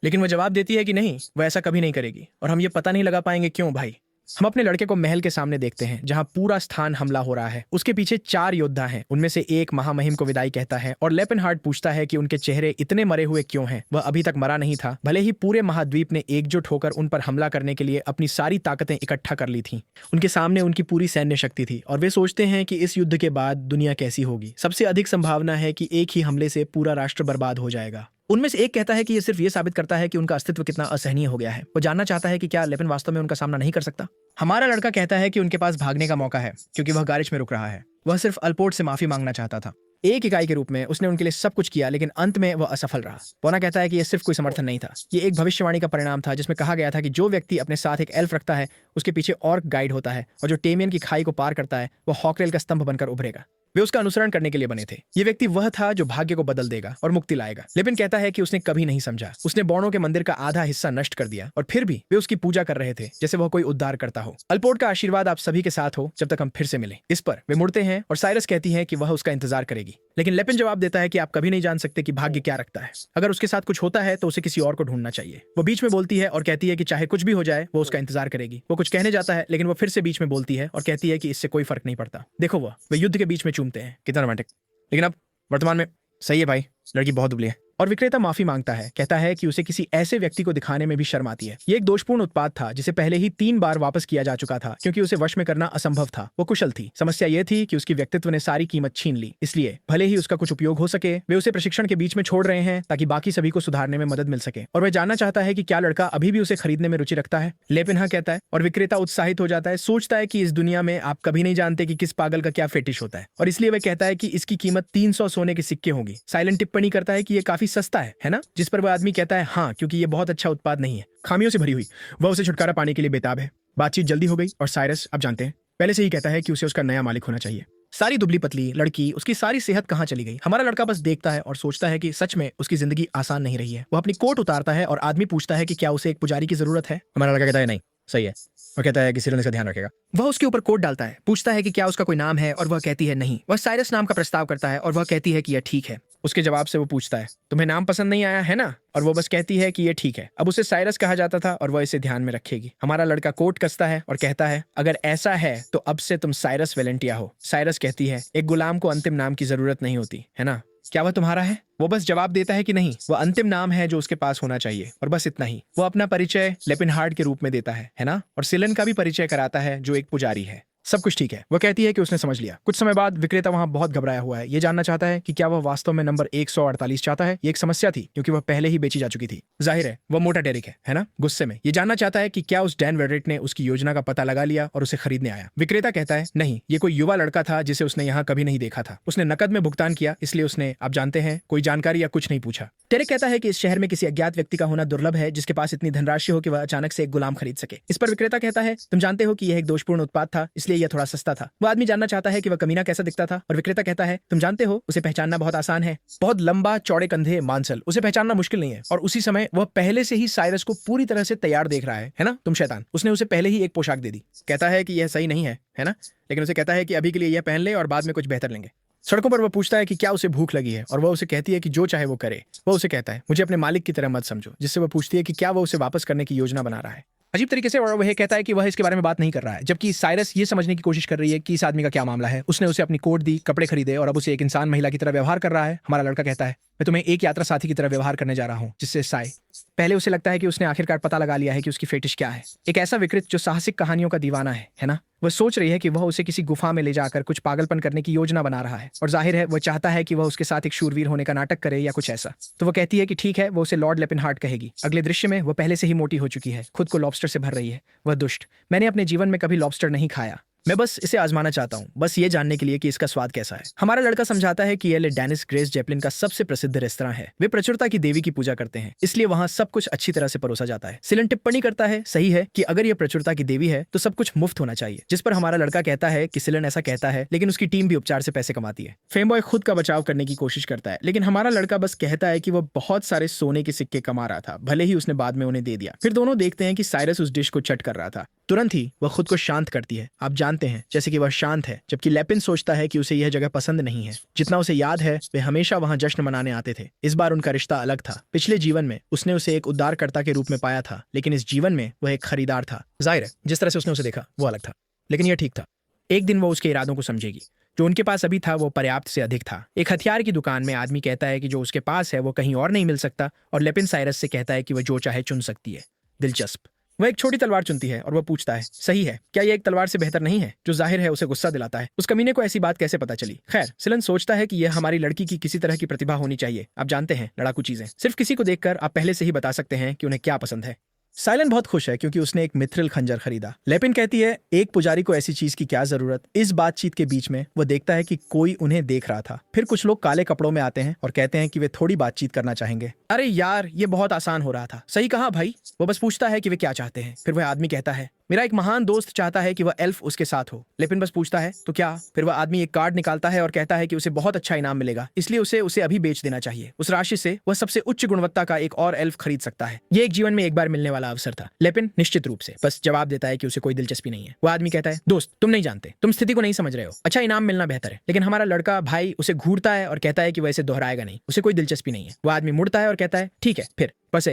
लेकिन वह जवाब देती है कि नहीं, वह ऐसा कभी नहीं करेगी और हम ये पता नहीं लगा पाएंगे क्यों भाई। हम अपने लड़के को महल के सामने देखते हैं जहां पूरा स्थान हमला हो रहा है। उसके पीछे 4 योद्धा हैं। उनमें से एक महामहिम को विदाई कहता है और लेपिनहार्ट पूछता है कि उनके चेहरे इतने मरे हुए क्यों हैं। वह अभी तक मरा नहीं था, भले ही पूरे महाद्वीप ने एकजुट होकर उन पर हमला करने के लिए अपनी सारी ताकतें इकट्ठा कर ली थीं। उनके सामने उनकी पूरी सैन्य शक्ति थी और वे सोचते हैं कि इस युद्ध के बाद दुनिया कैसी होगी। सबसे अधिक संभावना है कि एक ही हमले से पूरा राष्ट्र बर्बाद हो जाएगा। उनमें से एक कहता है कि यह सिर्फ ये साबित करता है कि उनका अस्तित्व कितना असहनीय हो गया है। वो जानना चाहता है कि क्या लेपिन वास्तव में उनका सामना नहीं कर सकता। हमारा लड़का कहता है कि उनके पास भागने का मौका है क्योंकि वह गारिश में रुक रहा है। वह सिर्फ अल्पोर्ट से माफी मांगना चाहता था। एक इकाई के रूप में उसने उनके लिए सब कुछ किया, लेकिन अंत में वह असफल रहा। पोना कहता है कि यह सिर्फ कोई समर्थन नहीं था, ये एक भविष्यवाणी का परिणाम था जिसमें कहा गया था कि जो व्यक्ति अपने साथ एक एल्फ रखता है उसके पीछे ऑर्क गाइड होता है और जो टेमियन की खाई को पार करता है वह हॉकरेल का स्तंभ बनकर उभरेगा। वे उसका अनुसरण करने के लिए बने थे। ये व्यक्ति वह था जो भाग्य को बदल देगा और मुक्ति लाएगा। लेपिन कहता है कि उसने कभी नहीं समझा। उसने बौड़ों के मंदिर का आधा हिस्सा नष्ट कर दिया और फिर भी वे उसकी पूजा कर रहे थे जैसे वह कोई उद्धार करता हो। अल्पोर्ट का आशीर्वाद आप सभी के साथ हो जब तक हम फिर से मिलें। इस पर वे मुड़ते हैं और साइरस कहती है कि वह उसका इंतजार करेगी, लेकिन लेपिन जवाब देता है कि आप कभी नहीं जान सकते कि भाग्य क्या रखता है। अगर उसके साथ कुछ होता है तो उसे किसी और को ढूंढना चाहिए। वो बीच में बोलती है और कहती है कि चाहे कुछ भी हो जाए वो उसका इंतजार करेगी। वो कुछ कहने जाता है लेकिन वो फिर से बीच में बोलती है और कहती है कि इससे कोई फर्क नहीं पड़ता। देखो वे युद्ध के बीच में चूमते हैं, कितना रोमांटिक। लेकिन अब वर्तमान में सही है भाई, लड़की बहुत दुबली है। और विक्रेता माफी मांगता है, कहता है कि उसे किसी ऐसे व्यक्ति को दिखाने में भी शर्म आती है। ये एक दोषपूर्ण उत्पाद था जिसे पहले ही 3 बार वापस किया जा चुका था क्योंकि उसे वश में करना असंभव था। वो कुशल थी। समस्या ये थी कि उसकी व्यक्तित्व ने सारी कीमत छीन ली। इसलिए भले ही उसका कुछ उपयोग हो सके, वे उसे प्रशिक्षण के बीच में छोड़ रहे हैं ताकि बाकी सभी को सुधारने में मदद मिल सके। और वह जानना चाहता है कि क्या लड़का अभी भी उसे खरीदने में रुचि रखता है। लेपिन हाँ कहता है और विक्रेता उत्साहित हो जाता है। सोचता है कि इस दुनिया में आप कभी नहीं जानते कि किस पागल का क्या फेटिश होता है, और इसलिए वह कहता है कि इसकी कीमत 300 सोने के सिक्के होगी। साइलेंट टिप्पणी करता है कि यह काफी काफी सस्ता है ना? जिस पर वह आदमी कहता है हाँ, क्योंकि ये बहुत अच्छा उत्पाद नहीं है, खामियों से भरी हुई। वह उसे छुटकारा पाने के लिए बेताब है। बातचीत जल्दी हो गई और साइरस, आप जानते हैं, पहले से ही कहता है कि उसे उसका नया मालिक होना चाहिए। सारी दुबली पतली लड़की, उसकी सारी सेहत कहाँ चली गई? हमारा लड़का बस देखता है और सोचता है कि सच में उसकी जिंदगी आसान नहीं रही है। वह अपनी कोट उतारता है और आदमी पूछता है कि क्या उसे एक पुजारी की जरूरत है? हमारा लड़का कहता है नहीं, सही है। वह कहता है कि सिरन इसका ध्यान रखेगा। वह उसके ऊपर कोट डालता है, पूछता है कि क्या उसका कोई नाम है और वह कहती है नहीं। वह साइरस नाम का प्रस्ताव करता है और वह कहती है कि यह ठीक है। उसके जवाब से वो पूछता है तुम्हें नाम पसंद नहीं आया है ना? और वो बस कहती है कि ये ठीक है। अब उसे साइरस कहा जाता था और वह इसे ध्यान में रखेगी। हमारा लड़का कोट कसता है और कहता है अगर ऐसा है तो अब से तुम साइरस वेलेंटिया हो। साइरस कहती है एक गुलाम को अंतिम नाम की जरूरत नहीं होती है ना? क्या वह तुम्हारा है? वो बस जवाब देता है कि नहीं, वह अंतिम नाम है जो उसके पास होना चाहिए और बस इतना ही। वो अपना परिचय लेपिनहार्ड के रूप में देता है ना? और सिलन का भी परिचय कराता है जो एक पुजारी है। सब कुछ ठीक है। वह कहती है कि उसने समझ लिया। कुछ समय बाद विक्रेता वहां बहुत घबराया हुआ है। ये जानना चाहता है कि क्या वह वास्तव में नंबर 148 चाहता है। ये एक समस्या थी क्योंकि वह पहले ही बेची जा चुकी थी। जाहिर है वह मोटा डेरिक है ना? गुस्से में ये जानना चाहता है कि क्या उस डैन वेडरेट ने उसकी योजना का पता लगा लिया और उसे खरीदने आया। विक्रेता कहता है नहीं, ये कोई युवा लड़का था जिसे उसने यहाँ कभी नहीं देखा था। उसने नकद में भुगतान किया, इसलिए उसने, आप जानते हैं, कोई जानकारी या कुछ नहीं पूछा। डेरिक कहता है कि इस शहर में किसी अज्ञात व्यक्ति का होना दुर्लभ है जिसके पास इतनी धनराशि हो कि वह अचानक से एक गुलाम खरीद सके। इस पर विक्रेता कहता है तुम जानते हो कि यह एक दोषपूर्ण उत्पाद था, इसलिए यह थोड़ा सस्ता था। वह आदमी जानना चाहता है कि वह कमीना कैसा दिखता था और विक्रेता कहता है तुम जानते हो उसे पहचानना बहुत आसान है। बहुत लंबा, चौड़े कंधे, मांसल, उसे पहचानना मुश्किल नहीं है। और उसी समय वह पहले से ही साइरस को पूरी तरह से तैयार देख रहा है ना? तुम शैतान। उसने उसे पहले ही एक पोशाक दे दी। कहता है कि यह सही नहीं है ना? लेकिन उसे कहता है कि अभी के लिए यह पहन ले और बाद में कुछ बेहतर लेंगे। सड़कों पर वह पूछता है कि क्या उसे भूख लगी है और वह उसे कहती है कि जो चाहे वो करे। वह उसे कहता है मुझे अपने मालिक की तरह मत समझो, जिससे वह पूछती है कि क्या वह उसे वापस करने की योजना बना रहा है। अजीब तरीके से वह कहता है कि वह इसके बारे में बात नहीं कर रहा है, जबकि साइरस ये समझने की कोशिश कर रही है कि इस आदमी का क्या मामला है। उसने उसे अपनी कोट दी, कपड़े खरीदे और अब उसे एक इंसान महिला की तरह व्यवहार कर रहा है। हमारा लड़का कहता है मैं तुम्हें एक यात्रा साथी की तरह व्यवहार करने जा रहा हूँ, जिससे पहले उसे लगता है कि उसने आखिरकार पता लगा लिया है कि उसकी फेटिश क्या है। एक ऐसा विकृत जो साहसिक कहानियों का दीवाना है ना? वह सोच रही है कि वह उसे किसी गुफा में ले जाकर कुछ पागलपन करने की योजना बना रहा है और जाहिर है वह चाहता है कि वह उसके साथ एक शूरवीर होने का नाटक करे या कुछ ऐसा। तो वह कहती है कि ठीक है, वो उसे लॉर्ड लेपिनहार्ट कहेगी। अगले दृश्य में वह पहले से ही मोटी हो चुकी है, खुद को लॉबस्टर से भर रही है। वह दुष्ट, मैंने अपने जीवन में कभी लॉबस्टर नहीं खाया, मैं बस इसे आजमाना चाहता हूँ, बस ये जानने के लिए कि इसका स्वाद कैसा है। हमारा लड़का समझाता है कि यह डेनिस ग्रेस जेपलिन का सबसे प्रसिद्ध रेस्तरां है। वे प्रचुरता की देवी की पूजा करते हैं, इसलिए वहाँ सब कुछ अच्छी तरह से परोसा जाता है। सिलन टिप्पणी करता है सही है कि अगर यह प्रचुरता की देवी है तो सब कुछ मुफ्त होना चाहिए, जिस पर हमारा लड़का कहता है कि सिलन ऐसा कहता है, लेकिन उसकी टीम भी उपचार से पैसे कमाती है। फेमबॉय खुद का बचाव करने की कोशिश करता है, लेकिन हमारा लड़का बस कहता है कि वह बहुत सारे सोने के सिक्के कमा रहा था, भले ही उसने बाद में उन्हें दे दिया। फिर दोनों देखते हैं कि साइरस उस डिश को चट कर रहा था। तुरंत ही वह खुद को शांत करती है, आप जानते हैं, जैसे कि वह शांत है, जबकि लेपिन सोचता है कि उसे यह जगह पसंद नहीं है। जितना उसे याद है वे हमेशा वहां जश्न मनाने आते थे। इस बार उनका रिश्ता अलग था। पिछले जीवन में उसने उसे एक उद्धारकर्ता के रूप में पाया था, लेकिन इस जीवन में वह एक खरीदार था। जाहिर है जिस तरह से उसने उसे देखा वो अलग था, लेकिन यह ठीक था। एक दिन वो उसके इरादों को समझेगी। जो उनके पास अभी था वो पर्याप्त से अधिक था। एक हथियार की दुकान में आदमी कहता है कि जो उसके पास है वो कहीं और नहीं मिल सकता, और लेपिन साइरस से कहता है कि वह जो चाहे चुन सकती है। दिलचस्प। वह एक छोटी तलवार चुनती है और वह पूछता है सही है, क्या यह एक तलवार से बेहतर नहीं है? जो जाहिर है उसे गुस्सा दिलाता है। उस कमीने को ऐसी बात कैसे पता चली? खैर, सिलन सोचता है कि यह हमारी लड़की की किसी तरह की प्रतिभा होनी चाहिए। आप जानते हैं, लड़ाकू चीजें सिर्फ किसी को देखकर आप पहले से ही बता सकते हैं कि उन्हें क्या पसंद है। साइलन बहुत खुश है क्योंकि उसने एक मिथ्रिल खंजर खरीदा। लेपिन कहती है एक पुजारी को ऐसी चीज की क्या जरूरत? इस बातचीत के बीच में वो देखता है कि कोई उन्हें देख रहा था। फिर कुछ लोग काले कपड़ों में आते हैं और कहते हैं कि वे थोड़ी बातचीत करना चाहेंगे। अरे यार, ये बहुत आसान हो रहा था। सही कहा भाई। वो बस पूछता है कि वे क्या चाहते हैं। फिर वह आदमी कहता है मेरा एक महान दोस्त चाहता है कि वह एल्फ उसके साथ हो। लेपिन बस पूछता है तो क्या? फिर वह आदमी एक कार्ड निकालता है और कहता है कि उसे बहुत अच्छा इनाम मिलेगा, इसलिए उसे अभी बेच देना चाहिए। उस राशि से वह सबसे उच्च गुणवत्ता का एक और एल्फ खरीद सकता है। ये एक जीवन में एक बार मिलने वाला अवसर था। लेपिन निश्चित रूप से बस जवाब देता है कि उसे कोई दिलचस्पी नहीं है। वह आदमी कहता है दोस्त, तुम नहीं जानते, तुम स्थिति को नहीं समझ रहे हो। अच्छा इनाम मिलना बेहतर है। लेकिन हमारा लड़का भाई उसे घूरता है और कहता है कि वह इसे दोहराएगा नहीं, उसे कोई दिलचस्पी नहीं है। वह आदमी मुड़ता है और कहता है ठीक है, फिर बस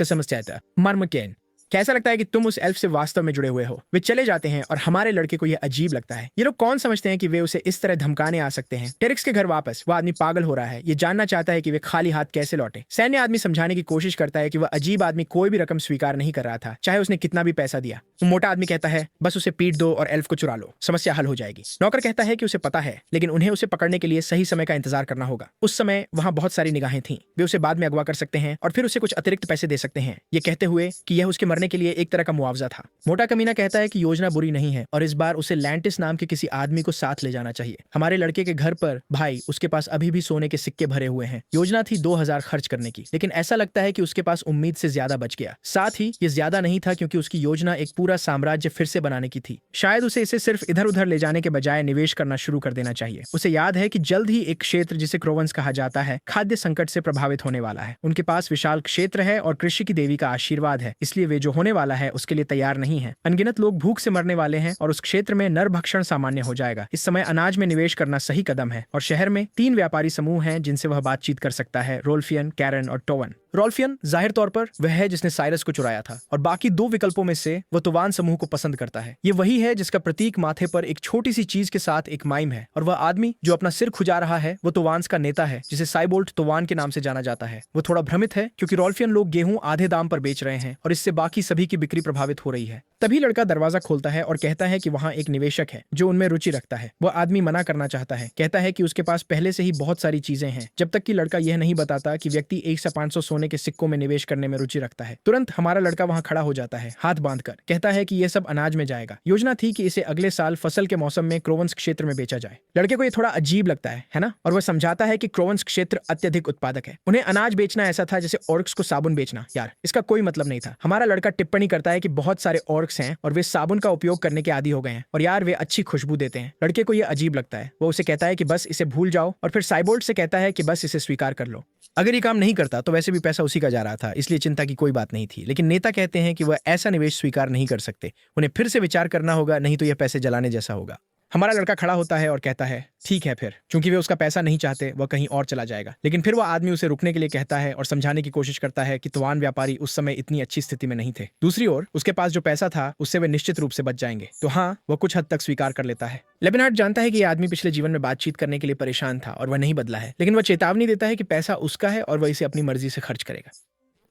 समस्या था मर्मकेन। कैसा लगता है कि तुम उस एल्फ से वास्तव में जुड़े हुए हो? वे चले जाते हैं और हमारे लड़के को यह अजीब लगता है। ये लोग कौन समझते हैं कि वे उसे इस तरह धमकाने आ सकते हैं? टेरिक्स के घर वापस वो आदमी पागल हो रहा है। ये जानना चाहता है कि वे खाली हाथ कैसे लौटे। सैन्य आदमी समझाने की कोशिश करता है कि वह अजीब आदमी कोई भी रकम स्वीकार नहीं कर रहा था, चाहे उसने कितना भी पैसा दिया। वो मोटा आदमी कहता है बस उसे पीट दो और एल्फ को चुरा लो, समस्या हल हो जाएगी। नौकर कहता है कि उसे पता है, लेकिन उन्हें उसे पकड़ने के लिए सही समय का इंतजार करना होगा। उस समय वहां बहुत सारी निगाहें थीं। वे उसे बाद में अगवा कर सकते हैं और फिर उसे कुछ अतिरिक्त पैसे दे सकते हैं, ये कहते हुए कि यह उसके मरने के लिए एक तरह का मुआवजा था। मोटा कमीना कहता है कि योजना बुरी नहीं है और इस बार उसे लैंटिस नाम के किसी आदमी को साथ ले जाना चाहिए। हमारे लड़के के घर पर भाई उसके पास अभी भी सोने के सिक्के भरे हुए हैं। योजना थी 2000 खर्च करने की, लेकिन ऐसा लगता है कि उसके पास उम्मीद से ज्यादा बच गया। साथ ही ये ज्यादा नहीं था क्योंकि उसकी योजना एक पूरा साम्राज्य फिर से बनाने की थी। शायद उसे इसे सिर्फ इधर उधर ले जाने के बजाय निवेश करना शुरू कर देना चाहिए। उसे याद है कि जल्द ही एक क्षेत्र जिसे क्रोवंस कहा जाता है खाद्य संकट से प्रभावित होने वाला है। उनके पास विशाल क्षेत्र है और कृषि की देवी का आशीर्वाद है, इसलिए वे जो होने वाला है उसके लिए तैयार नहीं है। अनगिनत लोग भूख से मरने वाले हैं और उस क्षेत्र में नरभक्षण सामान्य हो जाएगा। इस समय अनाज में निवेश करना सही कदम है और शहर में 3 व्यापारी समूह हैं जिनसे वह बातचीत कर सकता है, रोल्फियन, कैरन और टोवन। रोल्फियन जाहिर तौर पर वह है जिसने साइरस को चुराया था और बाकी 2 विकल्पों में से वो तोवान समूह को पसंद करता है। ये वही है जिसका प्रतीक माथे पर एक छोटी सी चीज के साथ एक माइम है और वह आदमी जो अपना सिर खुजा रहा है वो तोवान्स का नेता है जिसे साइबोल्ट तोवान के नाम से जाना जाता है। वो थोड़ा भ्रमित है क्योंकि रोल्फियन लोग गेहूं आधे दाम पर बेच रहे हैं और इससे बाकी सभी की बिक्री प्रभावित हो रही है। तभी लड़का दरवाजा खोलता है और कहता है कि वहाँ एक निवेशक है जो उनमें रुचि रखता है। वह आदमी मना करना चाहता है, कहता है कि उसके पास पहले से ही बहुत सारी चीजें हैं, जब तक कि लड़का यह नहीं बताता कि व्यक्ति 1 से 500 सोने के सिक्कों में निवेश करने में रुचि रखता है। तुरंत हमारा लड़का वहाँ खड़ा हो जाता है, हाथ बांधकर कहता है कि यह सब अनाज में जाएगा। योजना थी कि इसे अगले साल फसल के मौसम में क्रोवंस क्षेत्र में बेचा जाए। लड़के को यह थोड़ा अजीब लगता है ना, और वह समझाता है कि क्रोवंस क्षेत्र अत्यधिक उत्पादक है। उन्हें अनाज बेचना ऐसा था जैसे ऑर्क्स को साबुन बेचना। यार, इसका कोई मतलब नहीं था। हमारा लड़का टिप्पणी करता है कि बहुत सारे ऑर्क्स हैं और वे साबुन का उपयोग करने के आदी हो गए हैं और यार वे अच्छी खुशबू देते हैं। लड़के को यह अजीब लगता है। वो उसे कहता है कि बस इसे भूल जाओ और फिर साइबोल्ट से कहता है कि बस इसे स्वीकार कर लो। अगर ये काम नहीं करता तो वैसे भी पैसा उसी का जा रहा था, इसलिए चिंता की कोई बात नहीं थी। लेकिन नेता कहते हैं कि वह ऐसा निवेश स्वीकार नहीं कर सकते, उन्हें फिर से विचार करना होगा, नहीं तो यह पैसे जलाने जैसा होगा। हमारा लड़का खड़ा होता है और कहता है ठीक है फिर। चूंकि वे उसका पैसा नहीं चाहते वह कहीं और चला जाएगा, लेकिन फिर वह आदमी उसे रुकने के लिए कहता है और समझाने की कोशिश करता है कि तोवान व्यापारी उस समय इतनी अच्छी स्थिति में नहीं थे। दूसरी ओर उसके पास जो पैसा था उससे वे निश्चित रूप से बच जाएंगे। तो हाँ, वह कुछ हद तक स्वीकार कर लेता है। लेबनार्ड जानता है कि यह आदमी पिछले जीवन में बातचीत करने के लिए परेशान था और वह नहीं बदला है, लेकिन वह चेतावनी देता है कि पैसा उसका है और वह इसे अपनी मर्जी से खर्च करेगा।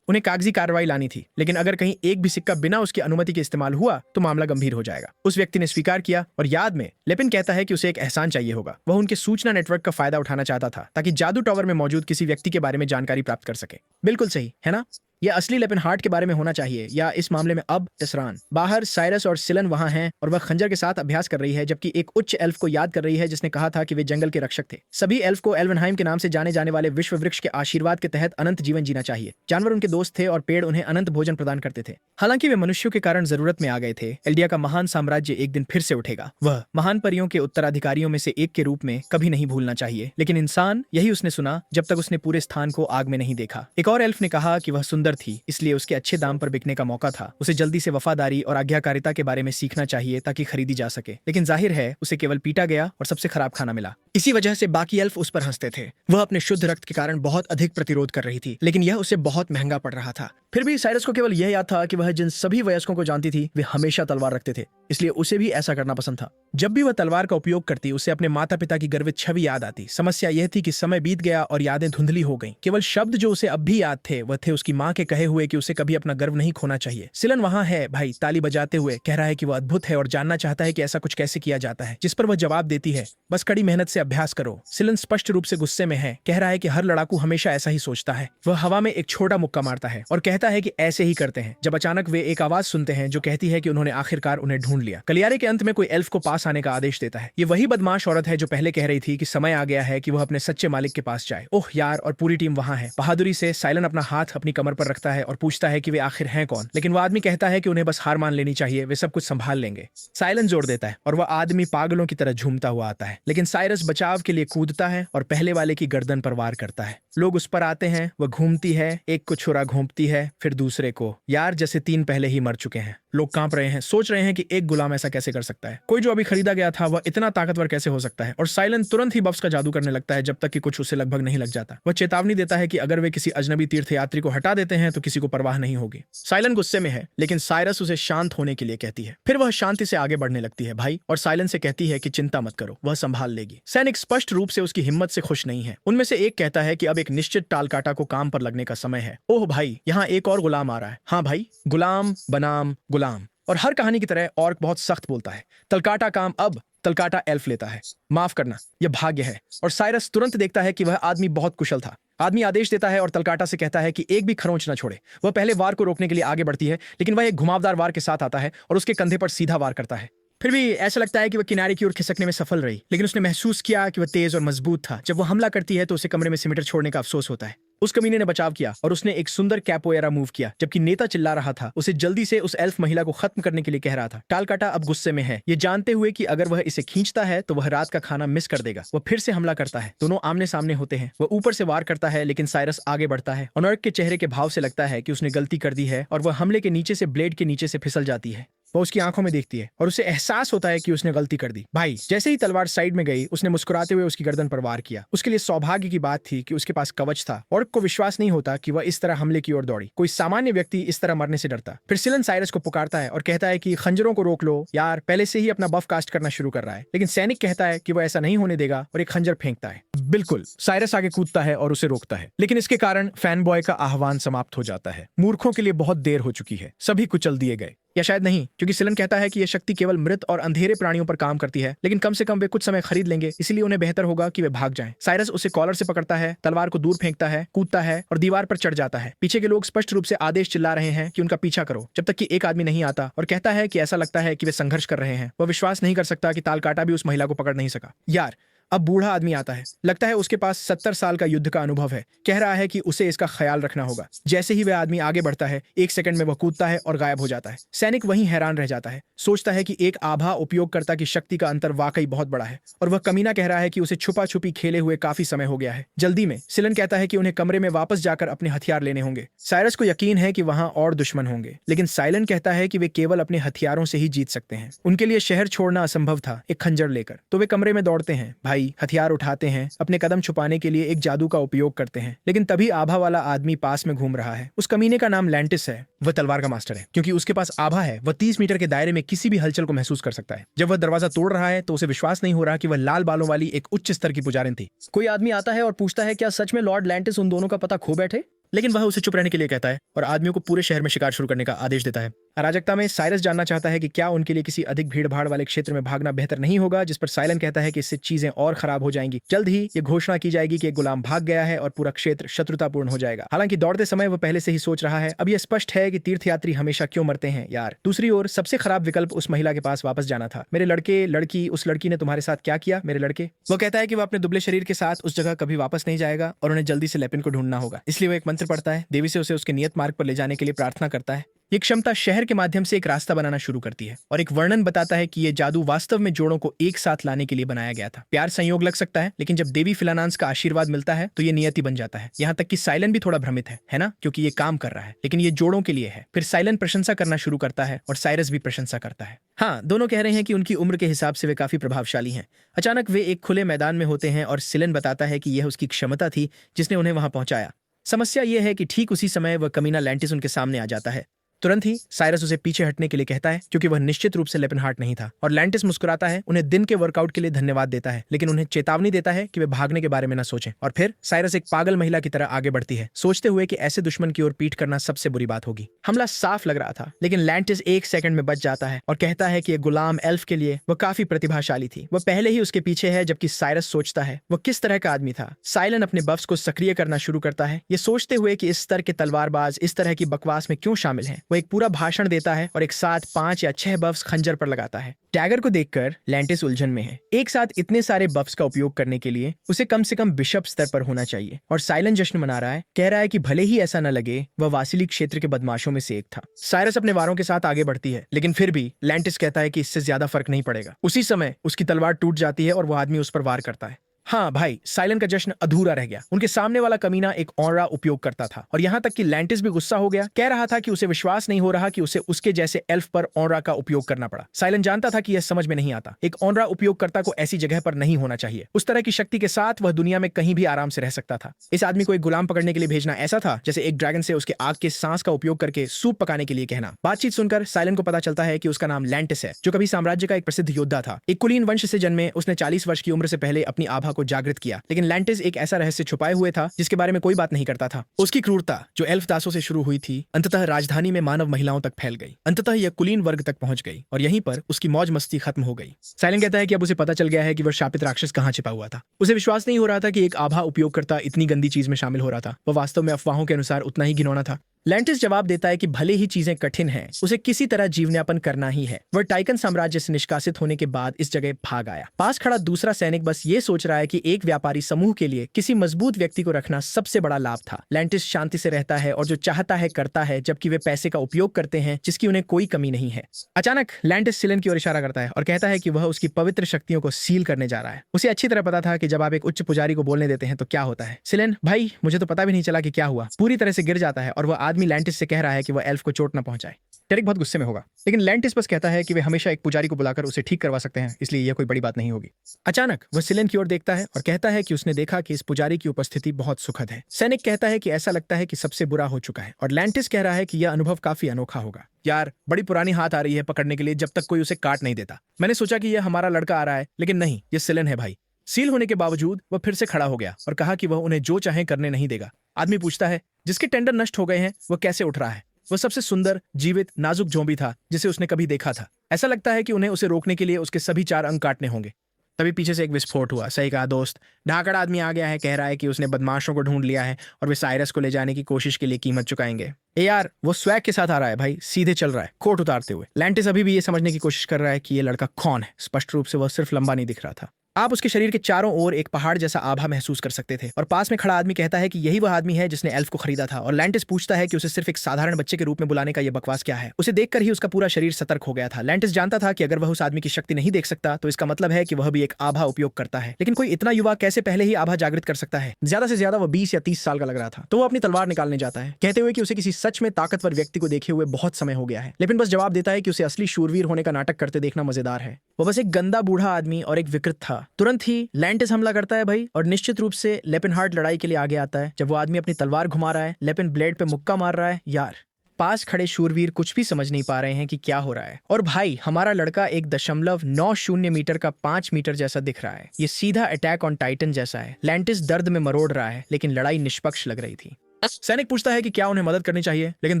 उन्हें कागजी कार्रवाई लानी थी, लेकिन अगर कहीं एक भी सिक्का बिना उसकी अनुमति के इस्तेमाल हुआ तो मामला गंभीर हो जाएगा। उस व्यक्ति ने स्वीकार किया और याद में लेपिन कहता है कि उसे एक एहसान चाहिए होगा। वह उनके सूचना नेटवर्क का फायदा उठाना चाहता था ताकि जादू टावर में मौजूद किसी व्यक्ति के बारे में जानकारी प्राप्त कर सके। बिल्कुल सही है ना? यह असली लेपिन हार्ट के बारे में होना चाहिए, या इस मामले में अब टेसरान। बाहर साइरस और सिलन वहां हैं और वह खंजर के साथ अभ्यास कर रही है, जबकि एक उच्च एल्फ को याद कर रही है जिसने कहा था कि वे जंगल के रक्षक थे। सभी एल्फ को एल्वनहाइम के नाम से जाने जाने वाले विश्व वृक्ष के आशीर्वाद के तहत अनंत जीवन जीना चाहिए। जानवर उनके दोस्त थे और पेड़ उन्हें अनंत भोजन प्रदान करते थे। हालांकि वे मनुष्यों के कारण जरूरत में आ गए थे। एल्डिया का महान साम्राज्य एक दिन फिर से उठेगा। वह महान परियों के उत्तराधिकारियों में से एक के रूप में कभी नहीं भूलना चाहिए। लेकिन इंसान, यही उसने सुना जब तक उसने पूरे स्थान को आग में नहीं देखा। एक और एल्फ ने कहा कि वह सुंदर थी, इसलिए उसके अच्छे दाम पर बिकने का मौका था। उसे जल्दी से वफादारी और आज्ञाकारिता के बारे में सीखना चाहिए ताकि खरीदी जा सके। लेकिन जाहिर है उसे केवल पीटा गया और सबसे खराब खाना मिला। इसी वजह से बाकी एल्फ उस पर हंसते थे। वह अपने शुद्ध रक्त के कारण बहुत अधिक प्रतिरोध कर रही थी, लेकिन यह उसे बहुत महंगा पड़ रहा था। फिर भी साइरस को केवल यह याद था कि वह जिन सभी वयस्कों को जानती थी वे हमेशा तलवार रखते थे, इसलिए उसे भी ऐसा करना पसंद था। जब भी वह तलवार का उपयोग करती उसे अपने माता पिता की गर्वित छवि याद आती। समस्या यह थी कि समय बीत गया और यादें धुंधली हो गईं। केवल शब्द जो उसे अब भी याद थे वह थे उसकी माँ के कहे हुए कि उसे कभी अपना गर्व नहीं खोना चाहिए। सिलन वहां है भाई, ताली बजाते हुए कह रहा है कि वह अद्भुत है और जानना चाहता है कि ऐसा कुछ कैसे किया जाता है, जिस पर वह जवाब देती है बस कड़ी मेहनत से अभ्यास करो। सिलन स्पष्ट रूप से गुस्से में है, कह रहा है कि हर लड़ाकू हमेशा ऐसा ही सोचता है। वह हवा में एक छोटा मुक्का मारता है और कहता है कि ऐसे ही करते हैं, जब अचानक वे एक आवाज सुनते हैं जो कहती है कि उन्होंने आखिरकार उन्हें ढूंढ लिया। गलियारे के अंत में कोई एल्फ को पास आने का आदेश देता है। ये वही बदमाश औरत है जो पहले कह रही थी कि समय आ गया है कि वह अपने सच्चे मालिक के पास जाए। ओह यार, और पूरी टीम वहां है। बहादुरी से साइलन अपना हाथ अपनी कमर पर रखता है और पूछता है कि वे आखिर हैं कौन, लेकिन वह आदमी कहता है कि उन्हें बस हार मान लेनी चाहिए, वे सब कुछ संभाल लेंगे। साइलन जोड़ देता है और वह आदमी पागलों की तरह झूमता हुआ आता है, लेकिन साइरस बचाव के लिए कूदता है और पहले वाले की गर्दन पर वार करता है। लोग उस पर आते हैं, वह घूमती है, एक को छुरा घोंपती है, फिर दूसरे को। यार, जैसे 3 पहले ही मर चुके हैं। लोग कांप रहे हैं, सोच रहे हैं कि एक गुलाम ऐसा कैसे कर सकता है। कोई जो अभी खरीदा गया था वह इतना ताकतवर कैसे हो सकता है। और साइलन तुरंत ही बफ्स का जादू करने लगता है जब तक कि कुछ उसे लगभग नहीं लग जाता। वह चेतावनी देता है कि अगर वे किसी अजनबी तीर्थयात्री को हटा देते हैं तो किसी को परवाह नहीं होगी। साइलन गुस्से में है, लेकिन साइरस उसे शांत होने के लिए कहती है। फिर वह शांति से आगे बढ़ने लगती है भाई, और साइलन से कहती है कि चिंता मत करो, वह संभाल लेगी। सैनिक स्पष्ट रूप से उसकी हिम्मत से खुश नहीं है। उनमें से एक कहता है कि अब एक निश्चित टालकाटा को काम पर लगने का समय है। ओह भाई, यहाँ एक और गुलाम आ रहा है। हाँ भाई, गुलाम बनाम गुलाम। और हर कहानी की तरह ऑर्क बहुत सख्त बोलता है। तलकाटा काम अब तलकाटा एल्फ लेता है। माफ करना, यह भाग्य है। और साइरस तुरंत देखता है कि वह आदमी बहुत कुशल था। आदमी आदेश देता है और तलकाटा से कहता है कि एक भी खरोंच न छोड़े। वह पहले वार को रोकने के लिए आगे बढ़ती है, लेकिन वह एक घुमावदार वार के साथ आता है और उसके कंधे पर सीधा वार करता है। फिर भी ऐसा लगता है कि वह किनारे की ओर खिसकने में सफल रही, लेकिन उसने महसूस किया कि वह तेज और मजबूत था। जब वह हमला करती है तो उसे कमरे में सिमटर छोड़ने का अफसोस होता है। उस कमीने ने बचाव किया और उसने एक सुंदर कैपोएरा मूव किया, जबकि नेता चिल्ला रहा था, उसे जल्दी से उस एल्फ महिला को खत्म करने के लिए कह रहा था। टालकाटा अब गुस्से में है, ये जानते हुए कि अगर वह इसे खींचता है तो वह रात का खाना मिस कर देगा। वह फिर से हमला करता है। दोनों आमने सामने होते हैं। वह ऊपर से वार करता है, लेकिन साइरस आगे बढ़ता है। ऑनर्क के चेहरे के भाव से लगता है कि उसने गलती कर दी है और वह हमले के नीचे से ब्लेड के नीचे से फिसल जाती है। वह उसकी आंखों में देखती है और उसे एहसास होता है कि उसने गलती कर दी। भाई, जैसे ही तलवार साइड में गई, उसने मुस्कुराते हुए उसकी गर्दन पर वार किया। उसके लिए सौभाग्य की बात थी कि उसके पास कवच था। ऑर्क को विश्वास नहीं होता कि वह इस तरह हमले की ओर दौड़ी। कोई सामान्य व्यक्ति इस तरह मरने से डरता। फिर सिलन साइरस को पुकारता है और कहता है कि खंजरों को रोक लो यार, पहले से ही अपना बफ कास्ट करना शुरू कर रहा है। लेकिन सैनिक कहता है कि वह ऐसा नहीं होने देगा और एक खंजर फेंकता है। बिल्कुल, साइरस आगे कूदता है और उसे रोकता है, लेकिन इसके कारण फैन बॉय का आह्वान समाप्त हो जाता है। मूर्खों के लिए बहुत देर हो चुकी है, सभी कुचल दिए गए। या शायद नहीं, क्योंकि सिलन कहता है कि यह शक्ति केवल मृत और अंधेरे प्राणियों पर काम करती है, लेकिन कम से कम वे कुछ समय खरीद लेंगे, इसलिए उन्हें बेहतर होगा कि वे भाग जाएं। साइरस उसे कॉलर से पकड़ता है, तलवार को दूर फेंकता है, कूदता है और दीवार पर चढ़ जाता है। पीछे के लोग स्पष्ट रूप से आदेश चिल्ला रहे हैं कि उनका पीछा करो, जब तक कि एक आदमी नहीं आता और कहता है कि ऐसा लगता है कि वे संघर्ष कर रहे हैं। वह विश्वास नहीं कर सकता कि तालकाटा भी उस महिला को पकड़ नहीं सका। यार, अब बूढ़ा आदमी आता है। लगता है उसके पास 70 साल का युद्ध का अनुभव है। कह रहा है कि उसे इसका ख्याल रखना होगा। जैसे ही वह आदमी आगे बढ़ता है, एक सेकंड में वह कूदता है और गायब हो जाता है। सैनिक वहीं हैरान रह जाता है, सोचता है कि एक आभा उपयोगकर्ता की शक्ति का अंतर वाकई बहुत बड़ा है। और वह कमीना कह रहा है कि उसे छुपा छुपी खेले हुए काफी समय हो गया है। जल्दी में सिलन कहता है कि उन्हें कमरे में वापस जाकर अपने हथियार लेने होंगे। साइरस को यकीन है कि वहां और दुश्मन होंगे, लेकिन साइलन कहता है कि वे केवल अपने हथियारों से ही जीत सकते हैं। उनके लिए शहर छोड़ना असंभव था एक खंजर लेकर। तो वे कमरे में दौड़ते हैं। भाई, हथियार उठाते हैं, अपने कदम छुपाने के लिए एक जादू का उपयोग करते हैं। लेकिन तभी आभा वाला आदमी पास में घूम रहा है। उस कमीने का नाम लैंटिस है। वह तलवार का मास्टर है। क्योंकि उसके पास आभा है, वह 30 मीटर के दायरे में किसी भी हलचल को महसूस कर सकता है। जब वह दरवाजा तोड़ रहा है तो उसे विश्वास नहीं हो रहा कि वह लाल बालों वाली एक उच्च स्तर की पुजारिन थी। कोई आदमी आता है और पूछता है क्या सच में लॉर्ड लैंटिस उन दोनों का पता खो बैठे, लेकिन वह उसे चुप रहने के लिए कहता है और आदमियों को पूरे शहर में शिकार शुरू करने का आदेश देता है। अराजकता में साइरस जानना चाहता है कि क्या उनके लिए किसी अधिक भीड़ भाड़ वाले क्षेत्र में भागना बेहतर नहीं होगा, जिस पर साइलन कहता है कि इससे चीजें और खराब हो जाएंगी। जल्द ही ये घोषणा की जाएगी कि एक गुलाम भाग गया है और पूरा क्षेत्र शत्रुतापूर्ण हो जाएगा। हालांकि दौड़ते समय वह पहले से ही सोच रहा है, अब यह स्पष्ट है कि तीर्थयात्री हमेशा क्यों मरते हैं यार। दूसरी ओर सबसे खराब विकल्प उस महिला के पास वापस जाना था। मेरे लड़के, लड़की, उस लड़की ने तुम्हारे साथ क्या किया मेरे लड़के। वो कहता है कि वह अपने दुबले शरीर के साथ उस जगह कभी वापस नहीं जाएगा और उन्हें जल्दी से लेपिन को ढूंढना होगा। इसलिए वह एक मंत्र पढ़ता है, देवी से उसे उसके नियत मार्ग पर ले जाने के लिए प्रार्थना करता है। ये क्षमता शहर के माध्यम से एक रास्ता बनाना शुरू करती है और एक वर्णन बताता है कि ये जादू वास्तव में जोड़ों को एक साथ लाने के लिए बनाया गया था। प्यार संयोग लग सकता है, लेकिन जब देवी फिलानांस का आशीर्वाद मिलता है तो ये नियति बन जाता है। यहाँ तक कि साइलन भी थोड़ा भ्रमित है ना, क्योंकि ये काम कर रहा है, लेकिन ये जोड़ों के लिए है। फिर साइलन प्रशंसा करना शुरू करता है और साइरस भी प्रशंसा करता है। हाँ, दोनों कह रहे हैं कि उनकी उम्र के हिसाब से वे काफी प्रभावशाली हैं। अचानक वे एक खुले मैदान में होते हैं और सिलन बताता है कि यह उसकी क्षमता थी जिसने उन्हें वहां पहुंचाया। समस्या यह है कि ठीक उसी समय वह कमीना लैंटिस उनके सामने आ जाता है। तुरंत ही साइरस उसे पीछे हटने के लिए कहता है, क्योंकि वह निश्चित रूप से लेपिनहार्ट नहीं था। और लैंटिस मुस्कुराता है, उन्हें दिन के वर्कआउट के लिए धन्यवाद देता है, लेकिन उन्हें चेतावनी देता है कि वे भागने के बारे में न सोचें। और फिर साइरस एक पागल महिला की तरह आगे बढ़ती है, सोचते हुए कि ऐसे दुश्मन की ओर पीठ करना सबसे बुरी बात होगी। हमला साफ लग रहा था, लेकिन लैंटिस एक सेकंड में बच जाता है और कहता है कि एक गुलाम एल्फ के लिए वह काफी प्रतिभाशाली थी। वह पहले ही उसके पीछे है, जबकि साइरस सोचता है वह किस तरह का आदमी था। साइलन अपने बफ्स को सक्रिय करना शुरू करता है, ये सोचते हुए कि इस स्तर के तलवारबाज इस तरह की बकवास में क्यों शामिल हैं। वह एक पूरा भाषण देता है और एक साथ 5 या 6 बफ्स खंजर पर लगाता है। डैगर को देखकर लैंटिस उलझन में है। एक साथ इतने सारे बफ्स का उपयोग करने के लिए उसे कम से कम बिशप स्तर पर होना चाहिए। और साइलन जश्न मना रहा है, कह रहा है कि भले ही ऐसा न लगे, वह वासिली क्षेत्र के बदमाशों में से एक था। साइरस अपने वारों के साथ आगे बढ़ती है, लेकिन फिर भी लैंटिस कहता है कि इससे ज्यादा फर्क नहीं पड़ेगा। उसी समय उसकी तलवार टूट जाती है और वह आदमी उस पर वार करता है। हाँ भाई, साइलन का जश्न अधूरा रह गया। उनके सामने वाला कमीना एक ऑनरा उपयोग करता था और यहाँ तक कि लैंटिस भी गुस्सा हो गया। कह रहा था कि उसे विश्वास नहीं हो रहा कि उसे उसके जैसे एल्फ पर ऑनरा का उपयोग करना पड़ा। साइलन जानता था कि यह समझ में नहीं आता। एक ऑनरा उपयोगकर्ता को ऐसी जगह पर नहीं होना चाहिए। उस तरह की शक्ति के साथ वह दुनिया में कहीं भी आराम से रह सकता था। इस आदमी को एक गुलाम पकड़ने के लिए भेजना ऐसा था जैसे एक ड्रैगन से उसके आग के सांस का उपयोग करके सूप पकाने के लिए कहना। बातचीत सुनकर साइलन को पता चलता है कि उसका नाम लैंटिस है, जो कभी साम्राज्य का एक प्रसिद्ध योद्धा था। एक कुलीन वंश से जन्मे उसने 40 वर्ष की उम्र से पहले अपनी आभा को जागृत किया, लेकिन लैंटिस एक ऐसा रहस्य छुपाए हुए था जिसके बारे में कोई बात नहीं करता था। उसकी क्रूरता जो एल्फ दासों से शुरू हुई थी अंततः राजधानी में मानव महिलाओं तक फैल गई। अंततः यह कुलीन वर्ग तक पहुंच गई और यहीं पर उसकी मौज मस्ती खत्म हो गई। साइलेंट कहता है कि अब उसे पता चल गया है कि वह शापित राक्षस कहां छिपा हुआ था। उसे विश्वास नहीं हो रहा था कि एक आभा उपयोगकर्ता इतनी गंदी चीज में शामिल हो रहा था। वह वास्तव में अफवाहों के अनुसार उतना ही घिनौना था। लैंटिस जवाब देता है कि भले ही चीजें कठिन हैं, उसे किसी तरह जीवनयापन करना ही है। वह टाइकन साम्राज्य से निष्कासित होने के बाद इस जगह भाग आया। पास खड़ा दूसरा सैनिक बस ये सोच रहा है कि एक व्यापारी समूह के लिए किसी मजबूत व्यक्ति को रखना सबसे बड़ा लाभ था। लैंटिस शांति से रहता है और जो चाहता है करता है, जबकि वे पैसे का उपयोग करते हैं जिसकी उन्हें कोई कमी नहीं है। अचानक लैंटिस सिलेन की ओर इशारा करता है और कहता है कि वह उसकी पवित्र शक्तियों को सील करने जा रहा है। उसे अच्छी तरह पता था कि जब आप एक उच्च पुजारी को बोलने देते हैं तो क्या होता है। सिलेन, भाई मुझे तो पता भी नहीं चला कि क्या हुआ, पूरी तरह से गिर जाता है और वह आदमी लैंटिस से कह रहा है कि वह एल्फ को चोट न पहुंचाए। टेरिक बहुत गुस्से में होगा, लेकिन लैंटिस बस कहता है कि वे हमेशा एक पुजारी को बुलाकर उसे ठीक करवा सकते हैं, इसलिए यह कोई बड़ी बात नहीं होगी। अचानक वह सिलेन की ओर देखता है और कहता है कि उसने देखा कि इस पुजारी की उपस्थिति बहुत सुखद है। सैनिक कहता है कि ऐसा लगता है कि सबसे बुरा हो चुका है और लैंटिस कह रहा है कि यह अनुभव काफी अनोखा होगा। यार बड़ी पुरानी हाथ आ रही है पकड़ने के लिए जब तक कोई उसे काट नहीं देता। मैंने सोचा कि यह हमारा लड़का आ रहा है, लेकिन नहीं, यह सिलेन है भाई। सील होने के बावजूद वह फिर से खड़ा हो गया और कहा कि वह उन्हें जो चाहे करने नहीं देगा। आदमी पूछता है जिसके टेंडर नष्ट हो गए हैं वह कैसे उठ रहा है। वह सबसे सुंदर, जीवित, नाजुक ज़ॉम्बी था जिसे उसने कभी देखा था। ऐसा लगता है कि उन्हें उसे रोकने के लिए उसके सभी 4 अंग काटने होंगे। तभी पीछे से एक विस्फोट हुआ। सही कहा दोस्त, ढाकड़ आदमी आ गया है, कह रहा है कि उसने बदमाशों को ढूंढ लिया है और वे साइरस को ले जाने की कोशिश के लिए कीमत चुकाएंगे। ए यार, वो स्वैग के साथ आ रहा है भाई, सीधे चल रहा है, कोट उतारते हुए। लैंटिस अभी भी ये समझने की कोशिश कर रहा है कि ये लड़का कौन है। स्पष्ट रूप से वह सिर्फ लंबा नहीं दिख रहा था। आप उसके शरीर के चारों ओर एक पहाड़ जैसा आभा महसूस कर सकते थे और पास में खड़ा आदमी कहता है कि यही वह आदमी है जिसने एल्फ को खरीदा था। और लैंटिस पूछता है कि उसे सिर्फ एक साधारण बच्चे के रूप में बुलाने का यह बकवास क्या है। उसे देखकर ही उसका पूरा शरीर सतर्क हो गया था। लैंटिस जानता था कि अगर वह उस आदमी की शक्ति नहीं देख सकता तो इसका मतलब है कि वह भी एक आभा उपयोग करता है। लेकिन कोई इतना युवा कैसे पहले ही आभा जागृत कर सकता है। ज्यादा से ज्यादा वह 20 या 30 साल का लग रहा था। तो वो अपनी तलवार निकालने जाता है, कहते हुए कि उसे किसी सच में ताकतवर व्यक्ति को देखे हुए बहुत समय हो गया है। लेकिन बस जवाब देता है कि उसे असली शूरवीर होने का नाटक करते देखना मजेदार है। वह बस एक गंदा बूढ़ा आदमी और एक विकृत था। तुरंत ही लैंटिस हमला करता है भाई, और निश्चित रूप से लेपिनहार्ट लड़ाई के लिए आगे आता है। जब वो आदमी अपनी तलवार घुमा रहा है, लेपिन ब्लेड पे मुक्का मार रहा है। यार, पास खड़े शूरवीर कुछ भी समझ नहीं पा रहे हैं कि क्या हो रहा है। और भाई, हमारा लड़का 1.90 मीटर का 5 मीटर जैसा दिख रहा है। ये सीधा अटैक ऑन टाइटन जैसा है। लैंटिस दर्द में मरोड़ रहा है, लेकिन लड़ाई निष्पक्ष लग रही थी। सैनिक पूछता है कि क्या उन्हें मदद करनी चाहिए, लेकिन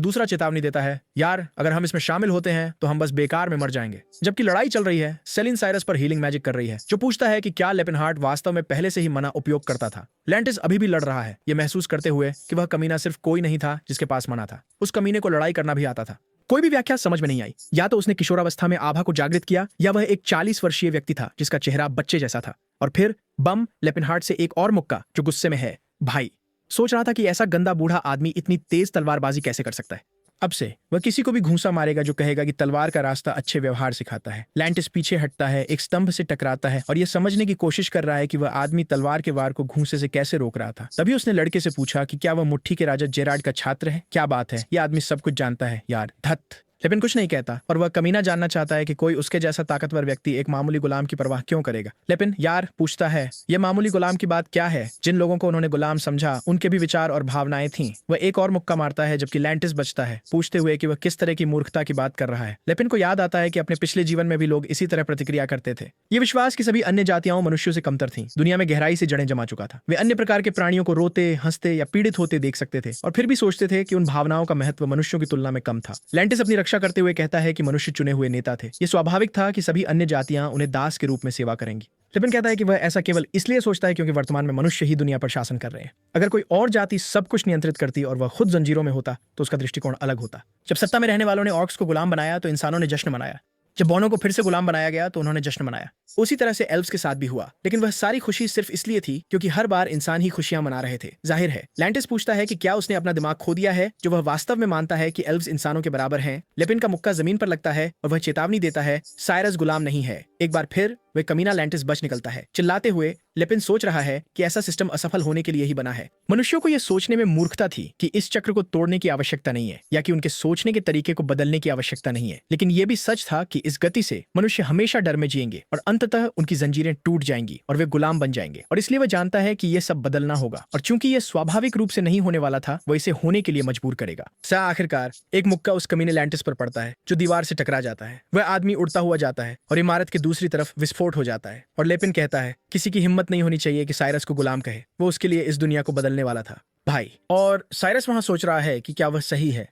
दूसरा चेतावनी देता है, यार अगर हम इसमें शामिल होते हैं तो हम बस बेकार में मर जाएंगे। जबकि लड़ाई चल रही है, सेलिन साइरस पर हीलिंग मैजिक कर रही है, जो पूछता है कि क्या लेपिनहार्ट वास्तव में पहले से ही मना उपयोग करता था। लैंटिस अभी भी लड़ रहा है, ये महसूस करते हुए कि वह कमीना सिर्फ कोई नहीं था जिसके पास मना था। उस कमीने को लड़ाई करना भी आता था। कोई भी व्याख्या समझ में नहीं आई। या तो उसने किशोरावस्था में आभा को जागृत किया, या वह एक 40 वर्षीय व्यक्ति था जिसका चेहरा बच्चे जैसा था। और फिर बम, लेपिनहार्ट से एक और मुक्का जो गुस्से में है। भाई, सोच रहा था कि ऐसा गंदा बूढ़ा आदमी इतनी तेज तलवारबाजी कैसे कर सकता है। अब से वह किसी को भी घूंसा मारेगा जो कहेगा कि तलवार का रास्ता अच्छे व्यवहार सिखाता है। लैंटिस पीछे हटता है, एक स्तंभ से टकराता है और यह समझने की कोशिश कर रहा है कि वह आदमी तलवार के वार को घूंसे से कैसे रोक रहा था। तभी उसने लड़के से पूछा कि क्या वह मुट्ठी के राजा जेराड का छात्र है। क्या बात है, यह आदमी सब कुछ जानता है यार। धत। लेकिन कुछ नहीं कहता, और वह कमीना जानना चाहता है कि कोई उसके जैसा ताकतवर व्यक्ति एक मामूली गुलाम की परवाह क्यों करेगा। लेकिन यार पूछता है, यह मामूली गुलाम की बात क्या है। जिन लोगों को उन्होंने गुलाम समझा उनके भी विचार और भावनाएं थीं। वह एक और मुक्का मारता है जबकि लैंटिस बचता है, पूछते हुए कि वह किस तरह की मूर्खता की बात कर रहा है। लेपिन को याद आता है कि अपने पिछले जीवन में भी लोग इसी तरह प्रतिक्रिया करते थे। ये विश्वास कि सभी अन्य जातियां मनुष्यों से कमतर थीं, दुनिया में गहराई से जड़ें जमा चुका था। वे अन्य प्रकार के प्राणियों को रोते, हंसते या पीड़ित होते देख सकते थे और फिर भी सोचते थे कि उन भावनाओं का महत्व मनुष्यों की तुलना में कम था। लैंटिस अपनी रक्षा करते हुए कहता है कि मनुष्य चुने हुए नेता थे। यह स्वाभाविक था कि सभी अन्य जातियां उन्हें दास के रूप में सेवा करेंगी। लिपिन कहता है कि वह ऐसा केवल इसलिए सोचता है क्योंकि वर्तमान में मनुष्य ही दुनिया पर शासन कर रहे हैं। अगर कोई और जाति सब कुछ नियंत्रित करती और वह खुद जंजीरों में होता तो उसका दृष्टिकोण अलग होता। जब सत्ता में रहने वालों ने ऑर्क्स को गुलाम बनाया तो इंसानों ने जश्न मनाया। जब बोनो को फिर से गुलाम बनाया गया तो उन्होंने जश्न मनाया। उसी तरह से एल्व्स के साथ भी हुआ, लेकिन वह सारी खुशी सिर्फ इसलिए थी क्योंकि हर बार इंसान ही खुशियां मना रहे थे। जाहिर है, लैंटिस पूछता है कि क्या उसने अपना दिमाग खो दिया है, जो वह वास्तव में मानता है कि एल्व्स इंसानों के बराबर हैं। लेपिन का मुक्का जमीन पर लगता है और वह चेतावनी देता है, साइरस गुलाम नहीं है। एक बार फिर वह कमीना लैंटिस बच निकलता है। चिल्लाते हुए लेपिन सोच रहा है कि ऐसा सिस्टम असफल होने के लिए ही बना है। मनुष्यों को यह सोचने में मूर्खता थी कि इस चक्र को तोड़ने की आवश्यकता नहीं है, या कि उनके सोचने के तरीके को बदलने की आवश्यकता नहीं है। लेकिन यह भी सच था कि इस गति से मनुष्य हमेशा डर में जिएंगे और अंततः उनकी जंजीरें टूट जाएंगी और वे गुलाम बन जाएंगे। और इसलिए वह जानता है कि यह सब बदलना होगा, और चूंकि यह स्वाभाविक रूप से नहीं होने वाला था, वह इसे होने के लिए मजबूर करेगा। आखिरकार एक मुक्का उस कमीने लैंटिस पर पड़ता है जो दीवार से टकरा जाता है। वह आदमी उड़ता हुआ जाता है और इमारत की दूसरी तरफ विस्फोट हो जाता है। और लेपिन कहता है, किसी की हिम्मत हिम्मत नहीं होनी चाहिए कि साइरस को गुलाम कहे। वो उसके लिए इस दुनिया को बदलने वाला था भाई। और साइरस वहां सोच रहा है कि क्या वह सही है,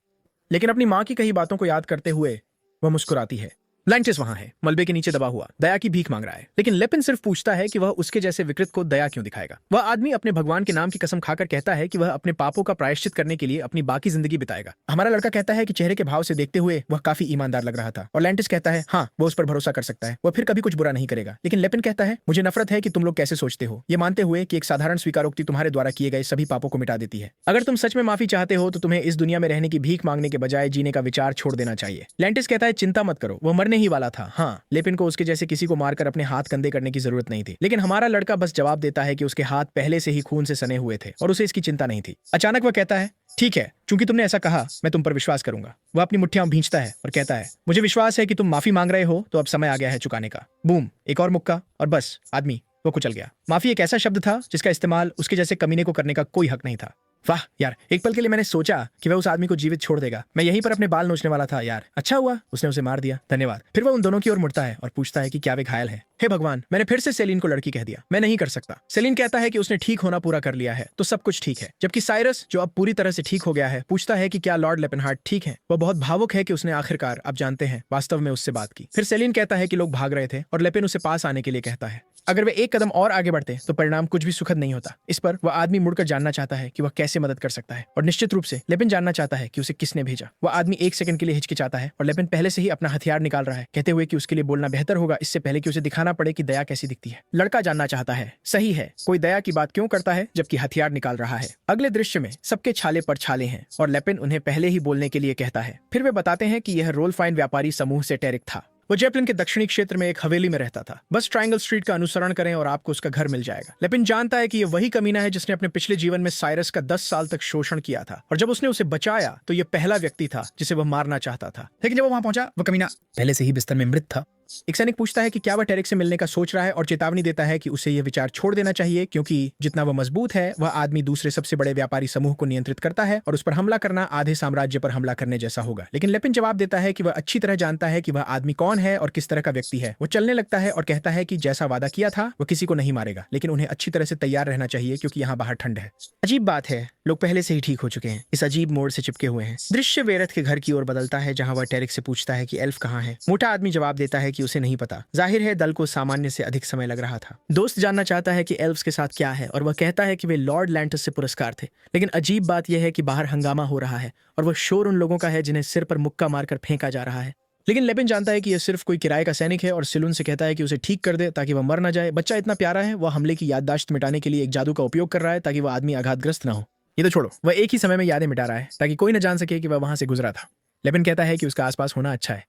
लेकिन अपनी माँ की कही बातों को याद करते हुए वह मुस्कुराती है। लैंटिस वहां है, मलबे के नीचे दबा हुआ, दया की भीख मांग रहा है, लेकिन लेपिन सिर्फ पूछता है कि वह उसके जैसे विकृत को दया क्यों दिखाएगा। वह आदमी अपने भगवान के नाम की कसम खाकर कहता है कि वह अपने पापों का प्रायश्चित करने के लिए अपनी बाकी जिंदगी बिताएगा। हमारा लड़का कहता है कि चेहरे के भाव से देखते हुए वह काफी ईमानदार लग रहा था, और लैंटिस कहता है हाँ, वो उस पर भरोसा कर सकता है, वह फिर कभी कुछ बुरा नहीं करेगा। लेकिन लेपिन कहता है मुझे नफरत है कि तुम लोग कैसे सोचते हो, ये मानते हुए कि एक साधारण स्वीकारोक्ति तुम्हारे द्वारा किए गए सभी पापों को मिटा देती है। अगर तुम सच में माफी चाहते हो तो तुम्हें इस दुनिया में रहने की भीख मांगने के बजाय जीने का विचार छोड़ देना चाहिए। लैंटिस कहता है चिंता मत करो, वह मरने ही वाला था। हाँ, लेपिन को उसके जैसे किसी को मारकर अपने हाथ कंधे करने की जरूरत नहीं थी, लेकिन हमारा लड़का बस जवाब देता है कि उसके हाथ पहले से ही खून से सने हुए थे और उसे इसकी चिंता नहीं थी। अचानक वह कहता है ठीक है, चूंकि तुमने ऐसा कहा मैं तुम पर विश्वास करूंगा। वह अपनी मुट्ठियां भींचता है और कहता है मुझे विश्वास है कि तुम माफी मांग रहे हो, तो अब समय आ गया है चुकाने का। बूम, एक और मुक्का और बस आदमी वो कुचल गया। माफी एक ऐसा शब्द था जिसका इस्तेमाल उसके जैसे कमीने को करने का कोई हक नहीं था। वाह यार, एक पल के लिए मैंने सोचा कि वह उस आदमी को जीवित छोड़ देगा। मैं यहीं पर अपने बाल नोचने वाला था यार। अच्छा हुआ उसने उसे मार दिया, धन्यवाद। फिर वह उन दोनों की ओर मुड़ता है और पूछता है कि क्या वे घायल है। हे भगवान, मैंने फिर से सेलिन को लड़की कह दिया, मैं नहीं कर सकता। सेलिन कहता है कि उसने ठीक होना पूरा कर लिया है तो सब कुछ ठीक है, जबकि साइरस जो अब पूरी तरह से ठीक हो गया है पूछता है कि क्या लॉर्ड लेपेनहार्ट ठीक है। वह बहुत भावुक है कि उसने आखिरकार, आप जानते हैं, वास्तव में उससे बात की। फिर सेलिन कहता है कि लोग भाग रहे थे और लेपिन उसे पास आने के लिए कहता है। अगर वे एक कदम और आगे बढ़ते तो परिणाम कुछ भी सुखद नहीं होता। इस पर वह आदमी मुड़कर जानना चाहता है कि वह कैसे मदद कर सकता है, और निश्चित रूप से लेपिन जानना चाहता है कि उसे किसने भेजा। वह आदमी एक सेकंड के लिए हिचकिचाता है और लेपिन पहले से ही अपना हथियार निकाल रहा है, कहते हुए कि उसके लिए बोलना बेहतर होगा इससे पहले कि उसे दिखाना पड़े कि दया कैसी दिखती है। लड़का जानना चाहता है, सही है, कोई दया की बात क्यों करता है जबकि हथियार निकाल रहा है। अगले दृश्य में सबके छाले पर छाले हैं और लेपिन उन्हें पहले ही बोलने के लिए कहता है। फिर वे बताते हैं कि यह रोलफाइन व्यापारी समूह से टेरिक था। वो जेपलिन के दक्षिणी क्षेत्र में एक हवेली में रहता था। बस ट्रायंगल स्ट्रीट का अनुसरण करें और आपको उसका घर मिल जाएगा। लेपिन जानता है कि ये वही कमीना है जिसने अपने पिछले जीवन में साइरस का 10 साल तक शोषण किया था, और जब उसने उसे बचाया तो ये पहला व्यक्ति था जिसे वह मारना चाहता था। लेकिन जब वो वहां पहुंचा वह कमीना पहले से ही बिस्तर में मृत था। एक सैनिक पूछता है कि क्या वह टेरिक से मिलने का सोच रहा है और चेतावनी देता है कि उसे यह विचार छोड़ देना चाहिए, क्योंकि जितना वह मजबूत है वह आदमी दूसरे सबसे बड़े व्यापारी समूह को नियंत्रित करता है और उस पर हमला करना आधे साम्राज्य पर हमला करने जैसा होगा। लेकिन लेपिन जवाब देता है कि वह अच्छी तरह जानता है कि वह आदमी कौन है और किस तरह का व्यक्ति है। वो चलने लगता है और कहता है कि जैसा वादा किया था वह किसी को नहीं मारेगा, लेकिन उन्हें अच्छी तरह से तैयार रहना चाहिए क्योंकि यहाँ बाहर ठंड है। अजीब बात है, लोग पहले से ही ठीक हो चुके हैं, इस अजीब मोड़ से चिपके हुए हैं। दृश्य वेरथ के घर की ओर बदलता है जहाँ वह टेरिक से पूछता है कि एल्फ कहाँ है। मोटा आदमी जवाब देता है कि उसे नहीं पता। जाहिर है दल को सामान्य से अधिक समय लग रहा था। दोस्त जानना चाहता है कि एल्व्स के साथ क्या है और वह कहता है कि वे लॉर्ड लैंटिस से पुरस्कार थे। लेकिन अजीब बात यह है कि बाहर हंगामा हो रहा है और वह शोर उन लोगों का है जिन्हें सिर पर मुक्का मारकर फेंका जा रहा है। लेकिन लेपिन जानता है कि यह सिर्फ कोई किराए का सैनिक है और सिलुन से कहता है कि उसे ठीक कर दे ताकि वह मर न जाए। बच्चा इतना प्यारा है, वह हमले की याददाश्त मिटाने के लिए एक जादू का उपयोग कर रहा है ताकि वह आदमी आघातग्रस्त न हो। ये तो छोड़ो, वह एक ही समय में यादें मिटा रहा है ताकि कोई न जान सके कि वह वहां से गुजरा था। लेपिन कहता है कि उसका आसपास होना अच्छा है।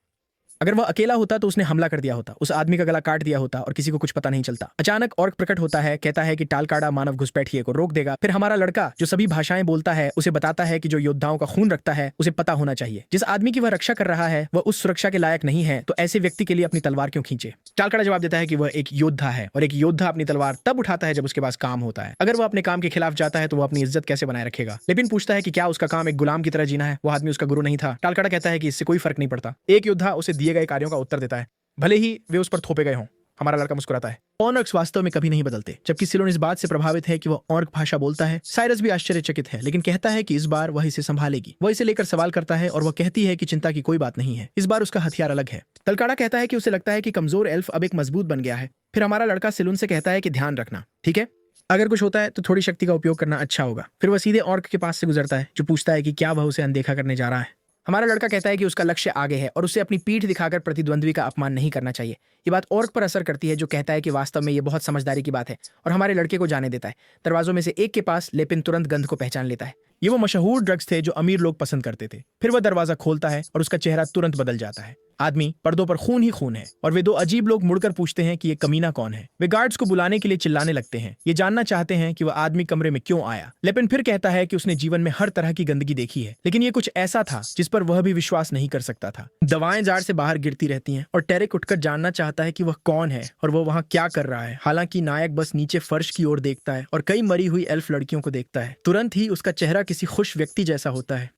अगर वह अकेला होता तो उसने हमला कर दिया होता, उस आदमी का गला काट दिया होता और किसी को कुछ पता नहीं चलता। अचानक ऑर्क प्रकट होता है, कहता है कि टालकाड़ा मानव घुसपैठिए को रोक देगा। फिर हमारा लड़का जो सभी भाषाएं बोलता है उसे बताता है कि जो योद्धाओं का खून रखता है उसे पता होना चाहिए जिस आदमी की वह रक्षा कर रहा है वह उस सुरक्षा के लायक नहीं है, तो ऐसे व्यक्ति के लिए अपनी तलवार क्यों खींचे। टालकाड़ा जवाब देता है कि वह एक योद्धा है और एक योद्धा अपनी तलवार तब उठाता है जब उसके पास काम होता है। अगर वह अपने काम के खिलाफ जाता है तो वह अपनी इज्जत कैसे बनाए रखेगा। लेपिन पूछता है कि क्या उसका काम एक गुलाम की तरह जीना है। वो आदमी उसका गुरु नहीं था। टालकाड़ा कहता है कि इससे कोई फर्क नहीं पड़ता। एक योद्धा उसे दिए गए कार्यों का उत्तर देता है, भले ही वे उस पर थोपे गए हों। हमारा लड़का मुस्कुराता है। ऑर्क्स वास्तव में कभी नहीं बदलते, जबकि सिलोन इस बात से प्रभावित है कि वह ऑर्क भाषा बोलता है। साइरस भी आश्चर्यचकित है, लेकिन कहता है कि इस बार वह इसे संभालेगी। वह इसे लेकर सवाल करता है और वह कहती है कि चिंता की कोई बात नहीं है, इस बार उसका हथियार अलग है। तलकाड़ा कहता है कि उसे लगता है कि कमजोर एल्फ अब एक मजबूत बन गया है। फिर हमारा लड़का सिलोन से कहता है कि ध्यान रखना, ठीक है, अगर कुछ होता है तो थोड़ी शक्ति का उपयोग करना अच्छा होगा। फिर वह सीधे ऑर्क के पास से गुजरता है जो पूछता है कि क्या वह उसे अनदेखा करने जा रहा है। हमारा लड़का कहता है कि उसका लक्ष्य आगे है और उसे अपनी पीठ दिखाकर प्रतिद्वंद्वी का अपमान नहीं करना चाहिए। ये बात ऑर्क पर असर करती है जो कहता है कि वास्तव में ये बहुत समझदारी की बात है और हमारे लड़के को जाने देता है। दरवाजों में से एक के पास लेपिन तुरंत गंध को पहचान लेता है। ये वो मशहूर ड्रग्स थे जो अमीर लोग पसंद करते थे। फिर वह दरवाजा खोलता है और उसका चेहरा तुरंत बदल जाता है। आदमी पर्दों पर खून ही खून है और वे दो अजीब लोग मुड़कर पूछते हैं कि ये कमीना कौन है। वे गार्ड्स को बुलाने के लिए चिल्लाने लगते हैं, ये जानना चाहते हैं कि वह आदमी कमरे में क्यों आया। लेपिन फिर कहता है कि उसने जीवन में हर तरह की गंदगी देखी है, लेकिन ये कुछ ऐसा था जिस पर वह भी विश्वास नहीं कर सकता था। दवाएं जार से बाहर गिरती रहती हैं और टेरिक उठकर जानना चाहता है कि वह कौन है और वह वहां क्या कर रहा है। हालांकि नायक बस नीचे फर्श की ओर देखता है और कई मरी हुई एल्फ लड़कियों को देखता है। तुरंत ही उसका चेहरा किसी खुश व्यक्ति जैसा होता है।